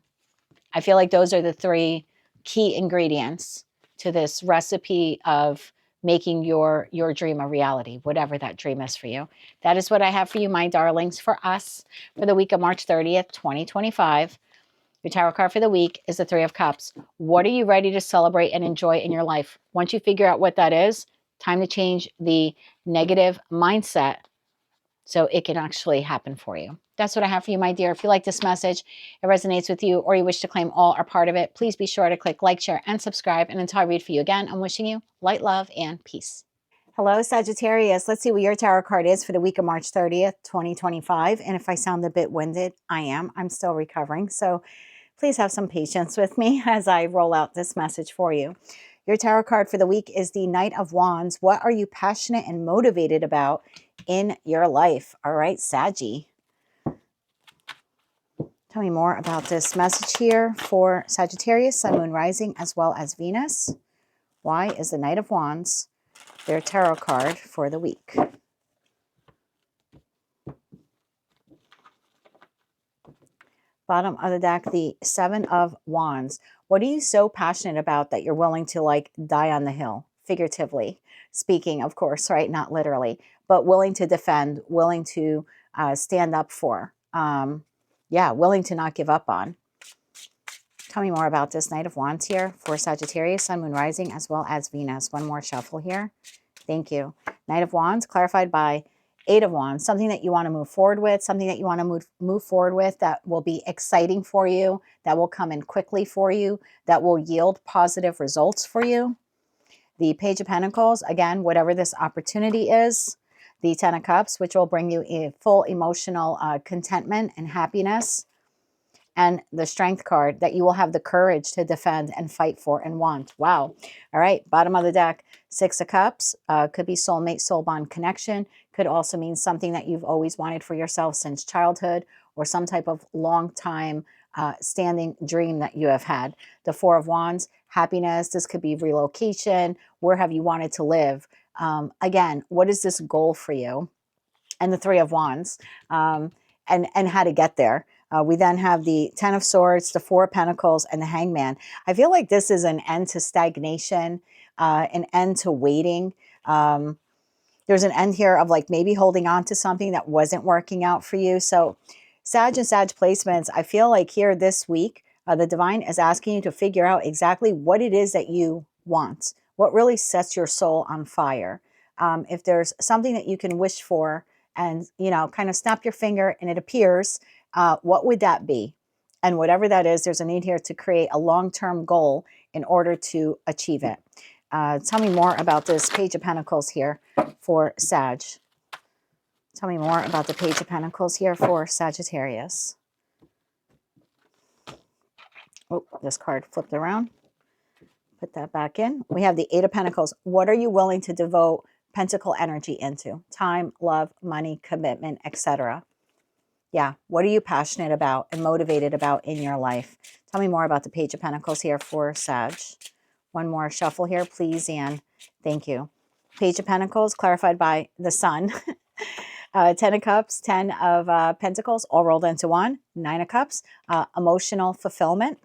I feel like those are the three key ingredients to this recipe of making your dream a reality, whatever that dream is for you. That is what I have for you, my darlings, for us for the week of March 30th, 2025. Your tarot card for the week is the Three of Cups. What are you ready to celebrate and enjoy in your life? Once you figure out what that is, time to change the negative mindset so it can actually happen for you. That's what I have for you, my dear. If you like this message, it resonates with you, or you wish to claim all or part of it, please be sure to click like, share, and subscribe. And until I read for you again, I'm wishing you light, love, and peace. Hello, Sagittarius. Let's see what your tarot card is for the week of March 30th, 2025. And if I sound a bit winded, I am. I'm still recovering. So please have some patience with me as I roll out this message for you. Your tarot card for the week is the Knight of Wands. What are you passionate and motivated about in your life? All right, Saggy. Tell me more about this message here for Sagittarius, Sun, Moon, Rising, as well as Venus. Why is the Knight of Wands their tarot card for the week? Bottom of the deck, the Seven of Wands. What are you so passionate about that you're willing to like die on the hill? Figuratively speaking, of course, right? Not literally, but willing to defend, willing to stand up for. Willing to not give up on. Tell me more about this Knight of Wands here for Sagittarius, Sun, Moon, Rising, as well as Venus. One more shuffle here. Thank you. Knight of Wands, clarified by Eight of Wands. Something that you want to move forward with, something that you want to move forward with that will be exciting for you, that will come in quickly for you, that will yield positive results for you. The Page of Pentacles, again, whatever this opportunity is. The Ten of Cups, which will bring you a full emotional contentment and happiness. And the Strength card, that you will have the courage to defend and fight for and want. Wow. All right, bottom of the deck, Six of Cups. Could be soulmate, soul bond connection. Could also mean something that you've always wanted for yourself since childhood, or some type of long time standing dream that you have had. The Four of Wands, happiness. This could be relocation. Where have you wanted to live? Again, what is this goal for you? And the Three of Wands, and how to get there. We then have the Ten of Swords, the Four of Pentacles, and the Hangman. I feel like this is an end to stagnation, an end to waiting. There's an end here of like maybe holding on to something that wasn't working out for you. So Sag and Sag placements, I feel like here this week, the divine is asking you to figure out exactly what it is that you want, what really sets your soul on fire. If there's something that you can wish for and, kind of snap your finger and it appears, what would that be? And whatever that is, there's a need here to create a long-term goal in order to achieve it. Tell me more about this Page of Pentacles here for Sag. Tell me more about the Page of Pentacles here for Sagittarius. Oh, this card flipped around. Put that back in. We have the Eight of Pentacles. What are you willing to devote pentacle energy into? Time, love, money, commitment, etc. Yeah, what are you passionate about and motivated about in your life? Tell me more about the Page of Pentacles here for Sag. One more shuffle here, please, and thank you. Page of Pentacles, clarified by the Sun. Ten of Cups, Ten of Pentacles, all rolled into one. Nine of Cups, emotional fulfillment.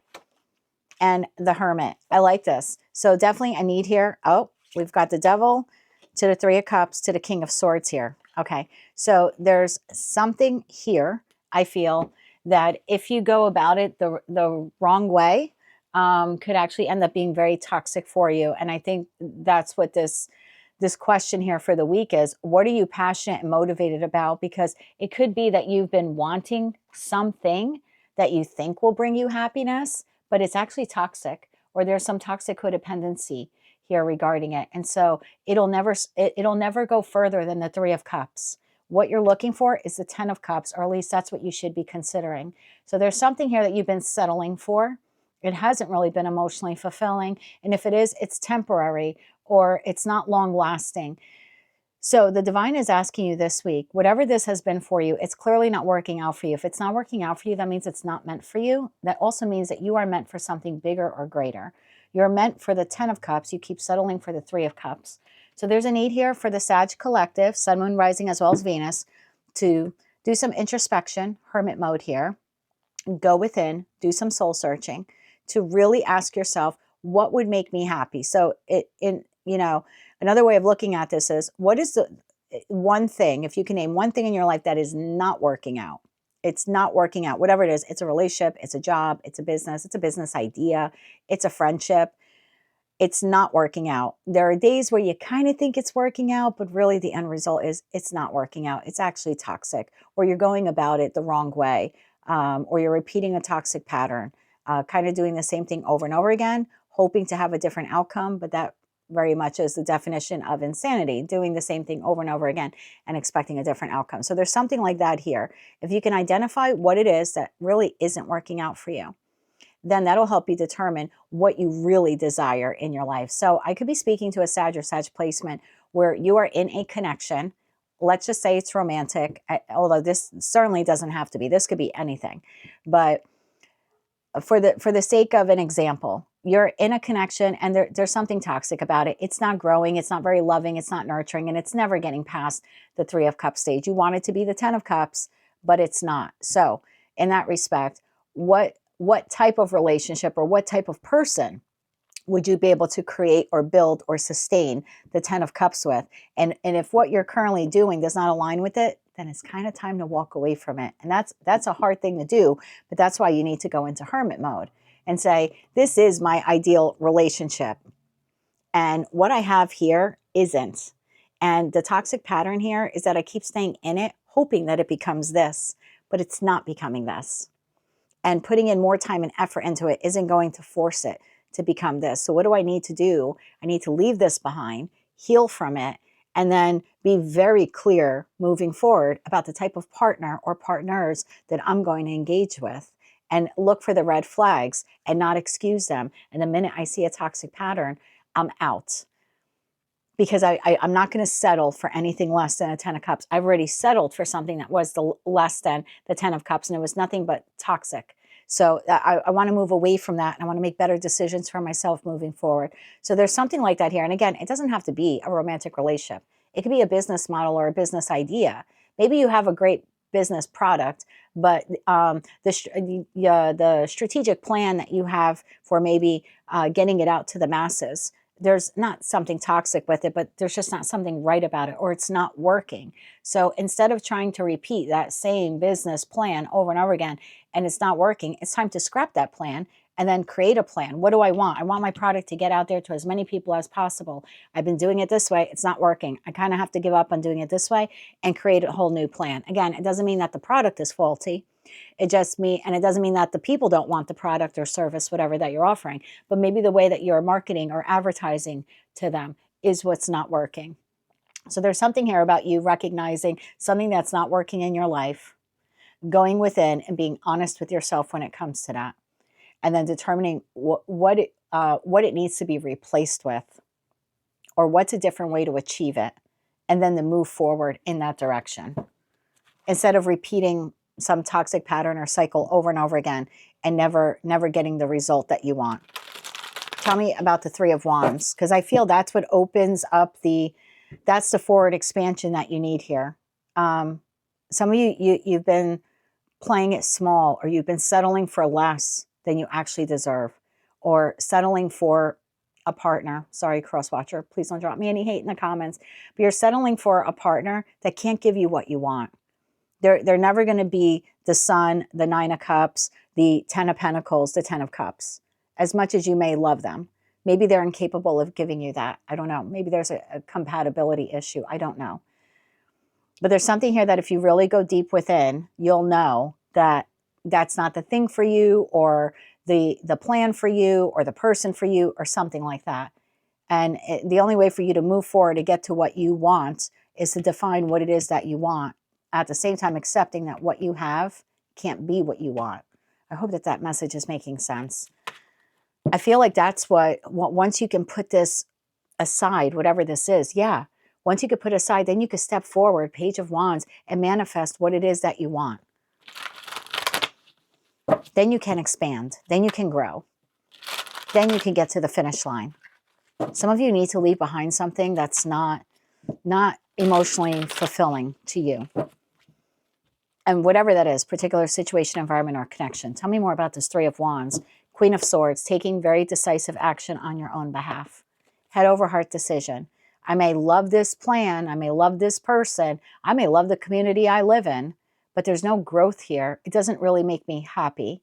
And the Hermit. I like this. So definitely a need here. Oh, we've got the Devil to the Three of Cups to the King of Swords here. Okay, so there's something here, I feel, that if you go about it the wrong way, could actually end up being very toxic for you. And I think that's what this question here for the week is. What are you passionate and motivated about? Because it could be that you've been wanting something that you think will bring you happiness, but it's actually toxic, or there's some toxic codependency here regarding it. And so it'll never go further than the Three of Cups. What you're looking for is the Ten of Cups, or at least that's what you should be considering. So there's something here that you've been settling for. It hasn't really been emotionally fulfilling. And if it is, it's temporary, or it's not long lasting. So the divine is asking you this week, whatever this has been for you, it's clearly not working out for you. If it's not working out for you, that means it's not meant for you. That also means that you are meant for something bigger or greater. You're meant for the 10 of cups. You keep settling for the 3 of cups. So there's a need here for the Sag collective, Sun, Moon, Rising, as well as Venus, to do some introspection, hermit mode here. Go within, do some soul searching, to really ask yourself, what would make me happy? So another way of looking at this is, what is the one thing, if you can name one thing in your life that is not working out? It's not working out, whatever it is. It's a relationship, it's a job, it's a business idea, it's a friendship. It's not working out. There are days where you kind of think it's working out, but really the end result is it's not working out. It's actually toxic, or you're going about it the wrong way, or you're repeating a toxic pattern, kind of doing the same thing over and over again, hoping to have a different outcome, but that very much is the definition of insanity, doing the same thing over and over again and expecting a different outcome. So there's something like that here. If you can identify what it is that really isn't working out for you, then that'll help you determine what you really desire in your life. So I could be speaking to a Sag or Sag placement where you are in a connection. Let's just say it's romantic, although this certainly doesn't have to be. This could be anything. But for the sake of an example, you're in a connection and there's something toxic about it. It's not growing. It's not very loving. It's not nurturing. And it's never getting past the 3 of Cups stage. You want it to be the 10 of Cups, but it's not. So in that respect, what type of relationship or what type of person would you be able to create or build or sustain the 10 of Cups with? And if what you're currently doing does not align with it, then it's kind of time to walk away from it. And that's a hard thing to do, but that's why you need to go into hermit mode and say, this is my ideal relationship. And what I have here isn't. And the toxic pattern here is that I keep staying in it, hoping that it becomes this, but it's not becoming this. And putting in more time and effort into it isn't going to force it to become this. So what do I need to do? I need to leave this behind, heal from it, and then be very clear moving forward about the type of partner or partners that I'm going to engage with, and look for the red flags and not excuse them. And the minute I see a toxic pattern, I'm out. Because I'm not going to settle for anything less than a 10 of Cups. I've already settled for something that was less than the 10 of Cups, and it was nothing but toxic. So I want to move away from that, and I want to make better decisions for myself moving forward. So there's something like that here. And again, it doesn't have to be a romantic relationship. It could be a business model or a business idea. Maybe you have a great business product, but the strategic plan that you have for maybe getting it out to the masses, there's not something toxic with it, but there's just not something right about it, or it's not working. So instead of trying to repeat that same business plan over and over again, and it's not working, it's time to scrap that plan and then create a plan. What do I want? I want my product to get out there to as many people as possible. I've been doing it this way. It's not working. I kind of have to give up on doing it this way and create a whole new plan. Again, it doesn't mean that the product is faulty. It doesn't mean that the people don't want the product or service, whatever that you're offering, but maybe the way that you're marketing or advertising to them is what's not working. So there's something here about you recognizing something that's not working in your life, going within and being honest with yourself when it comes to that, and then determining what it needs to be replaced with, or what's a different way to achieve it, and then to move forward in that direction, instead of repeating some toxic pattern or cycle over and over again and never getting the result that you want. Tell me about the 3 of Wands, because I feel that's what opens up that's the forward expansion that you need here. Some of you've been playing it small, or you've been settling for less than you actually deserve, or settling for a partner. Sorry, crosswatcher, please don't drop me any hate in the comments, but you're settling for a partner that can't give you what you want. They're never going to be the Sun, the 9 of Cups, the 10 of Pentacles, the 10 of Cups, as much as you may love them. Maybe they're incapable of giving you that. I don't know. Maybe there's a compatibility issue. I don't know. But there's something here that if you really go deep within, you'll know that that's not the thing for you, or the plan for you, or the person for you, or something like that. And the only way for you to move forward to get to what you want is to define what it is that you want, at the same time accepting that what you have can't be what you want. I hope that message is making sense. I feel like that's what once you can put this aside, whatever this is, yeah, Once you could put aside, then you could step forward, Page of Wands, and manifest what it is that you want. Then you can expand. Then you can grow. Then you can get to the finish line. Some of you need to leave behind something that's not emotionally fulfilling to you. And whatever that is, particular situation, environment, or connection. Tell me more about this Three of Wands. Queen of Swords, taking very decisive action on your own behalf. Head over heart decision. I may love this plan. I may love this person. I may love the community I live in, but there's no growth here. It doesn't really make me happy.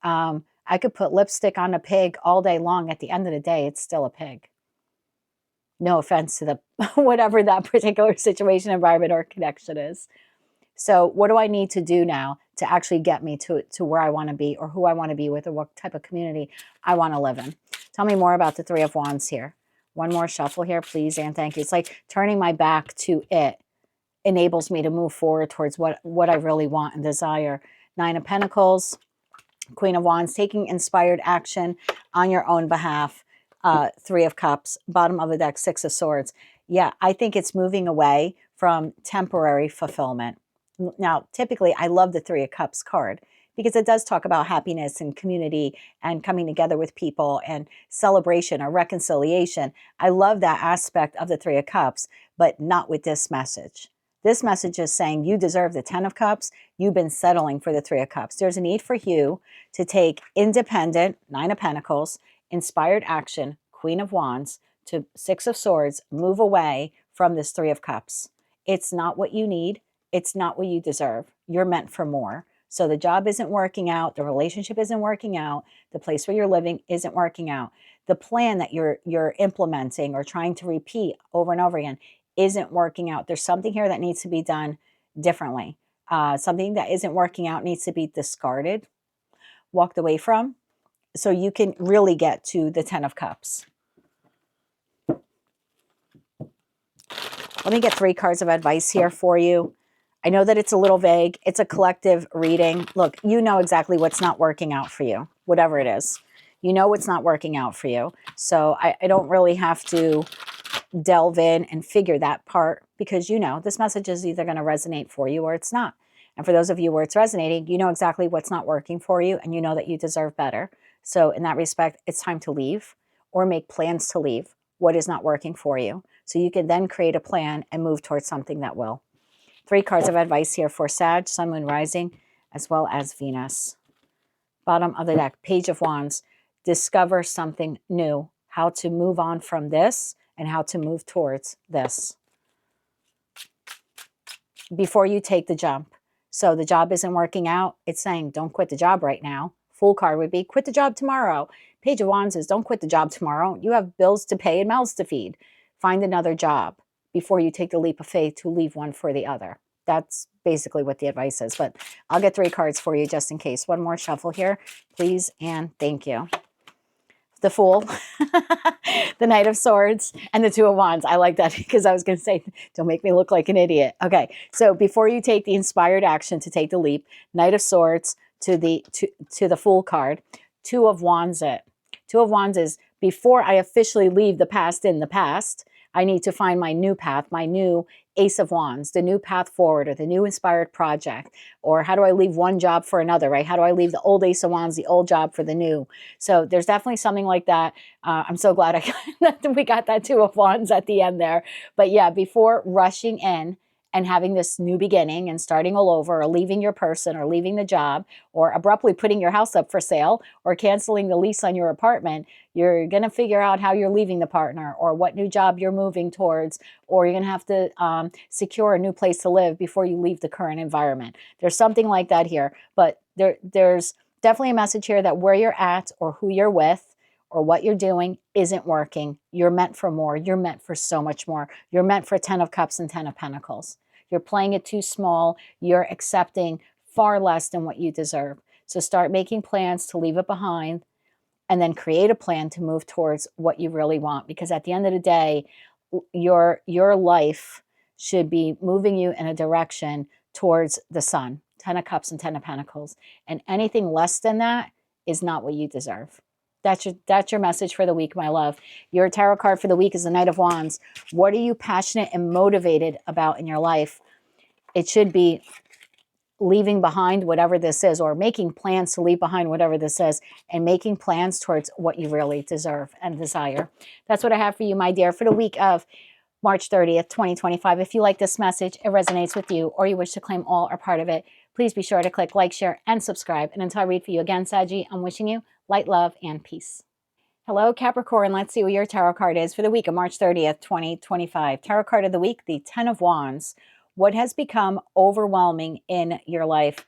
I could put lipstick on a pig all day long. At the end of the day, it's still a pig. No offense to the whatever that particular situation, environment, or connection is. So what do I need to do now to actually get me to where I want to be, or who I want to be with, or what type of community I want to live in? Tell me more about the Three of Wands here. One more shuffle here, please, and thank you. It's like turning my back to it enables me to move forward towards what I really want and desire. Nine of Pentacles, Queen of Wands, taking inspired action on your own behalf. Three of Cups, bottom of the deck, Six of Swords. Yeah, I think it's moving away from temporary fulfillment. Now, typically, I love the Three of Cups card because it does talk about happiness and community and coming together with people and celebration or reconciliation. I love that aspect of the Three of Cups, but not with this message. This message is saying you deserve the Ten of Cups. You've been settling for the Three of Cups. There's a need for you to take independent, Nine of Pentacles, inspired action, Queen of Wands, to Six of Swords, move away from this Three of Cups. It's not what you need. It's not what you deserve. You're meant for more. So the job isn't working out. The relationship isn't working out. The place where you're living isn't working out. The plan that you're implementing or trying to repeat over and over again isn't working out. There's something here that needs to be done differently. Something that isn't working out needs to be discarded, walked away from, so you can really get to the Ten of Cups. Let me get 3 cards of advice here for you. I know that it's a little vague. It's a collective reading. Look, you know exactly what's not working out for you, whatever it is. You know what's not working out for you. So I don't really have to delve in and figure that part, because you know this message is either going to resonate for you or it's not. And for those of you where it's resonating, you know exactly what's not working for you, and you know that you deserve better. So in that respect, it's time to leave or make plans to leave what is not working for you, so you can then create a plan and move towards something that will. 3 cards of advice here for Sag, Sun, Moon, Rising, as well as Venus. Bottom of the deck, Page of Wands. Discover something new, how to move on from this and how to move towards this before you take the jump. So the job isn't working out. It's saying don't quit the job right now. Fool card would be quit the job tomorrow. Page of Wands is don't quit the job tomorrow. You have bills to pay and mouths to feed. Find another job before you take the leap of faith to leave one for the other. That's basically what the advice is. But I'll get 3 cards for you just in case. One more shuffle here, please, and thank you. The Fool, the Knight of Swords, and the Two of Wands. I like that because I was going to say, don't make me look like an idiot. Okay, so before you take the inspired action to take the leap, Knight of Swords to the Fool card, Two of Wands it. Two of Wands is before I officially leave the past in the past, I need to find my new path, my new Ace of Wands, the new path forward, or the new inspired project. Or how do I leave one job for another, right? How do I leave the old Ace of Wands, the old job for the new? So there's definitely something like that. I'm so glad we got that Two of Wands at the end there. But yeah, before rushing in and having this new beginning and starting all over, or leaving your person, or leaving the job, or abruptly putting your house up for sale, or canceling the lease on your apartment, you're going to figure out how you're leaving the partner, or what new job you're moving towards, or you're going to have to secure a new place to live before you leave the current environment. There's something like that here, but there's definitely a message here that where you're at, or who you're with, or what you're doing isn't working. You're meant for more. You're meant for so much more. You're meant for 10 of Cups and 10 of Pentacles. You're playing it too small. You're accepting far less than what you deserve. So start making plans to leave it behind, and then create a plan to move towards what you really want. Because at the end of the day, your life should be moving you in a direction towards the sun. 10 of Cups and 10 of Pentacles. And anything less than that is not what you deserve. That's your message for the week, my love. Your tarot card for the week is the Knight of Wands. What are you passionate and motivated about in your life? It should be leaving behind whatever this is, or making plans to leave behind whatever this is, and making plans towards what you really deserve and desire. That's what I have for you, my dear, for the week of March 30th, 2025. If you like this message, it resonates with you, or you wish to claim all or part of it, please be sure to click like, share, and subscribe. And until I read for you again, Saggy, I'm wishing you light, love, and peace. Hello, Capricorn. Let's see what your tarot card is for the week of March 30th, 2025. Tarot card of the week, the Ten of Wands. What has become overwhelming in your life?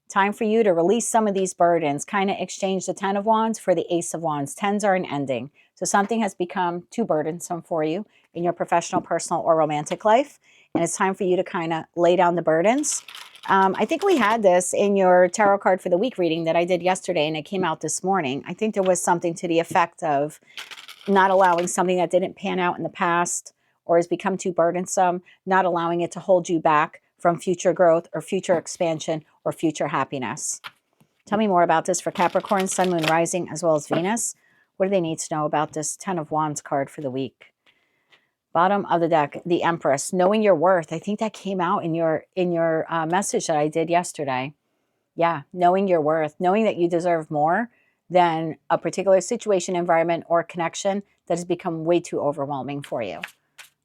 Time for you to release some of these burdens. Kind of exchange the Ten of Wands for the Ace of Wands. Tens are an ending. So something has become too burdensome for you in your professional, personal, or romantic life. And it's time for you to kind of lay down the burdens. I think we had this in your tarot card for the week reading that I did yesterday, and it came out this morning. I think there was something to the effect of not allowing something that didn't pan out in the past or has become too burdensome, not allowing it to hold you back from future growth or future expansion or future happiness. Tell me more about this for Capricorn, Sun, Moon, Rising, as well as Venus. What do they need to know about this Ten of Wands card for the week? Bottom of the deck, the Empress, knowing your worth. I think that came out in your message that I did yesterday. Yeah, knowing your worth, knowing that you deserve more than a particular situation, environment, or connection that has become way too overwhelming for you.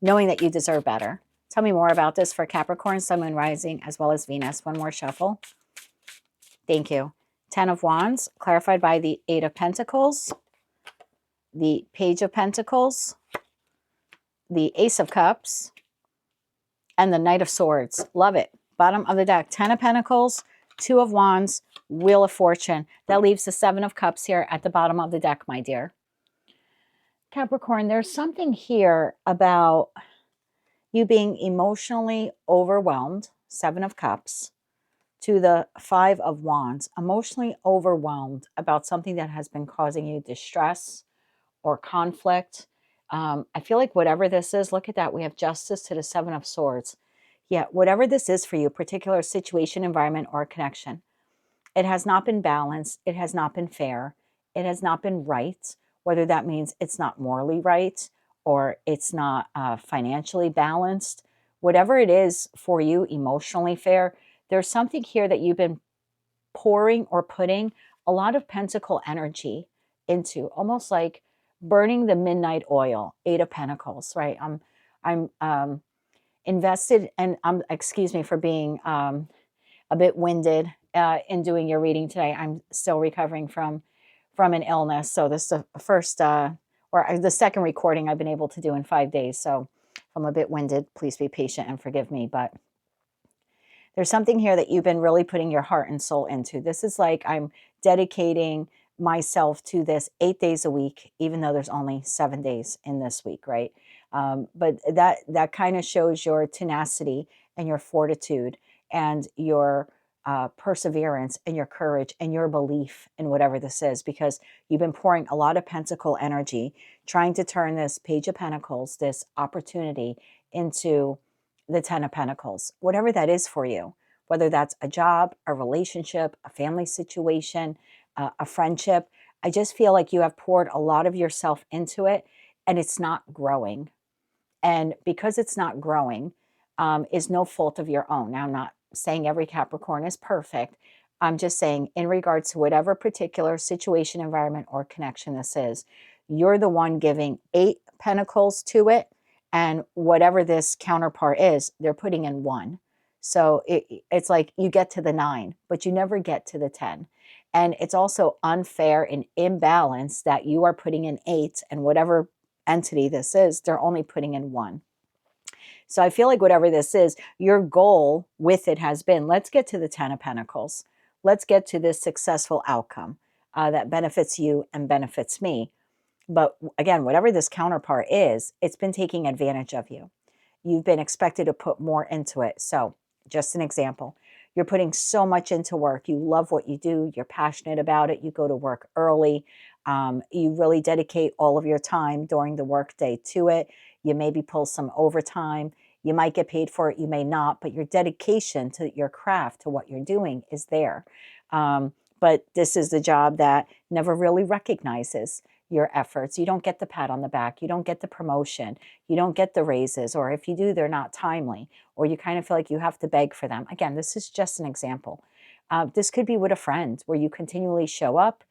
Knowing that you deserve better. Tell me more about this for Capricorn, Sun, Moon, Rising, as well as Venus. One more shuffle. Thank you. Ten of Wands, clarified by the Eight of Pentacles, the Page of Pentacles, the Ace of Cups, and the Knight of Swords. Love it. Bottom of the deck, Ten of Pentacles, Two of Wands, Wheel of Fortune. That leaves the Seven of Cups here at the bottom of the deck, my dear. Capricorn, there's something here about you being emotionally overwhelmed, Seven of Cups, to the Five of Wands, emotionally overwhelmed about something that has been causing you distress or conflict. I feel like whatever this is, look at that. We have Justice to the Seven of Swords. Yeah, whatever this is for you, particular situation, environment, or connection, it has not been balanced. It has not been fair. It has not been right, whether that means it's not morally right or it's not financially balanced. Whatever it is for you, emotionally fair, there's something here that you've been pouring or putting a lot of pentacle energy into, almost like burning the midnight oil. Eight of Pentacles, right? I'm invested, and excuse me for being a bit winded in doing your reading today. I'm still recovering from an illness, so this is the first or the second recording I've been able to do in 5 days. So if I'm a bit winded, please be patient and forgive me. But there's something here that you've been really putting your heart and soul into. This is like I'm dedicating myself to this 8 days a week, even though there's only 7 days in this week, right? But that kind of shows your tenacity and your fortitude and your perseverance and your courage and your belief in whatever this is, because you've been pouring a lot of pentacle energy, trying to turn this Page of Pentacles, this opportunity, into the Ten of Pentacles, whatever that is for you, whether that's a job, a relationship, a family situation, a friendship. I just feel like you have poured a lot of yourself into it and it's not growing. And because it's not growing, is no fault of your own. Now, I'm not saying every Capricorn is perfect. I'm just saying in regards to whatever particular situation, environment, or connection this is, you're the one giving 8 pentacles to it. And whatever this counterpart is, they're putting in 1. So it's like you get to the 9, but you never get to the 10. And it's also unfair and imbalanced that you are putting in 8 and whatever entity this is, they're only putting in 1. So I feel like whatever this is, your goal with it has been, let's get to the 10 of Pentacles. Let's get to this successful outcome that benefits you and benefits me. But again, whatever this counterpart is, it's been taking advantage of you. You've been expected to put more into it. So just an example, you're putting so much into work. You love what you do. You're passionate about it. You go to work early. You really dedicate all of your time during the workday to it. You maybe pull some overtime. You might get paid for it. You may not, but your dedication to your craft, to what you're doing is there. but this is the job that never really recognizes your efforts. You don't get the pat on the back. You don't get the promotion. You don't get the raises, or if you do, they're not timely, or you kind of feel like you have to beg for them. Again, this is just an example. This could be with a friend where you continually show up,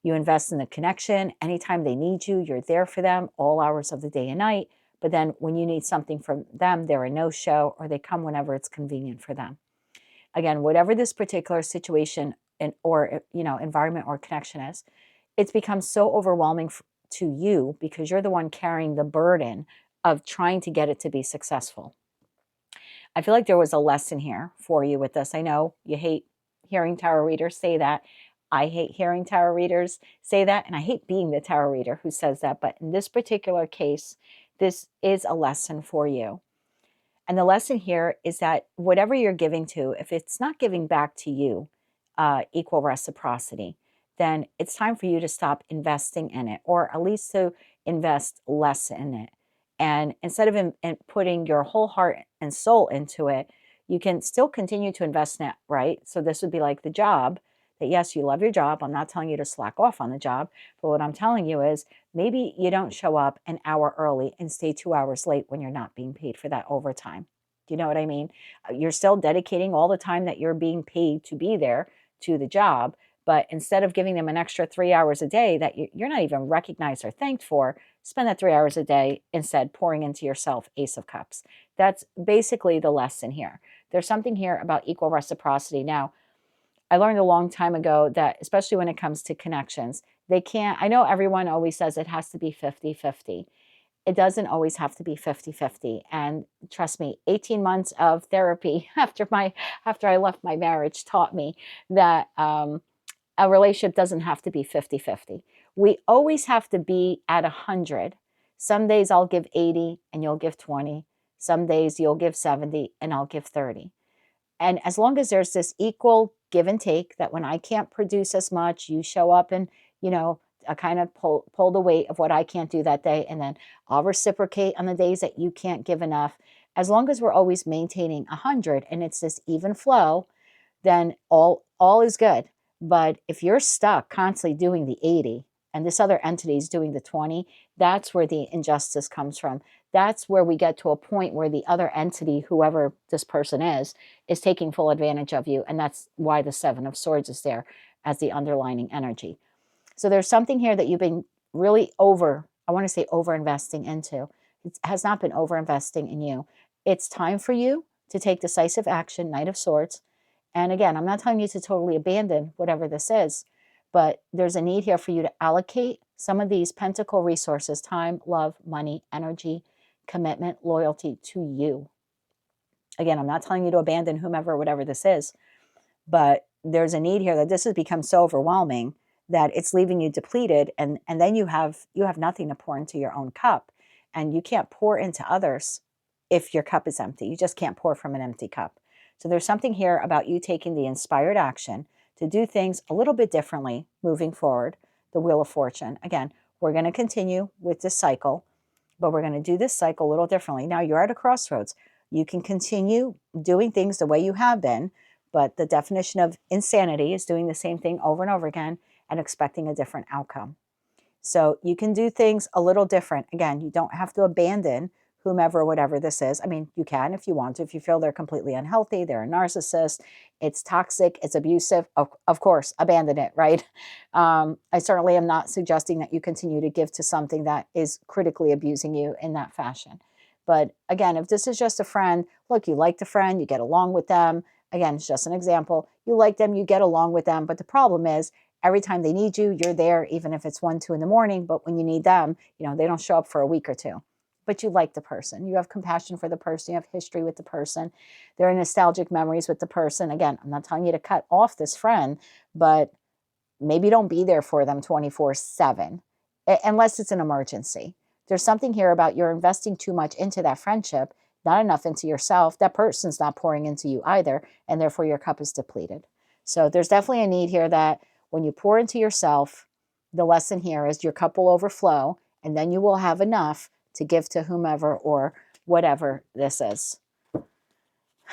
you invest in the connection. Anytime they need you, you're there for them all hours of the day and night. But then when you need something from them, they're a no-show, or they come whenever it's convenient for them. Again, whatever this particular situation or environment or connection is, it's become so overwhelming to you because you're the one carrying the burden of trying to get it to be successful. I feel like there was a lesson here for you with this. I know you hate hearing tarot readers say that. I hate hearing tarot readers say that, and I hate being the tarot reader who says that. But in this particular case, this is a lesson for you. And the lesson here is that whatever you're giving to, if it's not giving back to you equal reciprocity, then it's time for you to stop investing in it, or at least to invest less in it. And instead of putting your whole heart and soul into it, you can still continue to invest in it, right? So this would be like the job, that yes, you love your job. I'm not telling you to slack off on the job, but what I'm telling you is maybe you don't show up an hour early and stay 2 hours late when you're not being paid for that overtime. Do you know what I mean? You're still dedicating all the time that you're being paid to be there to the job, but instead of giving them an extra 3 hours a day that you're not even recognized or thanked for, spend that 3 hours a day instead pouring into yourself. Ace of Cups. That's basically the lesson here. There's something here about equal reciprocity. Now, I learned a long time ago that, especially when it comes to connections, they can't, I know everyone always says it has to be 50-50. It doesn't always have to be 50-50. And trust me, 18 months of therapy after I left my marriage taught me that a relationship doesn't have to be 50-50. We always have to be at 100. Some days I'll give 80 and you'll give 20. Some days you'll give 70 and I'll give 30. And as long as there's this equal give and take, that when I can't produce as much, you show up and, I kind of pull the weight of what I can't do that day. And then I'll reciprocate on the days that you can't give enough. As long as we're always maintaining 100 and it's this even flow, then all is good. But if you're stuck constantly doing the 80 and this other entity is doing the 20, that's where the injustice comes from. That's where we get to a point where the other entity, whoever this person is taking full advantage of you. And that's why the Seven of Swords is there as the underlining energy. So there's something here that you've been really over-investing into. It has not been over-investing in you. It's time for you to take decisive action, Knight of Swords. And again, I'm not telling you to totally abandon whatever this is, but there's a need here for you to allocate some of these pentacle resources, time, love, money, energy, commitment, loyalty to you. Again, I'm not telling you to abandon whomever, whatever this is, but there's a need here that this has become so overwhelming that it's leaving you depleted, and then you have nothing to pour into your own cup, and you can't pour into others if your cup is empty. You just can't pour from an empty cup. So there's something here about you taking the inspired action to do things a little bit differently moving forward. The Wheel of Fortune. Again, we're going to continue with this cycle, but we're going to do this cycle a little differently. Now you're at a crossroads. You can continue doing things the way you have been, but the definition of insanity is doing the same thing over and over again and expecting a different outcome. So you can do things a little different. Again, you don't have to abandon whomever, whatever this is. I mean, you can if you want to. If you feel they're completely unhealthy, they're a narcissist, it's toxic, it's abusive, of course, abandon it, right? I certainly am not suggesting that you continue to give to something that is critically abusing you in that fashion. But again, if this is just a friend, look, you like the friend, you get along with them. Again, it's just an example. You like them, you get along with them. But the problem is, every time they need you, you're there, even if it's 1, 2 in the morning. But when you need them, they don't show up for a week or two. But you like the person. You have compassion for the person. You have history with the person. There are nostalgic memories with the person. Again, I'm not telling you to cut off this friend, but maybe don't be there for them 24/7, unless it's an emergency. There's something here about you're investing too much into that friendship, not enough into yourself. That person's not pouring into you either, and therefore your cup is depleted. So there's definitely a need here that when you pour into yourself, the lesson here is your cup will overflow, and then you will have enough to give to whomever or whatever this is.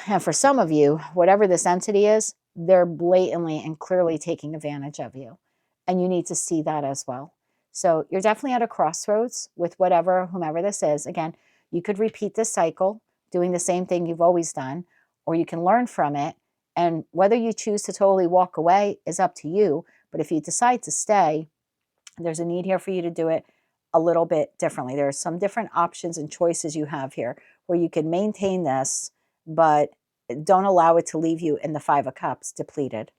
And for some of you, whatever this entity is, they're blatantly and clearly taking advantage of you. And you need to see that as well. So you're definitely at a crossroads with whatever, whomever this is. Again, you could repeat this cycle, doing the same thing you've always done, or you can learn from it. And whether you choose to totally walk away is up to you. But if you decide to stay, there's a need here for you to do it a little bit differently. There are some different options and choices you have here where you can maintain this, but don't allow it to leave you in the Five of Cups depleted.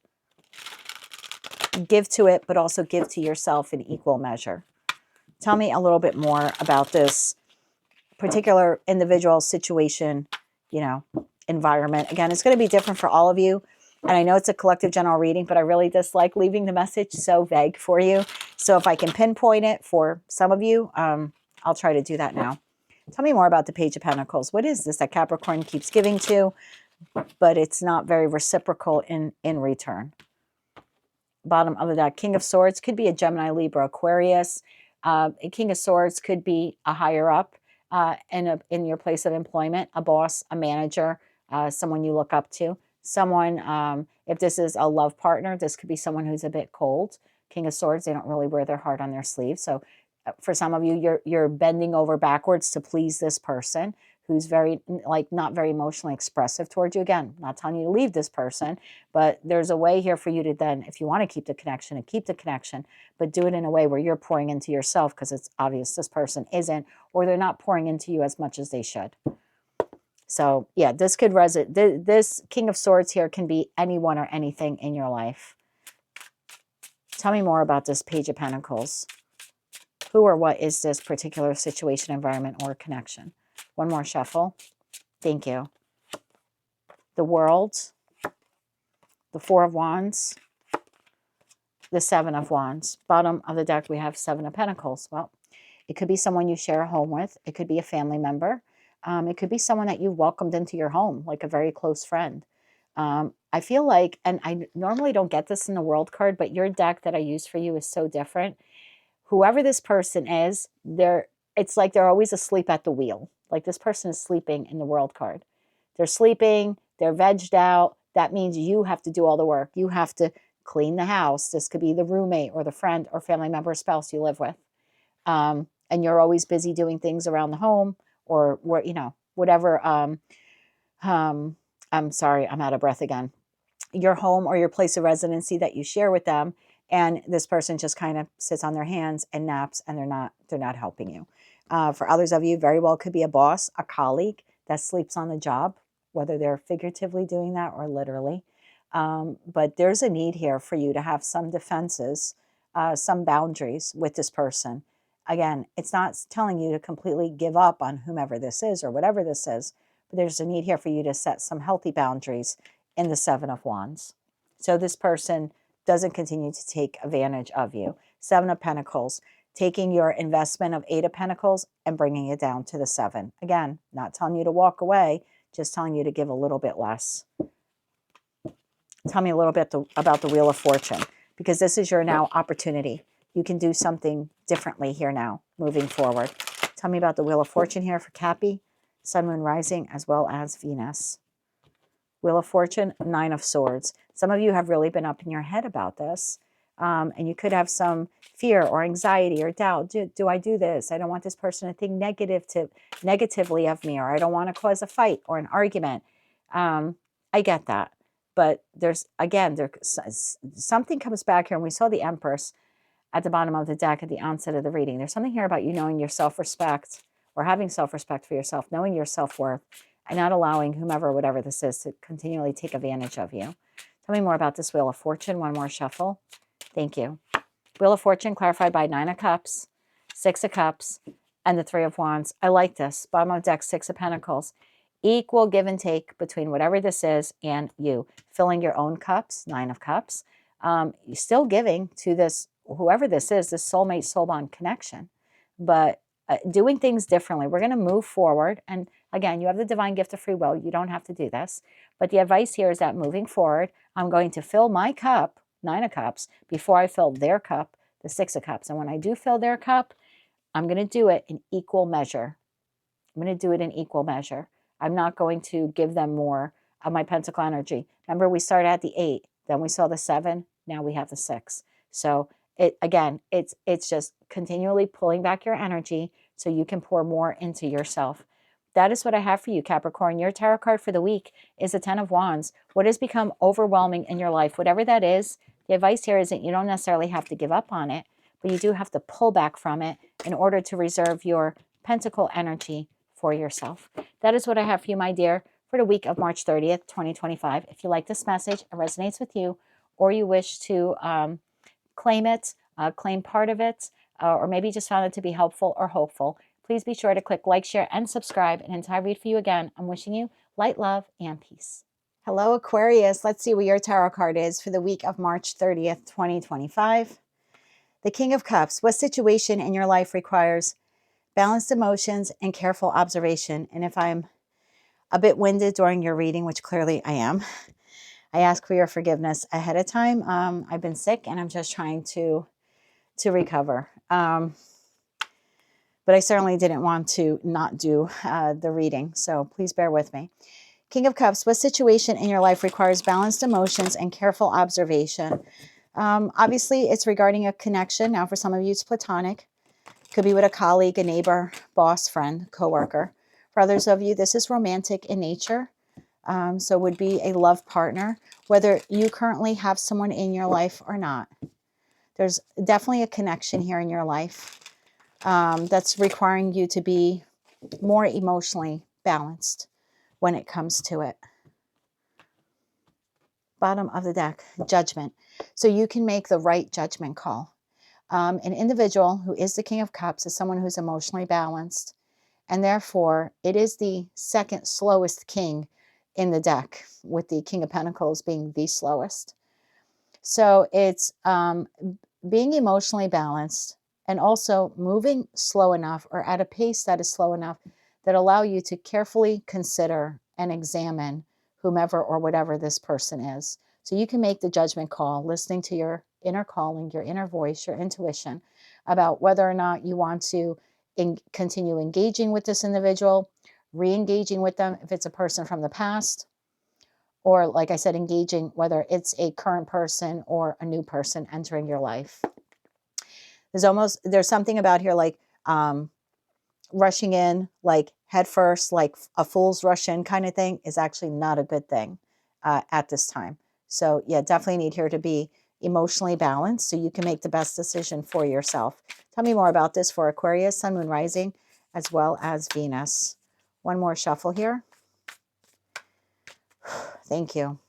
Give to it, but also give to yourself in equal measure. Tell me a little bit more about this particular individual situation, environment. Again, it's going to be different for all of you. And I know it's a collective general reading, but I really dislike leaving the message so vague for you. So if I can pinpoint it for some of you, I'll try to do that now. Tell me more about the Page of Pentacles. What is this that Capricorn keeps giving to, but it's not very reciprocal in return? Bottom of the deck, King of Swords could be a Gemini, Libra, Aquarius. A King of Swords could be a higher up in your place of employment, a boss, a manager, someone you look up to. Someone, if this is a love partner, this could be someone who's a bit cold. King of Swords, they don't really wear their heart on their sleeve. So for some of you, you're bending over backwards to please this person who's very, not very emotionally expressive towards you. Again, not telling you to leave this person, but there's a way here for you to then, if you want to keep the connection, and keep the connection, but do it in a way where you're pouring into yourself, because it's obvious this person isn't, or they're not pouring into you as much as they should. So yeah, this could resonate. This King of Swords here can be anyone or anything in your life. Tell me more about this Page of Pentacles. Who or what is this particular situation, environment, or connection? One more shuffle. Thank you. The World, the Four of Wands, the Seven of Wands. Bottom of the deck, we have Seven of Pentacles. Well, it could be someone you share a home with. It could be a family member. It could be someone that you've welcomed into your home, like a very close friend. I feel like, and I normally don't get this in the World card, but your deck that I use for you is so different. Whoever this person is, it's like they're always asleep at the wheel. Like this person is sleeping in the World card. They're sleeping, they're vegged out. That means you have to do all the work. You have to clean the house. This could be the roommate or the friend or family member or spouse you live with. And you're always busy doing things around the home or whatever. I'm sorry, I'm out of breath again. Your home or your place of residency that you share with them. And this person just kind of sits on their hands and naps, and they're not helping you. For others of you, very well could be a boss, a colleague that sleeps on the job, whether they're figuratively doing that or literally. But there's a need here for you to have some defenses, some boundaries with this person. Again, it's not telling you to completely give up on whomever this is or whatever this is, but there's a need here for you to set some healthy boundaries in the Seven of Wands. So this person doesn't continue to take advantage of you. Seven of Pentacles, taking your investment of Eight of Pentacles and bringing it down to the Seven. Again, not telling you to walk away, just telling you to give a little bit less. Tell me a little bit about the Wheel of Fortune, because this is your now opportunity. You can do something differently here now, moving forward. Tell me about the Wheel of Fortune here for Cappy, Sun, Moon, Rising, as well as Venus. Wheel of Fortune, Nine of Swords. Some of you have really been up in your head about this. And you could have some fear or anxiety or doubt. Do I do this? I don't want this person to think negatively of me, or I don't want to cause a fight or an argument. I get that. But something comes back here, and we saw the Empress at the bottom of the deck at the onset of the reading. There's something here about you knowing your self-respect, or having self-respect for yourself, knowing your self-worth, and not allowing whomever, whatever this is, to continually take advantage of you. Tell me more about this Wheel of Fortune. One more shuffle. Thank you. Wheel of Fortune clarified by Nine of Cups, Six of Cups, and the Three of Wands. I like this. Bottom of deck, Six of Pentacles. Equal give and take between whatever this is and you. Filling your own cups, Nine of Cups. You're still giving to this, whoever this is, this soulmate, soul bond connection. But doing things differently. We're going to move forward. And again, you have the divine gift of free will. You don't have to do this. But the advice here is that moving forward, I'm going to fill my cup, Nine of Cups, before I fill their cup, the Six of Cups. And when I do fill their cup, I'm going to do it in equal measure. I'm going to do it in equal measure. I'm not going to give them more. of my pentacle energy. Remember, we started at the 8, then we saw the 7, now we have the 6. So it's just continually pulling back your energy so you can pour more into yourself. That is what I have for you, Capricorn. Your tarot card for the week is the 10 of Wands. What has become overwhelming in your life, whatever that is, the advice here is that you don't necessarily have to give up on it, but you do have to pull back from it in order to reserve your pentacle energy for yourself. That is what I have for you, my dear, for the week of March 30th, 2025. If you like this message, it resonates with you, or you wish to claim it, claim part of it, or maybe just found it to be helpful or hopeful, please be sure to click like, share, and subscribe. And until I read for you again, I'm wishing you light, love, and peace. Hello, Aquarius. Let's see what your tarot card is for the week of March 30th, 2025. The King of Cups. What situation in your life requires balanced emotions and careful observation? And if I'm a bit winded during your reading, which clearly I am, I ask for your forgiveness ahead of time. I've been sick and I'm just trying to recover. But I certainly didn't want to not do the reading, so please bear with me. King of Cups, what situation in your life requires balanced emotions and careful observation? Obviously, it's regarding a connection. Now, for some of you, it's platonic. Could be with a colleague, a neighbor, boss, friend, coworker. For others of you, this is romantic in nature. So would be a love partner, whether you currently have someone in your life or not. There's definitely a connection here in your life that's requiring you to be more emotionally balanced when it comes to it. Bottom of the deck, judgment. So you can make the right judgment call. An individual who is the King of Cups is someone who's emotionally balanced, and therefore it is the second slowest king in the deck, with the King of Pentacles being the slowest. So it's being emotionally balanced and also moving slow enough, or at a pace that is slow enough, that allow you to carefully consider and examine whomever or whatever this person is. So you can make the judgment call, listening to your inner calling, your inner voice, your intuition, about whether or not you want to continue engaging with this individual, re-engaging with them if it's a person from the past, or, like I said, engaging whether it's a current person or a new person entering your life. There's something about here like rushing in, like head first, like a fool's rush in kind of thing, is actually not a good thing at this time. So yeah, definitely need here to be emotionally balanced so you can make the best decision for yourself. Tell me more about this for Aquarius, Sun, Moon, Rising, as well as Venus. One more shuffle here. Thank you.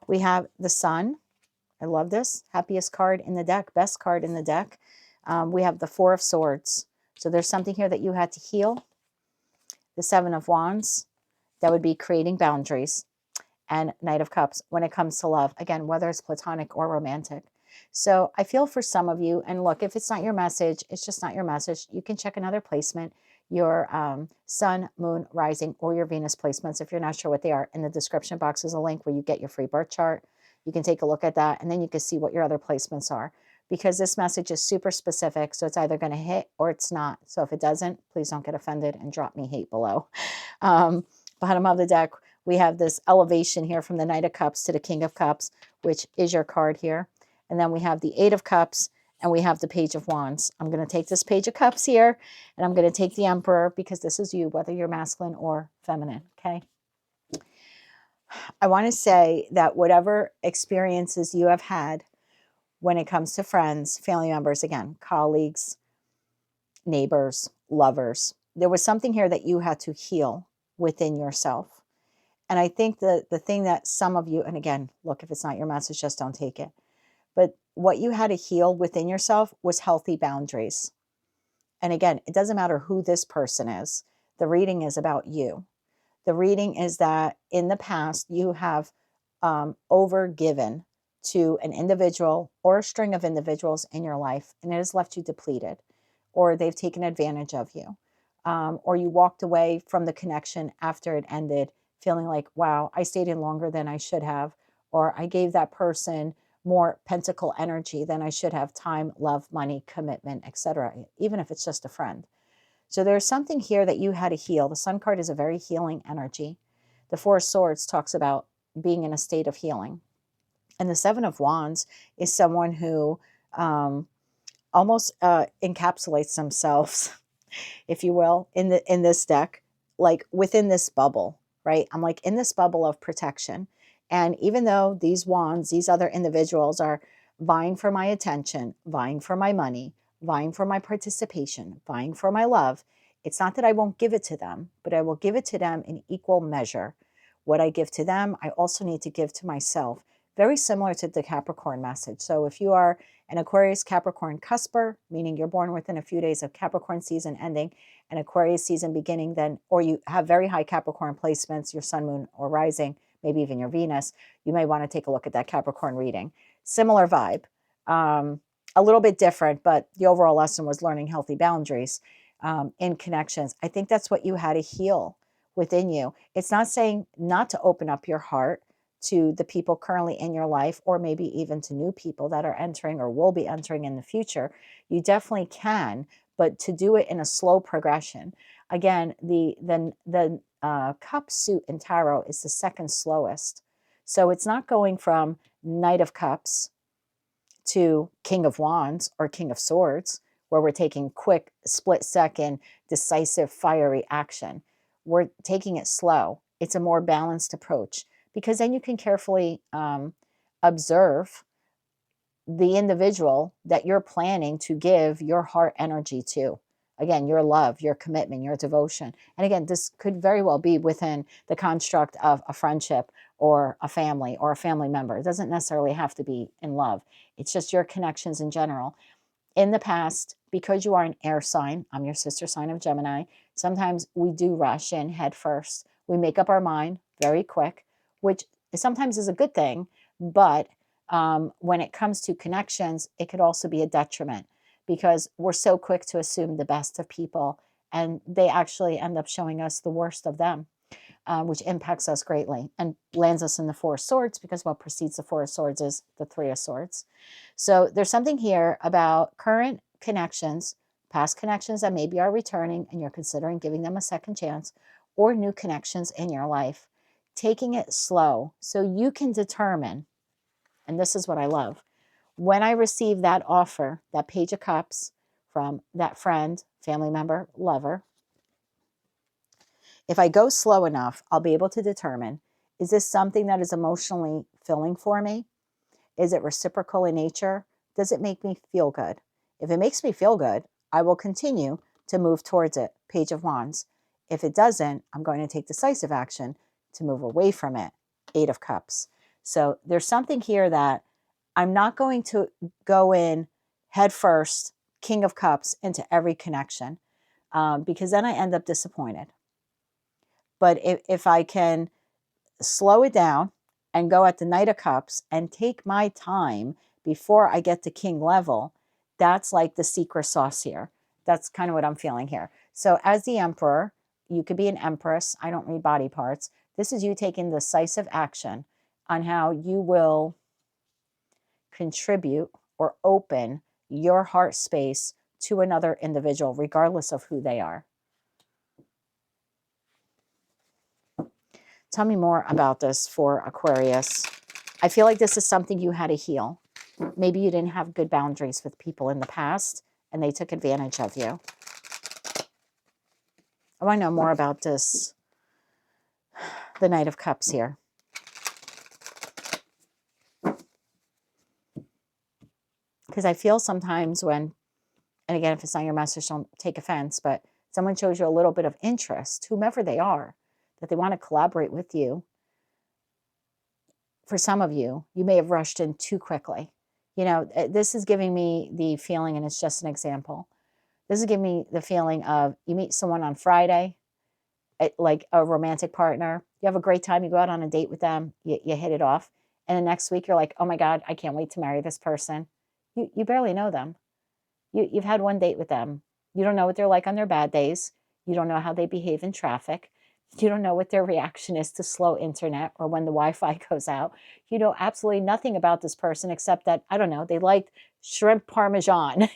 We have the Sun. I love this. Happiest card in the deck, best card in the deck. We have the Four of Swords. So there's something here that you had to heal. The Seven of Wands. That would be creating boundaries. And Knight of Cups when it comes to love. Again, whether it's platonic or romantic. So I feel for some of you, and look, if it's not your message, it's just not your message. You can check another placement, your Sun, Moon, Rising, or your Venus placements. If you're not sure what they are, in the description box is a link where you get your free birth chart. You can take a look at that, and then you can see what your other placements are. Because this message is super specific, so it's either going to hit or it's not. So if it doesn't, please don't get offended and drop me hate below. Bottom of the deck, we have this elevation here from the Knight of Cups to the King of Cups, which is your card here. And then we have the Eight of Cups, and we have the Page of Wands. I'm going to take this Page of Cups here, and I'm going to take the Emperor, because this is you, whether you're masculine or feminine, okay? I want to say that whatever experiences you have had when it comes to friends, family members, again, colleagues, neighbors, lovers, there was something here that you had to heal within yourself. And I think the thing that some of you, and again, look, if it's not your message, just don't take it. But what you had to heal within yourself was healthy boundaries. And again, it doesn't matter who this person is. The reading is about you. The reading is that in the past, you have overgiven to an individual or a string of individuals in your life, and it has left you depleted, or they've taken advantage of you, or you walked away from the connection after it ended, feeling like, wow, I stayed in longer than I should have, or I gave that person more pentacle energy than I should have, time, love, money, commitment, etc., even if it's just a friend. So there's something here that you had to heal. The Sun card is a very healing energy. The Four of Swords talks about being in a state of healing. And the Seven of Wands is someone who almost encapsulates themselves, if you will, in this deck, like within this bubble, right? I'm like in this bubble of protection. And even though these wands, these other individuals are vying for my attention, vying for my money, vying for my participation, vying for my love, it's not that I won't give it to them, but I will give it to them in equal measure. What I give to them, I also need to give to myself. Very similar to the Capricorn message. So if you are an Aquarius Capricorn cusper, meaning you're born within a few days of Capricorn season ending and Aquarius season beginning, then, or you have very high Capricorn placements, your sun, moon, or rising, maybe even your Venus, you may want to take a look at that Capricorn reading. Similar vibe, a little bit different, but the overall lesson was learning healthy boundaries in connections. I think that's what you had to heal within you. It's not saying not to open up your heart to the people currently in your life, or maybe even to new people that are entering or will be entering in the future. You definitely can, but to do it in a slow progression. Again, the cup suit in tarot is the second slowest. So it's not going from Knight of Cups to King of Wands or King of Swords, where we're taking quick, split-second, decisive, fiery action. We're taking it slow. It's a more balanced approach, because then you can carefully observe the individual that you're planning to give your heart energy to. Again, your love, your commitment, your devotion. And again, this could very well be within the construct of a friendship or a family member. It doesn't necessarily have to be in love. It's just your connections in general. In the past, because you are an air sign, I'm your sister sign of Gemini, sometimes we do rush in head first. We make up our mind very quick, which sometimes is a good thing, but when it comes to connections, it could also be a detriment, because we're so quick to assume the best of people, and they actually end up showing us the worst of them, which impacts us greatly and lands us in the Four of Swords, because what precedes the Four of Swords is the Three of Swords. So there's something here about current connections, past connections that maybe are returning and you're considering giving them a second chance, or new connections in your life. Taking it slow so you can determine, and this is what I love, when I receive that offer, that Page of Cups from that friend, family member, lover, if I go slow enough, I'll be able to determine, is this something that is emotionally filling for me? Is it reciprocal in nature? Does it make me feel good? If it makes me feel good, I will continue to move towards it, Page of Wands. If it doesn't, I'm going to take decisive action to move away from it, Eight of Cups. So there's something here that I'm not going to go in head first, King of Cups, into every connection, because then I end up disappointed. But if I can slow it down and go at the Knight of Cups and take my time before I get to King level, that's like the secret sauce here. That's kind of what I'm feeling here. So as the Emperor, you could be an Empress. I don't read body parts. This is you taking decisive action on how you will contribute or open your heart space to another individual, regardless of who they are. Tell me more about this for Aquarius. I feel like this is something you had to heal. Maybe you didn't have good boundaries with people in the past and they took advantage of you. I want to know more about this, the Knight of Cups here. Because I feel sometimes when, and again, if it's not your message, don't take offense, but someone shows you a little bit of interest, whomever they are, that they want to collaborate with you. For some of you, you may have rushed in too quickly. You know, this is giving me the feeling, and it's just an example. This is giving me the feeling of you meet someone on Friday, like a romantic partner. You have a great time. You go out on a date with them. You hit it off. And the next week, you're like, oh my God, I can't wait to marry this person. You barely know them. You've had one date with them. You don't know what they're like on their bad days. You don't know how they behave in traffic. You don't know what their reaction is to slow internet or when the Wi-Fi goes out. You know absolutely nothing about this person except that, I don't know, they liked shrimp parmesan,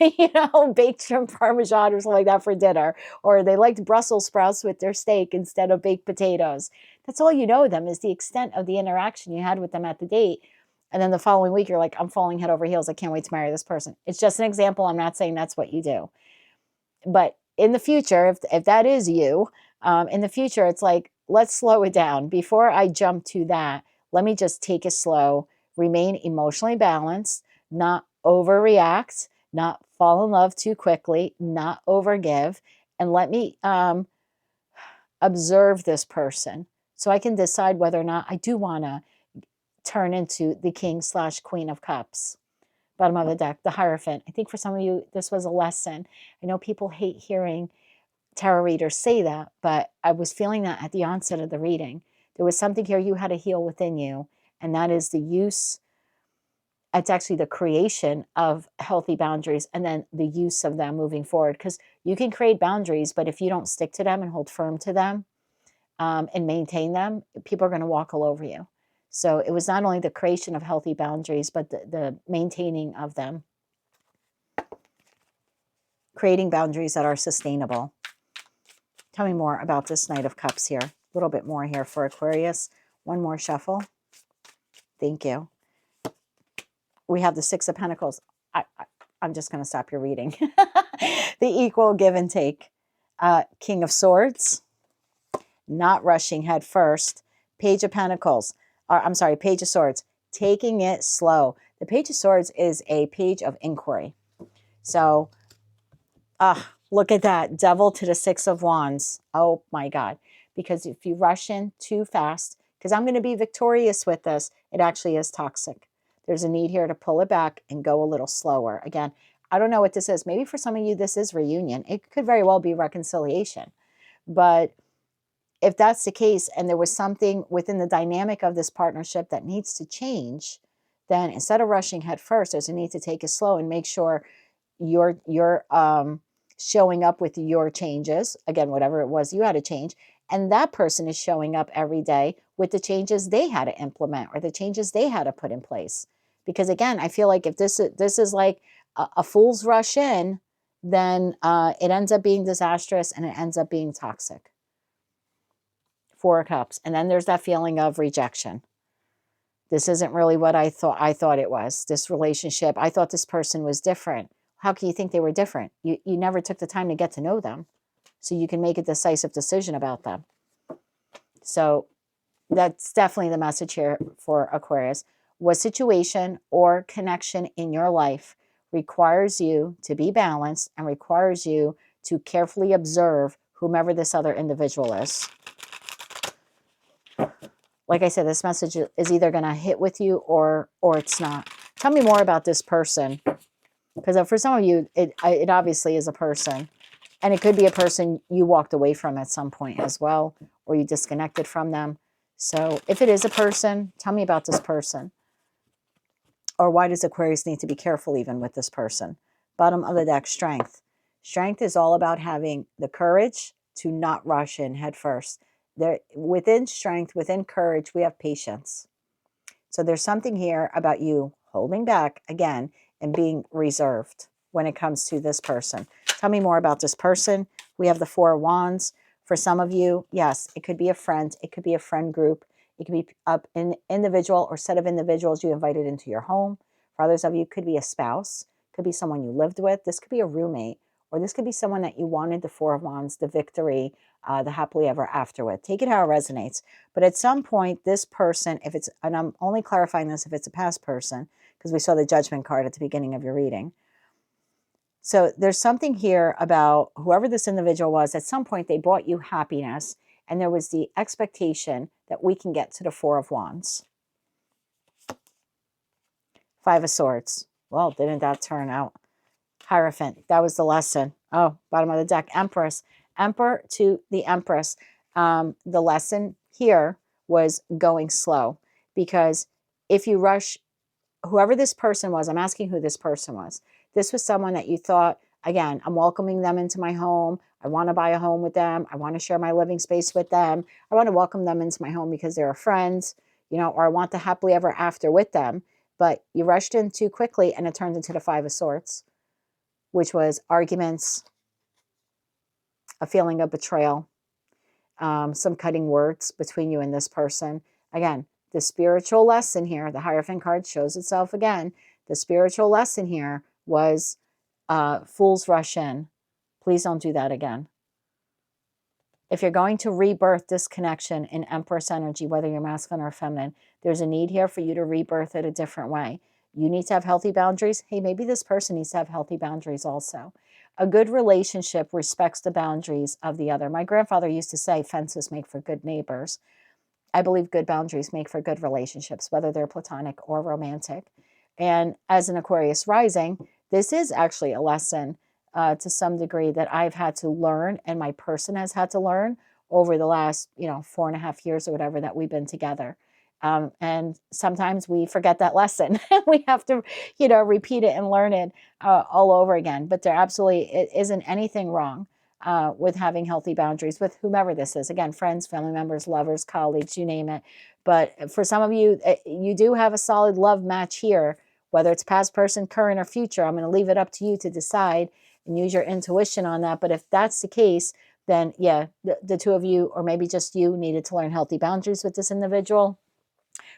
baked shrimp parmesan or something like that for dinner. Or they liked Brussels sprouts with their steak instead of baked potatoes. That's all you know them, is the extent of the interaction you had with them at the date. And then the following week, you're like, I'm falling head over heels. I can't wait to marry this person. It's just an example. I'm not saying that's what you do. But in the future, if that is you, in the future, it's like, let's slow it down. Before I jump to that, let me just take it slow, remain emotionally balanced, not overreact, not fall in love too quickly, not overgive, and let me observe this person so I can decide whether or not I do want to turn into the King/Queen of Cups. Bottom of the deck, the Hierophant. I think for some of you, this was a lesson. I know people hate hearing tarot readers say that, but I was feeling that at the onset of the reading. There was something here you had to heal within you, and that is the use, it's actually the creation of healthy boundaries and then the use of them moving forward. Because you can create boundaries, but if you don't stick to them and hold firm to them and maintain them, people are going to walk all over you. So it was not only the creation of healthy boundaries, but the maintaining of them. Creating boundaries that are sustainable. Tell me more about this Knight of Cups here. A little bit more here for Aquarius. One more shuffle. Thank you. We have the Six of Pentacles. I'm just going to stop your reading. The equal give and take. King of Swords. Not rushing head first. Page of Pentacles. I'm sorry, Page of Swords. Taking it slow. The Page of Swords is a page of inquiry. So, look at that. Devil to the Six of Wands. Oh my God. Because if you rush in too fast, because I'm going to be victorious with this, it actually is toxic. There's a need here to pull it back and go a little slower. Again, I don't know what this is. Maybe for some of you, this is reunion. It could very well be reconciliation. But if that's the case, and there was something within the dynamic of this partnership that needs to change, then instead of rushing head first, there's a need to take it slow and make sure you're showing up with your changes. Again, whatever it was you had to change. And that person is showing up every day with the changes they had to implement or the changes they had to put in place. Because again, I feel like if this is like a fool's rush in, then it ends up being disastrous and it ends up being toxic. Four of Cups. And then there's that feeling of rejection. This isn't really what I thought it was. This relationship, I thought this person was different. How can you think they were different? You never took the time to get to know them so you can make a decisive decision about them. So that's definitely the message here for Aquarius. What situation or connection in your life requires you to be balanced and requires you to carefully observe whomever this other individual is? Like I said, this message is either going to hit with you or it's not. Tell me more about this person. Because for some of you, it obviously is a person. And it could be a person you walked away from at some point as well, or you disconnected from them. So if it is a person, tell me about this person. Or why does Aquarius need to be careful even with this person? Bottom of the deck, Strength. Strength is all about having the courage to not rush in head first. Within strength, within courage, we have patience. So there's something here about you holding back, again, and being reserved when it comes to this person. Tell me more about this person. We have the Four of Wands. For some of you, yes, it could be a friend. It could be a friend group. It could be an individual or set of individuals you invited into your home. For others of you, it could be a spouse. It could be someone you lived with. This could be a roommate. Or this could be someone that you wanted the Four of Wands, the victory, the happily ever after with. Take it how it resonates. But at some point, this person, if it's, and I'm only clarifying this if it's a past person, because we saw the Judgment card at the beginning of your reading. So there's something here about whoever this individual was, at some point they brought you happiness, and there was the expectation that we can get to the Four of Wands. Five of Swords. Well, didn't that turn out? Hierophant. That was the lesson. Oh, bottom of the deck. Empress. Emperor to the Empress. The lesson here was going slow, because if you rush, whoever this person was, I'm asking who this person was. This was someone that you thought, again, I'm welcoming them into my home. I want to buy a home with them. I want to share my living space with them. I want to welcome them into my home because they're friends, or I want the happily ever after with them. But you rushed in too quickly and it turned into the Five of Swords, which was arguments, a feeling of betrayal. some cutting words between you and this person. Again, the spiritual lesson here, the Hierophant card shows itself again. The spiritual lesson here was fools rush in. Please don't do that again. If you're going to rebirth this connection in Empress energy, whether you're masculine or feminine, there's a need here for you to rebirth it a different way. You need to have healthy boundaries. Hey, maybe this person needs to have healthy boundaries also. A good relationship respects the boundaries of the other. My grandfather used to say fences make for good neighbors. I believe good boundaries make for good relationships, whether they're platonic or romantic. And as an Aquarius rising, this is actually a lesson to some degree that I've had to learn, and my person has had to learn over the last, 4.5 years or whatever that we've been together. And sometimes we forget that lesson. We have to, repeat it and learn it all over again. But there absolutely isn't anything wrong with having healthy boundaries with whomever this is. Again, friends, family members, lovers, colleagues, you name it. But for some of you, you do have a solid love match here, whether it's past, person, current, or future. I'm going to leave it up to you to decide and use your intuition on that. But if that's the case, then yeah, the two of you, or maybe just you, needed to learn healthy boundaries with this individual.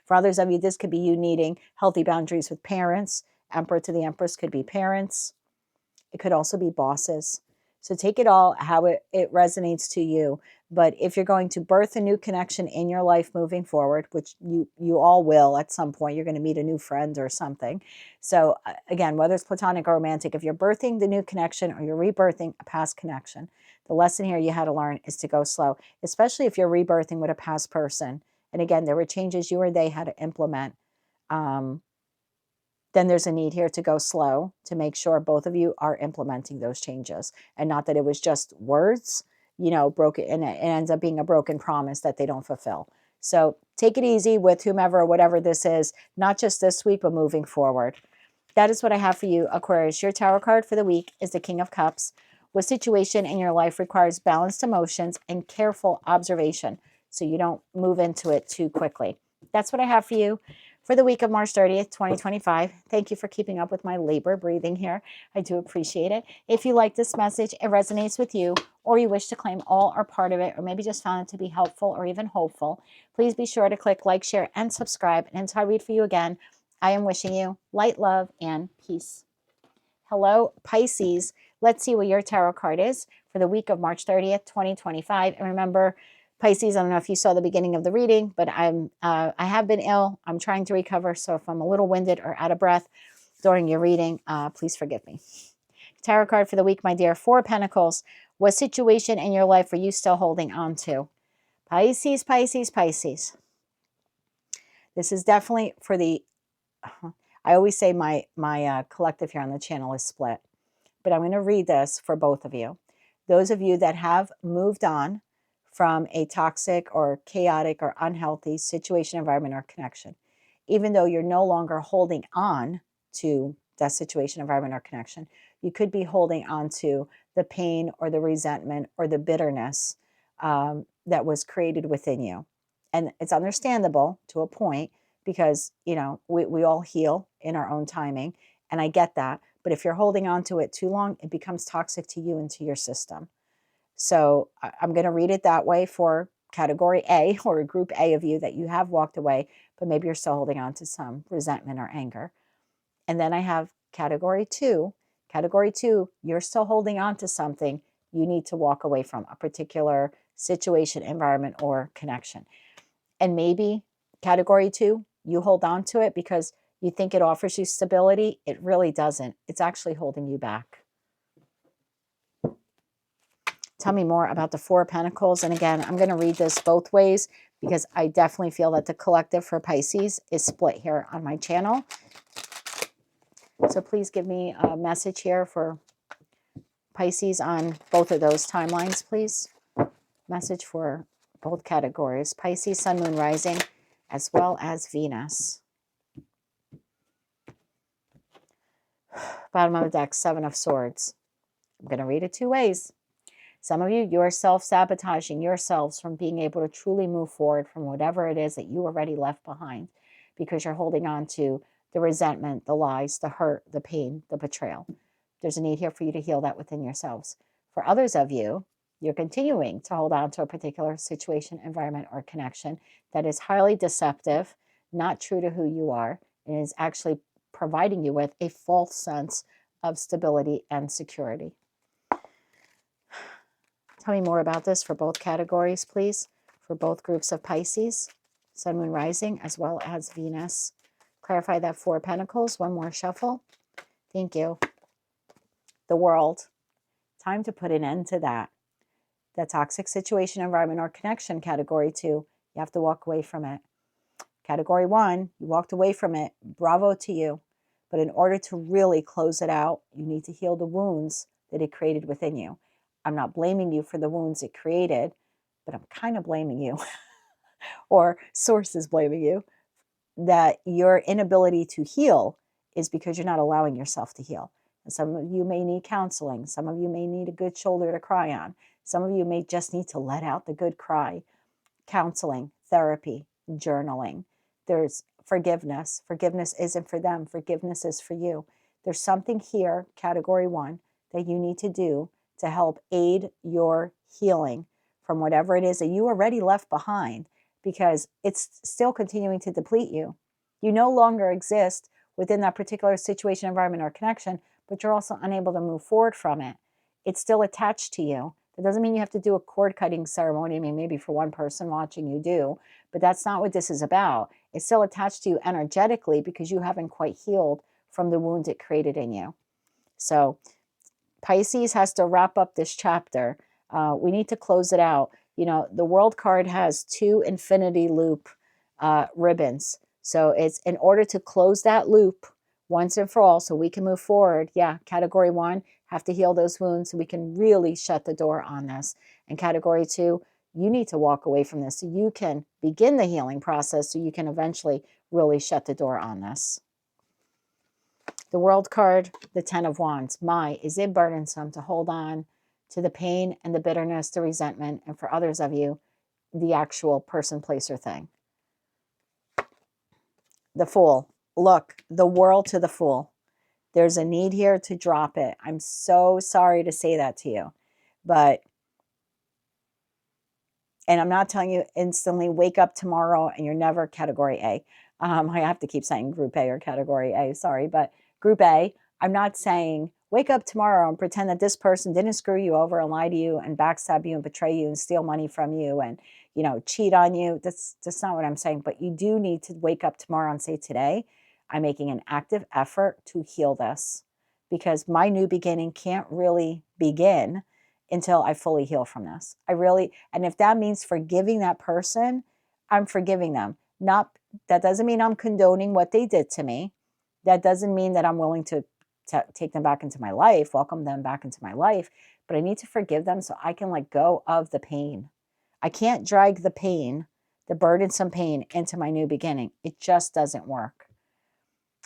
For others of you, this could be you needing healthy boundaries with parents. Emperor to the Empress could be parents. It could also be bosses. So take it all how it resonates to you. But if you're going to birth a new connection in your life moving forward, which you all will at some point, you're going to meet a new friend or something. So again, whether it's platonic or romantic, if you're birthing the new connection or you're rebirthing a past connection, the lesson here you had to learn is to go slow, especially if you're rebirthing with a past person. And again, there were changes you or they had to implement. Then there's a need here to go slow to make sure both of you are implementing those changes, and not that it was just words, broken, and it ends up being a broken promise that they don't fulfill. So take it easy with whomever or whatever this is, not just this week, but moving forward. That is what I have for you, Aquarius. Your tarot card for the week is the King of Cups. What situation in your life requires balanced emotions and careful observation so you don't move into it too quickly? That's what I have for you for the week of March 30th, 2025. Thank you for keeping up with my labor breathing here. I do appreciate it. If you like this message, it resonates with you, or you wish to claim all or part of it, or maybe just found it to be helpful or even hopeful, please be sure to click like, share, and subscribe. And until I read for you again, I am wishing you light, love, and peace. Hello, Pisces. Let's see what your tarot card is for the week of March 30th, 2025. And remember, Pisces, I don't know if you saw the beginning of the reading, but I have been ill. I'm trying to recover. So if I'm a little winded or out of breath during your reading, please forgive me. Tarot card for the week, my dear. 4 of Pentacles. What situation in your life are you still holding on to? Pisces, Pisces, Pisces. This is definitely for the... I always say my collective here on the channel is split. But I'm going to read this for both of you. Those of you that have moved on from a toxic or chaotic or unhealthy situation, environment, or connection, even though you're no longer holding on to that situation, environment, or connection, you could be holding on to the pain or the resentment or the bitterness that was created within you. And it's understandable to a point because, we all heal in our own timing. And I get that. But if you're holding on to it too long, it becomes toxic to you and to your system. So I'm going to read it that way for category A, or group A of you that you have walked away, but maybe you're still holding on to some resentment or anger. And then I have category 2. Category 2, you're still holding on to something you need to walk away from, a particular situation, environment, or connection. And maybe category 2, you hold on to it because you think it offers you stability. It really doesn't. It's actually holding you back. Tell me more about the 4 of Pentacles. And again, I'm going to read this both ways because I definitely feel that the collective for Pisces is split here on my channel. So please give me a message here for Pisces on both of those timelines, please. Message for both categories. Pisces, Sun, Moon, Rising, as well as Venus. Bottom of the deck, 7 of Swords. I'm going to read it 2 ways. Some of you are self-sabotaging yourselves from being able to truly move forward from whatever it is that you already left behind because you're holding on to the resentment, the lies, the hurt, the pain, the betrayal. There's a need here for you to heal that within yourselves. For others of you, You're continuing to hold on to a particular situation, environment, or connection that is highly deceptive, not true to who you are, and is actually providing you with a false sense of stability and security. Tell me more about this for both categories, please, for both groups of Pisces, Sun, Moon, Rising, as well as Venus. Clarify that Four of Pentacles. One more shuffle. Thank you. The World. Time to put an end to that. The toxic situation, environment, or connection, category 2. You have to walk away from it. Category 1, you walked away from it. Bravo to you. But in order to really close it out, you need to heal the wounds that it created within you. I'm not blaming you for the wounds it created, but I'm kind of blaming you, or source is blaming you, that your inability to heal is because you're not allowing yourself to heal. And some of you may need counseling. Some of you may need a good shoulder to cry on. Some of you may just need to let out the good cry. Counseling, therapy, journaling. There's forgiveness. Forgiveness isn't for them. Forgiveness is for you. There's something here, category 1, that you need to do to help aid your healing from whatever it is that you already left behind, because it's still continuing to deplete you. You no longer exist within that particular situation, environment, or connection, but you're also unable to move forward from it. It's still attached to you. That doesn't mean you have to do a cord cutting ceremony. I mean, maybe for one person watching you do, but that's not what this is about. It's still attached to you energetically because you haven't quite healed from the wounds it created in you. So Pisces has to wrap up this chapter. We need to close it out. You know, the World card has 2 infinity loop ribbons. So it's in order to close that loop once and for all so we can move forward. Yeah, category 1, have to heal those wounds so we can really shut the door on this. And category 2, you need to walk away from this so you can begin the healing process so you can eventually really shut the door on this. The World card, the 10 of Wands. My, is it burdensome to hold on to the pain and the bitterness, the resentment, and for others of you, the actual person, place, or thing. The Fool. Look, the world to the Fool. There's a need here to drop it. I'm so sorry to say that to you. But, and I'm not telling you instantly wake up tomorrow and you're never category A. I have to keep saying group A or category A, sorry. But group A, I'm not saying wake up tomorrow and pretend that this person didn't screw you over and lie to you and backstab you and betray you and steal money from you and, you know, cheat on you. That's not what I'm saying. But you do need to wake up tomorrow and say, today, I'm making an active effort to heal this, because my new beginning can't really begin until I fully heal from this. And if that means forgiving that person, I'm forgiving them. That doesn't mean I'm condoning what they did to me. That doesn't mean that I'm willing to take them back into my life, welcome them back into my life, but I need to forgive them so I can let go of the pain. I can't drag the pain, the burdensome pain, into my new beginning. It just doesn't work.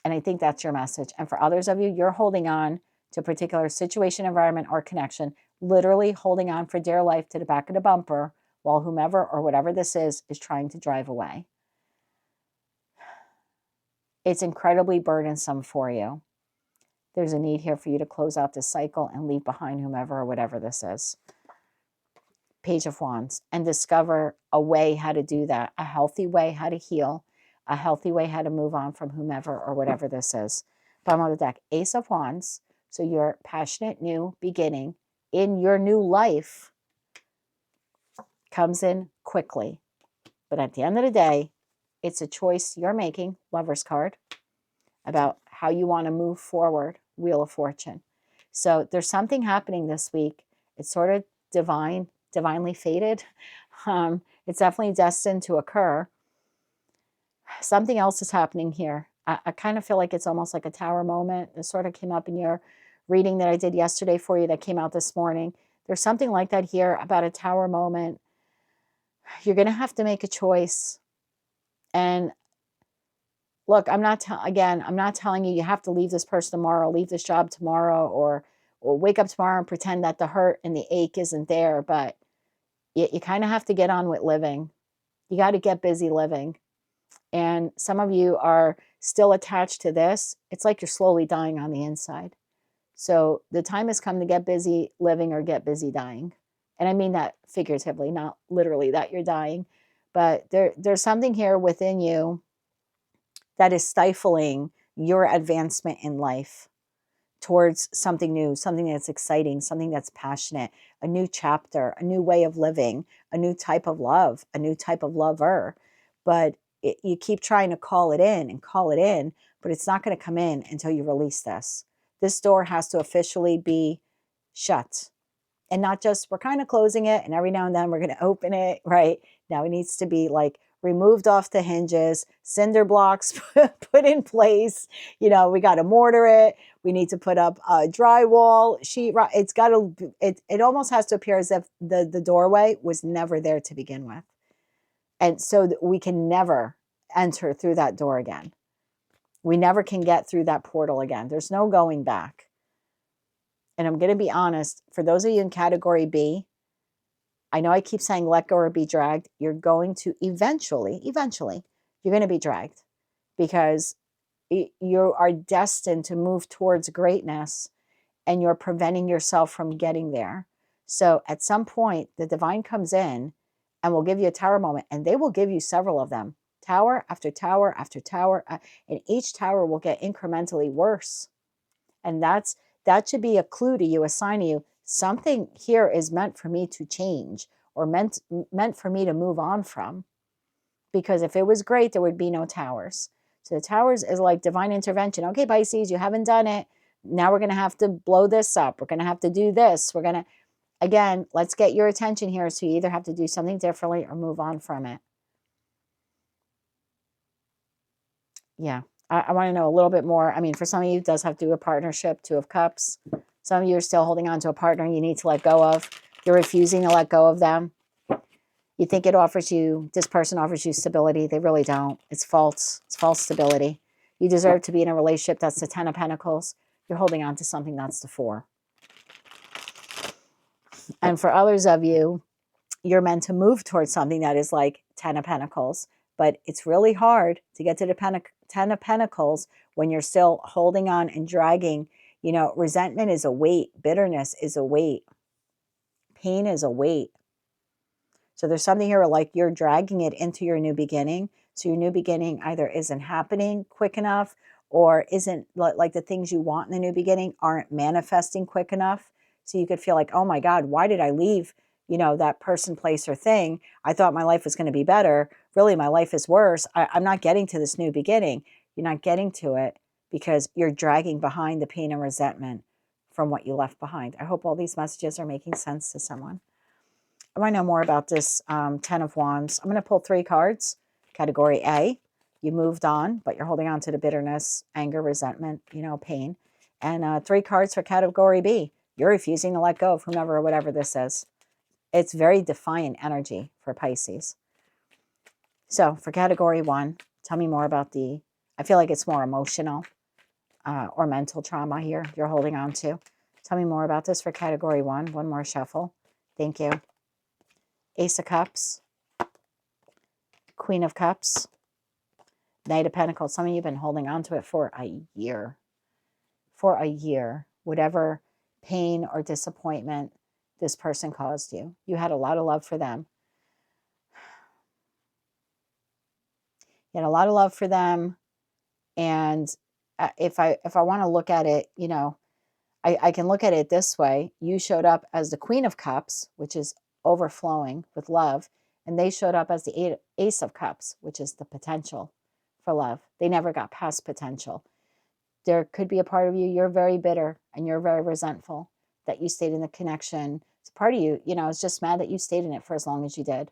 And I think that's your message. And for others of you, you're holding on to a particular situation, environment, or connection, literally holding on for dear life to the back of the bumper while whomever or whatever this is trying to drive away. It's incredibly burdensome for you. There's a need here for you to close out this cycle and leave behind whomever or whatever this is. Page of Wands. And discover a way how to do that, a healthy way how to heal, a healthy way how to move on from whomever or whatever this is. Bottom of the deck, Ace of Wands. So your passionate new beginning in your new life comes in quickly. But at the end of the day, it's a choice you're making, Lover's card, about how you want to move forward, Wheel of Fortune. So there's something happening this week. It's sort of divinely fated. It's definitely destined to occur. Something else is happening here. I kind of feel like it's almost like a tower moment. This sort of came up in your reading that I did yesterday for you that came out this morning. There's something like that here about a tower moment. You're going to have to make a choice. And look, I'm not telling you have to leave this person tomorrow, leave this job tomorrow, or wake up tomorrow and pretend that the hurt and the ache isn't there. But you kind of have to get on with living. You got to get busy living. And some of you are still attached to this. It's like you're slowly dying on the inside. So the time has come to get busy living or get busy dying. And I mean that figuratively, not literally that you're dying. But there's something here within you that is stifling your advancement in life towards something new, something that's exciting, something that's passionate, a new chapter, a new way of living, a new type of love, a new type of lover. But you keep trying to call it in and call it in, but it's not going to come in until you release this. This door has to officially be shut. And not just, we're kind of closing it, and every now and then we're going to open it, right? Now it needs to be like removed off the hinges, cinder blocks put in place. You know, we got to mortar it. We need to put up a drywall, sheetrock. It's got to, it almost has to appear as if the doorway was never there to begin with. And so that we can never enter through that door again. We never can get through that portal again. There's no going back. And I'm going to be honest, for those of you in category B, I know I keep saying let go or be dragged. You're going to eventually, you're going to be dragged, because you are destined to move towards greatness, and you're preventing yourself from getting there. So at some point, the divine comes in and will give you a tower moment, and they will give you several of them. Tower after tower after tower, and each tower will get incrementally worse. And that should be a clue to you, a sign to you. Something here is meant for me to change, or meant for me to move on from. Because if it was great, there would be no towers. So the towers is like divine intervention. Okay, Pisces, you haven't done it. Now we're going to have to blow this up. We're going to have to do this. We're going to, again, let's get your attention here. So you either have to do something differently or move on from it. Yeah. I want to know a little bit more. I mean, for some of you, it does have to do a partnership, Two of Cups. Some of you are still holding on to a partner you need to let go of. You're refusing to let go of them. You think it offers you, this person offers you stability. They really don't. It's false. It's false stability. You deserve to be in a relationship that's the 10 of Pentacles. You're holding on to something that's the 4. And for others of you, you're meant to move towards something that is like 10 of Pentacles. But it's really hard to get to the 10 of Pentacles when you're still holding on and dragging. You know, resentment is a weight. Bitterness is a weight. Pain is a weight. So there's something here like you're dragging it into your new beginning. So your new beginning either isn't happening quick enough, or isn't like the things you want in the new beginning aren't manifesting quick enough. So you could feel like, oh my God, why did I leave, you know, that person, place, or thing? I thought my life was going to be better. Really, my life is worse. I'm not getting to this new beginning. You're not getting to it because you're dragging behind the pain and resentment from what you left behind. I hope all these messages are making sense to someone. I want to know more about this 10 of Wands. I'm going to pull 3 cards. Category A, you moved on, but you're holding on to the bitterness, anger, resentment, you know, pain. And 3 cards for category B. You're refusing to let go of whomever or whatever this is. It's very defiant energy for Pisces. So for category 1, tell me more about I feel like it's more emotional or mental trauma here you're holding on to. Tell me more about this for category 1. One more shuffle. Thank you. Ace of Cups. Queen of Cups. Knight of Pentacles. Some of you have been holding on to it for a year. For a year. Whatever pain or disappointment this person caused you. You had a lot of love for them. You had a lot of love for them. And if I want to look at it, you know, I can look at it this way. You showed up as the Queen of Cups, which is overflowing with love. And they showed up as the Ace of Cups, which is the potential for love. They never got past potential. There could be a part of you, you're very bitter and you're very resentful that you stayed in the connection. It's part of you, you know, is just mad that you stayed in it for as long as you did.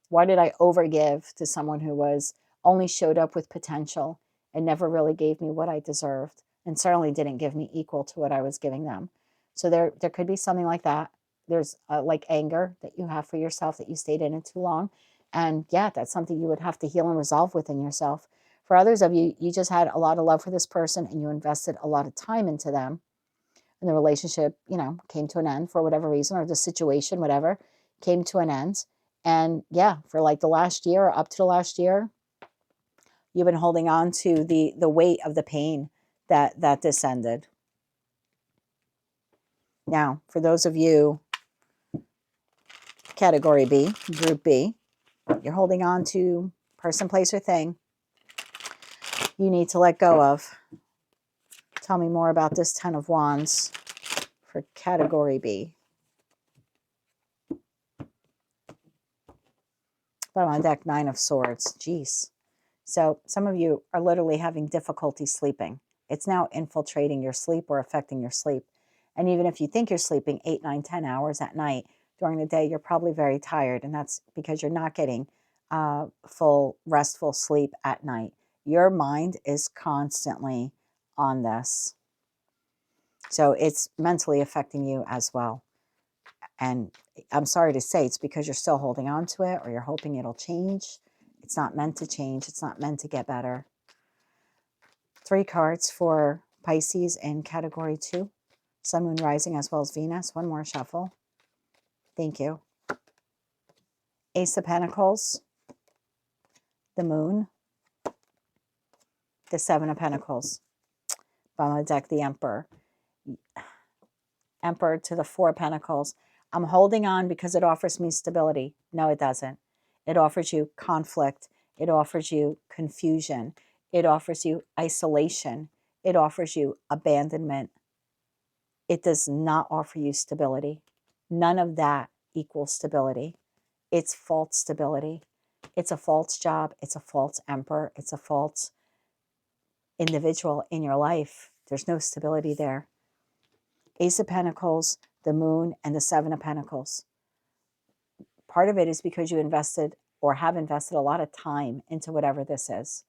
Why did I overgive to someone who was only showed up with potential and never really gave me what I deserved, and certainly didn't give me equal to what I was giving them? So there could be something like that. There's like anger that you have for yourself that you stayed in it too long. And yeah, that's something you would have to heal and resolve within yourself. For others of you, you just had a lot of love for this person and you invested a lot of time into them. And the relationship, you know, came to an end for whatever reason, or the situation, whatever, came to an end. And yeah, for like the last year or up to the last year, you've been holding on to the weight of the pain that descended. Now, for those of you Category B, Group B. You're holding on to person, place, or thing you need to let go of. Tell me more about this Ten of Wands for Category B. Bottom of the deck, Nine of Swords. Jeez. So some of you are literally having difficulty sleeping. It's now infiltrating your sleep or affecting your sleep. And even if you think you're sleeping 8, 9, 10 hours at night, during the day, you're probably very tired. And that's because you're not getting full, restful sleep at night. Your mind is constantly on this. So it's mentally affecting you as well. And I'm sorry to say, it's because you're still holding on to it or you're hoping it'll change. It's not meant to change. It's not meant to get better. 3 cards for Pisces in Category 2. Sun, Moon, Rising, as well as Venus. One more shuffle. Thank you. Ace of Pentacles. The Moon. The 7 of Pentacles. Bottom of the deck, the Emperor. Emperor to the 4 of Pentacles. I'm holding on because it offers me stability. No, it doesn't. It offers you conflict. It offers you confusion. It offers you isolation. It offers you abandonment. It does not offer you stability. None of that equals stability. It's false stability. It's a false job. It's a false emperor. It's a false individual in your life. There's no stability there. Ace of Pentacles, the Moon, and the 7 of Pentacles. Part of it is because you invested or have invested a lot of time into whatever this is.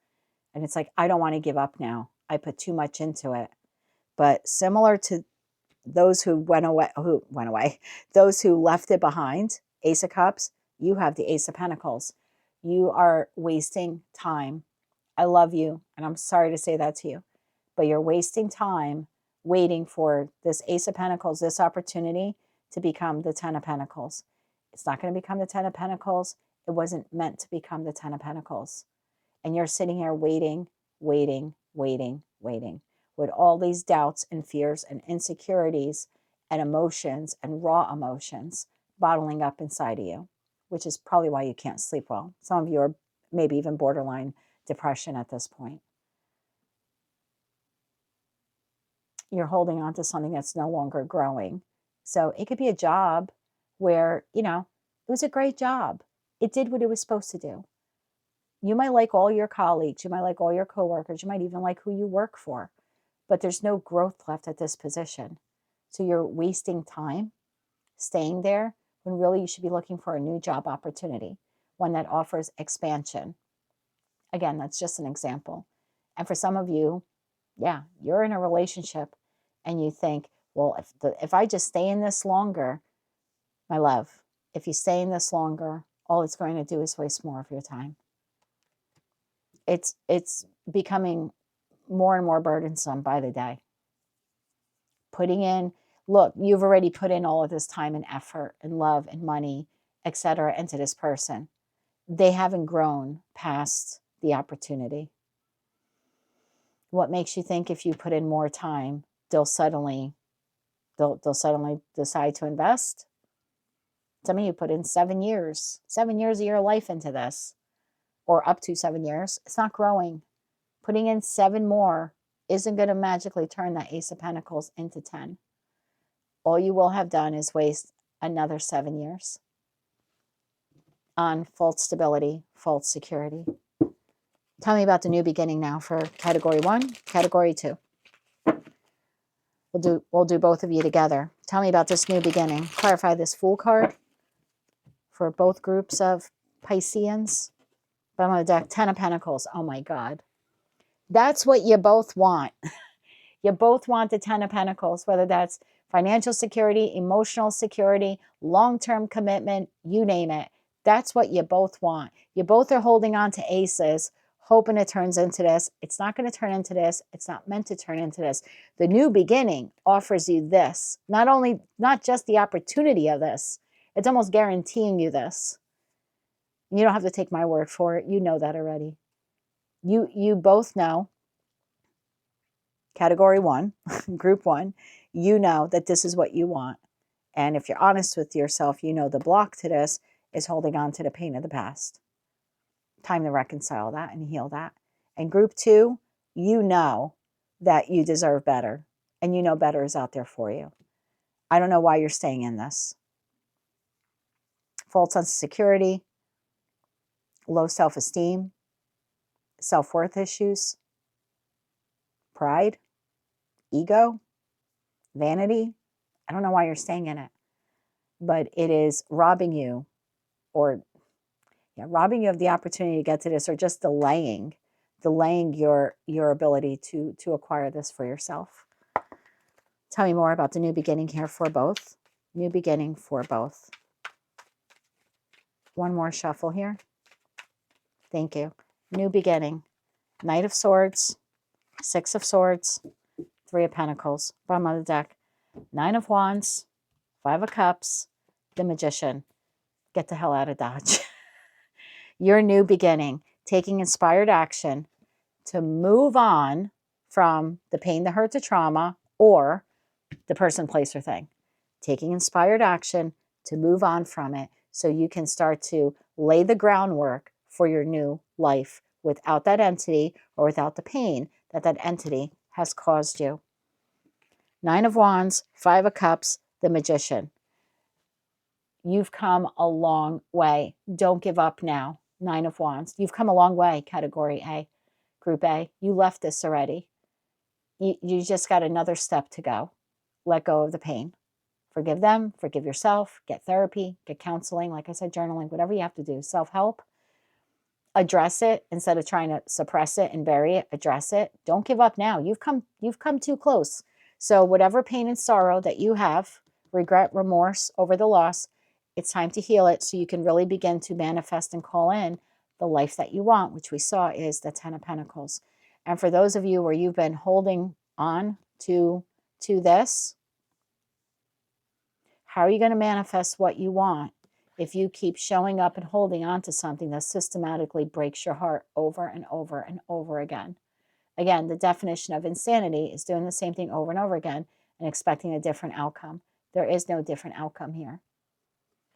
And it's like, I don't want to give up now. I put too much into it. But similar to those who went away, those who left it behind, Ace of Cups, you have the Ace of Pentacles. You are wasting time. I love you, and I'm sorry to say that to you, but you're wasting time waiting for this Ace of Pentacles, this opportunity to become the 10 of Pentacles. It's not going to become the 10 of Pentacles. It wasn't meant to become the 10 of Pentacles. And you're sitting here waiting, waiting, waiting, waiting, with all these doubts and fears and insecurities and emotions and raw emotions bottling up inside of you, which is probably why you can't sleep well. Some of you are maybe even borderline depression at this point. You're holding on to something that's no longer growing. So it could be a job where, you know, it was a great job. It did what it was supposed to do. You might like all your colleagues. You might like all your coworkers. You might even like who you work for. But there's no growth left at this position. So you're wasting time staying there when really you should be looking for a new job opportunity, one that offers expansion. Again, that's just an example. And for some of you, yeah, you're in a relationship and you think, well, if I just stay in this longer, my love, if you stay in this longer, all it's going to do is waste more of your time. It's becoming more and more burdensome by the day. Putting in, look, you've already put in all of this time and effort and love and money, etc., into this person. They haven't grown past the opportunity. What makes you think if you put in more time, they'll suddenly decide to invest? Some of you put in 7 years of your life into this, or up to 7 years. It's not growing. Putting in 7 more isn't going to magically turn that Ace of Pentacles into 10. All you will have done is waste another 7 years on false stability, false security. Tell me about the new beginning now for Category 1, Category 2. We'll do both of you together. Tell me about this new beginning. Clarify this Fool card for both groups of Pisceans. Bottom of the deck, 10 of Pentacles. Oh my God. That's what you both want. You both want the 10 of Pentacles, whether that's financial security, emotional security, long-term commitment, you name it. That's what you both want. You both are holding on to aces, hoping it turns into this. It's not going to turn into this. It's not meant to turn into this. The new beginning offers you this. Not just the opportunity of this. It's almost guaranteeing you this. You don't have to take my word for it. You know that already. You both know, Category 1, Group 1, you know that this is what you want. And if you're honest with yourself, you know the block to this is holding on to the pain of the past. Time to reconcile that and heal that. And group 2, you know that you deserve better. And you know better is out there for you. I don't know why you're staying in this. False sense of security, low self-esteem, self-worth issues, pride, ego, vanity. I don't know why you're staying in it. But it is robbing you, or robbing you of the opportunity to get to this, or just delaying your ability to acquire this for yourself. Tell me more about the new beginning here for both. New beginning for both. One more shuffle here. Thank you. New beginning. Knight of Swords, 6 of Swords, 3 of Pentacles. Bottom of the deck. 9 of Wands, 5 of Cups, the Magician. Get the hell out of Dodge. Your new beginning. Taking inspired action to move on from the pain, the hurt, the trauma, or the person, place, or thing. Taking inspired action to move on from it so you can start to lay the groundwork for your new life without that entity or without the pain that that entity has caused you. 9 of Wands, 5 of Cups, the Magician. You've come a long way. Don't give up now. 9 of Wands. You've come a long way, category A, group A. You left this already. You just got another step to go. Let go of the pain. Forgive them, forgive yourself, get therapy, get counseling, like I said, journaling, whatever you have to do. Self-help. Address it instead of trying to suppress it and bury it. Address it. Don't give up now. You've come too close. So whatever pain and sorrow that you have, regret, remorse over the loss, it's time to heal it so you can really begin to manifest and call in the life that you want, which we saw is the 10 of Pentacles. And for those of you where you've been holding on to this, how are you going to manifest what you want if you keep showing up and holding on to something that systematically breaks your heart over and over and over again? Again, the definition of insanity is doing the same thing over and over again and expecting a different outcome. There is no different outcome here.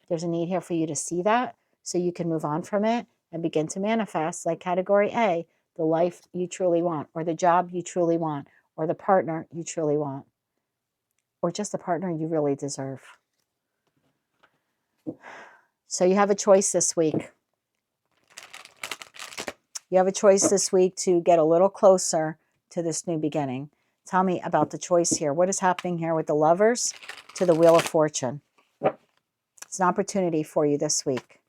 There's a need here for you to see that so you can move on from it and begin to manifest, like category A, the life you truly want, or the job you truly want, or the partner you truly want, or just the partner you really deserve. So you have a choice this week. You have a choice this week to get a little closer to this new beginning. Tell me about the choice here. What is happening here with the Lovers to the Wheel of Fortune? It's an opportunity for you this week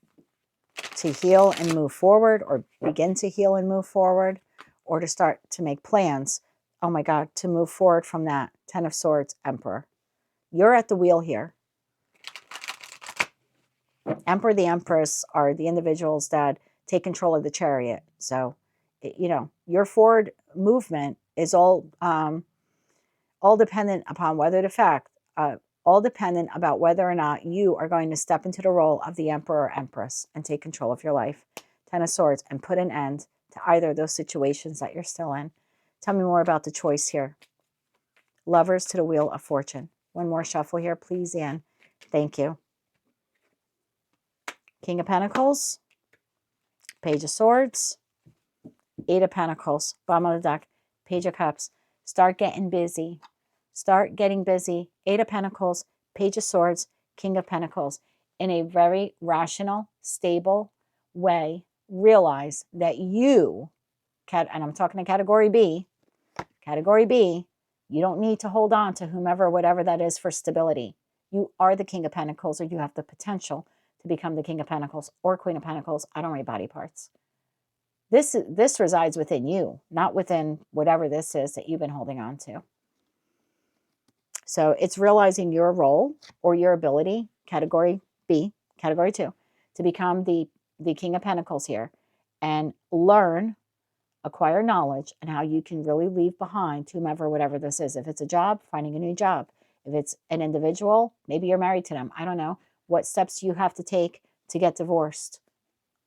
to heal and move forward, or begin to heal and move forward, or to start to make plans, oh my God, to move forward from that 10 of Swords, Emperor. You're at the wheel here. Emperor, the Empress are the individuals that take control of the chariot. So, you know, your forward movement is all dependent upon all dependent about whether or not you are going to step into the role of the Emperor or Empress and take control of your life. 10 of Swords, and put an end to either of those situations that you're still in. Tell me more about the choice here. Lovers to the Wheel of Fortune. One more shuffle here, please, Anne. Thank you. King of Pentacles, Page of Swords, 8 of Pentacles, bottom of the deck, Page of Cups. Start getting busy. Start getting busy. 8 of Pentacles, Page of Swords, King of Pentacles. In a very rational, stable way, realize that you, and I'm talking to category B, you don't need to hold on to whomever, whatever that is, for stability. You are the King of Pentacles, or you have the potential to become the King of Pentacles or Queen of Pentacles. I don't rate body parts. This resides within you, not within whatever this is that you've been holding on to. So it's realizing your role or your ability, category B, category 2, to become the King of Pentacles here, and learn, acquire knowledge, and how you can really leave behind whomever, whatever this is. If it's a job, finding a new job. If it's an individual, maybe you're married to them. I don't know what steps you have to take to get divorced.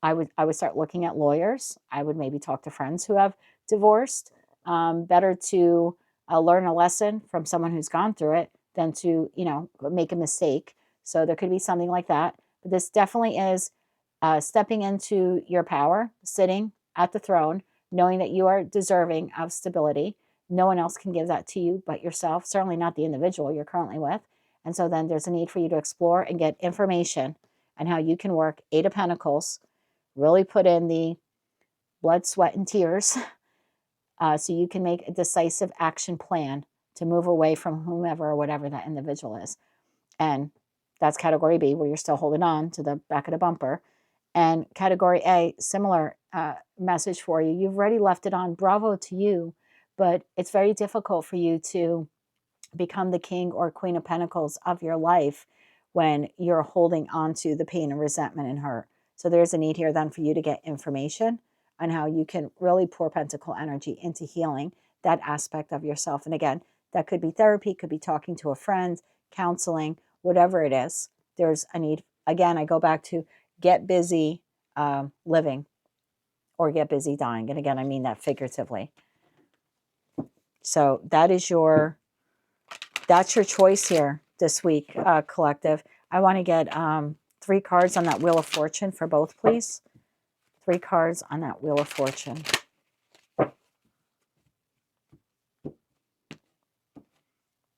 I would start looking at lawyers. I would maybe talk to friends who have divorced. Better to learn a lesson from someone who's gone through it than to, you know, make a mistake. So there could be something like that. But this definitely is stepping into your power, sitting at the throne, knowing that you are deserving of stability. No one else can give that to you but yourself, certainly not the individual you're currently with. And so then there's a need for you to explore and get information on how you can work 8 of Pentacles, really put in the blood, sweat, and tears so you can make a decisive action plan to move away from whomever or whatever that individual is. And that's category B, where you're still holding on to the back of the bumper. And category A, similar message for you. You've already left it on. Bravo to you. But it's very difficult for you to become the king or queen of pentacles of your life when you're holding on to the pain and resentment and hurt. So there's a need here then for you to get information on how you can really pour pentacle energy into healing that aspect of yourself. And again, that could be therapy, could be talking to a friend, counseling, whatever it is. There's a need. Again, I go back to get busy living or get busy dying. And again, I mean that figuratively. So that's your choice here this week, collective. I want to get 3 cards on that Wheel of Fortune for both, please. 3 cards on that Wheel of Fortune.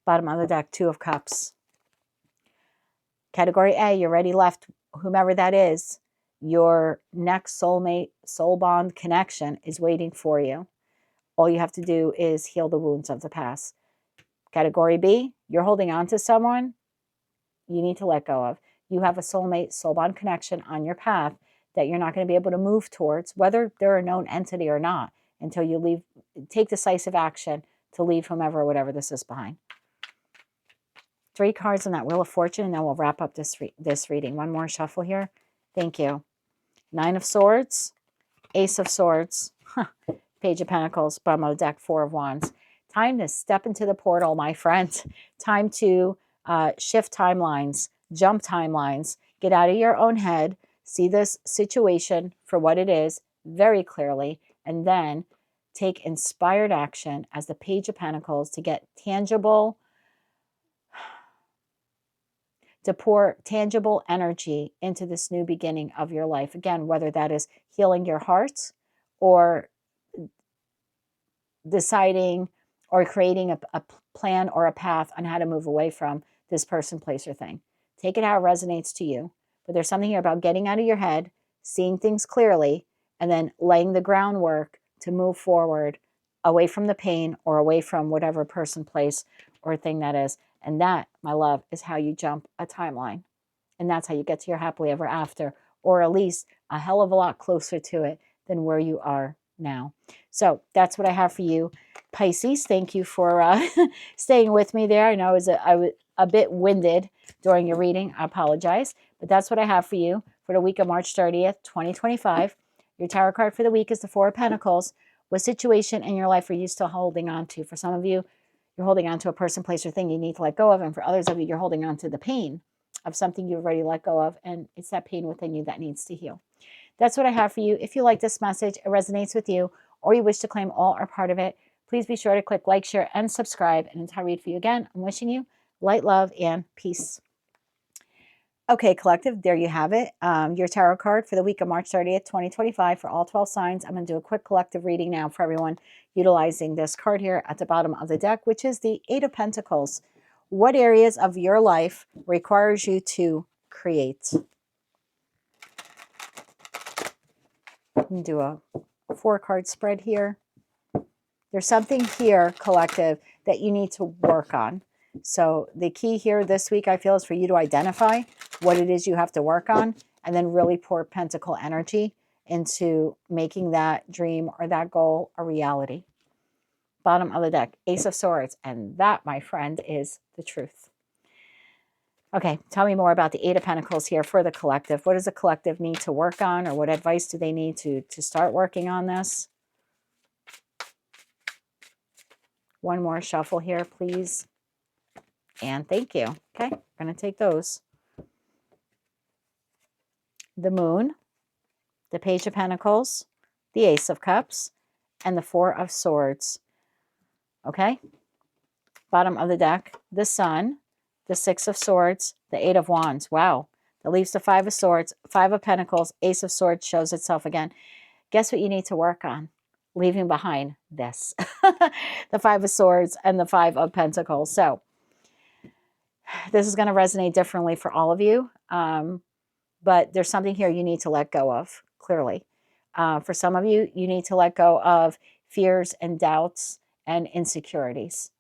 Bottom of the deck, 2 of Cups. Category A, you're already left, whomever that is, your next soulmate, soul bond connection is waiting for you. All you have to do is heal the wounds of the past. Category B, you're holding on to someone you need to let go of. You have a soulmate, soul bond connection on your path that you're not going to be able to move towards, whether they're a known entity or not, until you take decisive action to leave whomever or whatever this is behind. 3 cards on that Wheel of Fortune, and then we'll wrap up this reading. One more shuffle here. Thank you. 9 of Swords, Ace of Swords, Page of Pentacles, bottom of the deck, 4 of Wands. Time to step into the portal, my friend. Time to shift timelines, jump timelines, get out of your own head, see this situation for what it is very clearly, and then take inspired action as the Page of Pentacles to get tangible, to pour tangible energy into this new beginning of your life. Again, whether that is healing your heart or deciding or creating a plan or a path on how to move away from this person, place, or thing. Take it how it resonates to you. But there's something here about getting out of your head, seeing things clearly, and then laying the groundwork to move forward away from the pain or away from whatever person, place, or thing that is. And that, my love, is how you jump a timeline. And that's how you get to your happily ever after, or at least a hell of a lot closer to it than where you are now. So that's what I have for you, Pisces. Thank you for staying with me there. I know I was a bit winded during your reading. I apologize. But that's what I have for you for the week of March 30th, 2025. Your tarot card for the week is the 4 of Pentacles. What situation in your life are you still holding on to? For some of you, you're holding on to a person, place, or thing you need to let go of. And for others of you, you're holding on to the pain of something you've already let go of. And it's that pain within you that needs to heal. That's what I have for you. If you like this message, it resonates with you, or you wish to claim all or part of it, please be sure to click like, share, and subscribe. And until I read for you again, I'm wishing you light, love, and peace. Okay, collective, there you have it. Your tarot card for the week of March 30th, 2025 for all 12 signs. I'm going to do a quick collective reading now for everyone utilizing this card here at the bottom of the deck, which is the 8 of Pentacles. What areas of your life requires you to create? I'm going to do a 4-card spread here. There's something here, collective, that you need to work on. So the key here this week, I feel, is for you to identify what it is you have to work on, and then really pour pentacle energy into making that dream or that goal a reality. Bottom of the deck, Ace of Swords. And that, my friend, is the truth. Okay, tell me more about the 8 of Pentacles here for the collective. What does the collective need to work on, or what advice do they need to start working on this? One more shuffle here, please. And thank you. Okay, we're going to take those. The Moon, the Page of Pentacles, the Ace of Cups, and the 4 of Swords. Okay, bottom of the deck, the Sun, the Six of Swords, the Eight of Wands. Wow. That leaves the Five of Swords, Five of Pentacles, Ace of Swords shows itself again. Guess what you need to work on? Leaving behind this. The Five of Swords and the Five of Pentacles. So this is going to resonate differently for all of you. But there's something here you need to let go of, clearly. For some of you, you need to let go of fears and doubts and insecurities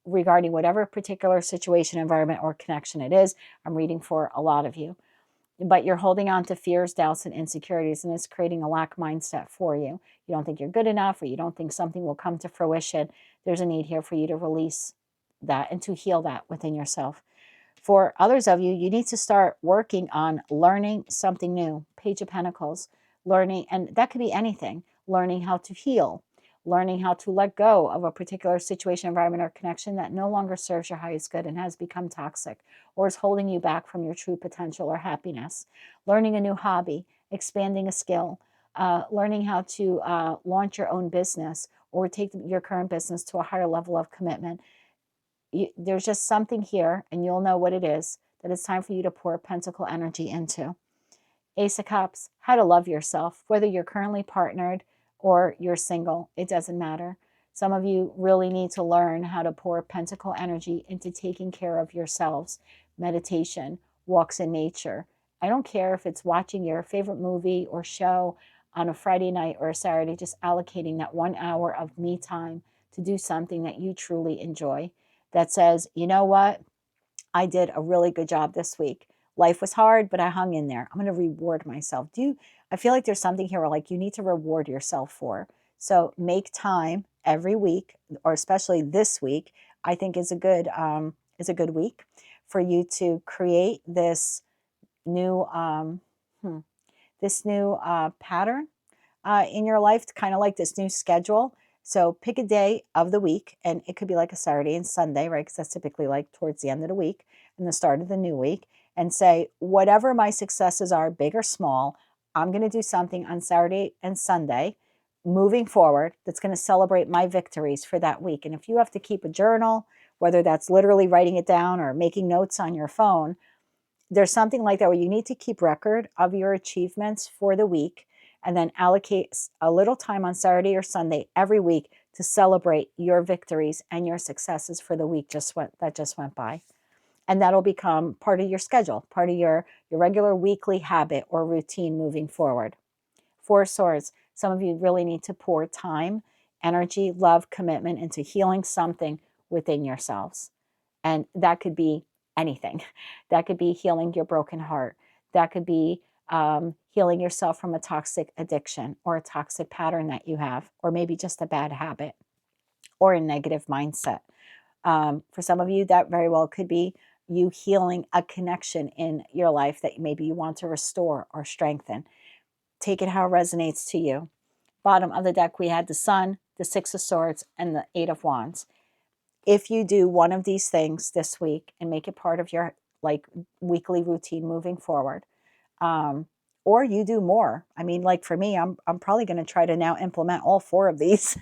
regarding whatever particular situation, environment, or connection it is. I'm reading for a lot of you. But you're holding on to fears, doubts, and insecurities, and it's creating a lack mindset for you. You don't think you're good enough, or you don't think something will come to fruition. There's a need here for you to release that and to heal that within yourself. For others of you, you need to start working on learning something new. Page of Pentacles, learning, and that could be anything. Learning how to heal, learning how to let go of a particular situation, environment, or connection that no longer serves your highest good and has become toxic or is holding you back from your true potential or happiness. Learning a new hobby, expanding a skill, learning how to launch your own business or take your current business to a higher level of commitment. There's just something here, and you'll know what it is, that it's time for you to pour pentacle energy into. Ace of Cups, how to love yourself, whether you're currently partnered or you're single, it doesn't matter. Some of you really need to learn how to pour pentacle energy into taking care of yourselves. Meditation, walks in nature. I don't care if it's watching your favorite movie or show on a Friday night or a Saturday, just allocating that 1 hour of me time to do something that you truly enjoy. That says, you know what? I did a really good job this week. Life was hard, but I hung in there. I'm going to reward myself. I feel like there's something here where like you need to reward yourself for. So make time every week, or especially this week, I think is a good week for you to create this new pattern in your life, kind of like this new schedule. So pick a day of the week, and it could be like a Saturday and Sunday, right? Because that's typically like towards the end of the week and the start of the new week, and say, whatever my successes are, big or small, I'm going to do something on Saturday and Sunday moving forward that's going to celebrate my victories for that week. And if you have to keep a journal, whether that's literally writing it down or making notes on your phone, there's something like that where you need to keep record of your achievements for the week and then allocate a little time on Saturday or Sunday every week to celebrate your victories and your successes for the week that just went by. And that'll become part of your schedule, part of your regular weekly habit or routine moving forward. Four of Swords, some of you really need to pour time, energy, love, commitment into healing something within yourselves. And that could be anything. That could be healing your broken heart. That could be healing yourself from a toxic addiction or a toxic pattern that you have, or maybe just a bad habit or a negative mindset. For some of you, that very well could be you healing a connection in your life that maybe you want to restore or strengthen. Take it how it resonates to you. Bottom of the deck, we had the Sun, the Six of Swords, and the Eight of Wands. If you do one of these things this week and make it part of your weekly routine moving forward, or you do more. I mean, like for me, I'm probably going to try to now implement all four of these,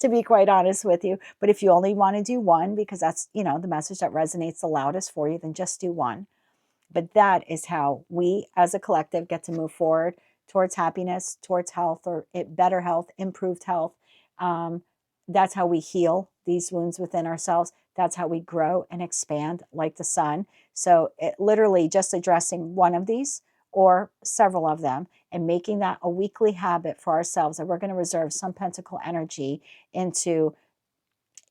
to be quite honest with you. But if you only want to do one, because that's, the message that resonates the loudest for you, then just do one. But that is how we as a collective get to move forward towards happiness, towards health, or better health, improved health. That's how we heal these wounds within ourselves. That's how we grow and expand like the sun. So literally just addressing one of these or several of them and making that a weekly habit for ourselves, that we're going to reserve some pentacle energy into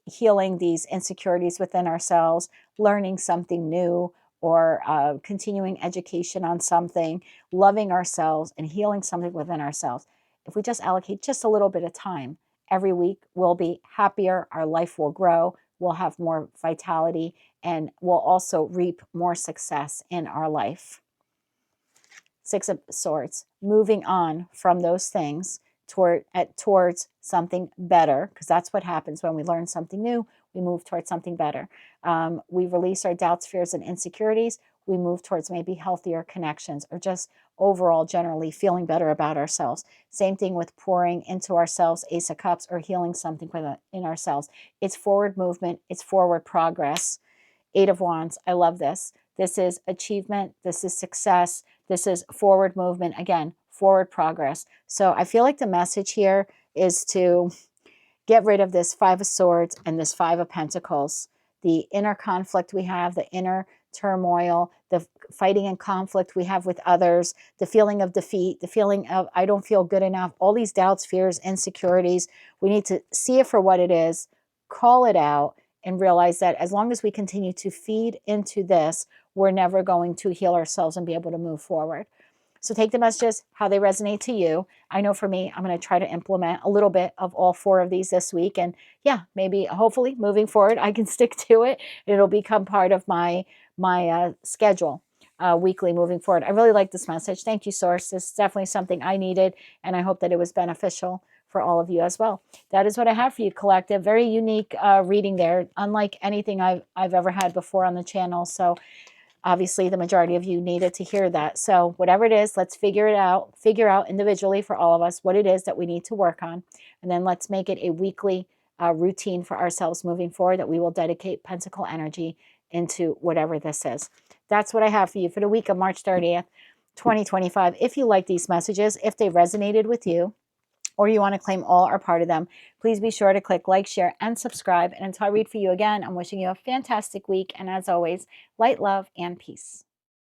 healing these insecurities within ourselves, learning something new, or continuing education on something, loving ourselves and healing something within ourselves. If we just allocate just a little bit of time every week, we'll be happier, our life will grow, we'll have more vitality, and we'll also reap more success in our life. Six of Swords, moving on from those things towards something better, because that's what happens when we learn something new. We move towards something better. We release our doubts, fears, and insecurities. We move towards maybe healthier connections, or just overall generally feeling better about ourselves. Same thing with pouring into ourselves, Ace of Cups, or healing something in ourselves. It's forward movement. It's forward progress. Eight of Wands. I love this. This is achievement. This is success. This is forward movement. Again, forward progress. So I feel like the message here is to get rid of this Five of Swords and this Five of Pentacles. The inner conflict we have, the inner turmoil, the fighting and conflict we have with others, the feeling of defeat, the feeling of I don't feel good enough, all these doubts, fears, insecurities. We need to see it for what it is, call it out, and realize that as long as we continue to feed into this, we're never going to heal ourselves and be able to move forward. So take the messages, how they resonate to you. I know for me, I'm going to try to implement a little bit of all four of these this week. And yeah, maybe, hopefully, moving forward, I can stick to it. It'll become part of my schedule weekly moving forward. I really like this message. Thank you, Source. This is definitely something I needed, and I hope that it was beneficial for all of you as well. That is what I have for you, Collective. Very unique reading there, unlike anything I've ever had before on the channel. So obviously, the majority of you needed to hear that. So whatever it is, let's figure out individually for all of us what it is that we need to work on. And then let's make it a weekly routine for ourselves moving forward that we will dedicate Pentacle energy into whatever this is. That's what I have for you for the week of March 30th, 2025. If you like these messages, if they resonated with you, or you want to claim all or part of them, please be sure to click like, share, and subscribe. And until I read for you again, I'm wishing you a fantastic week. And as always, light, love, and peace.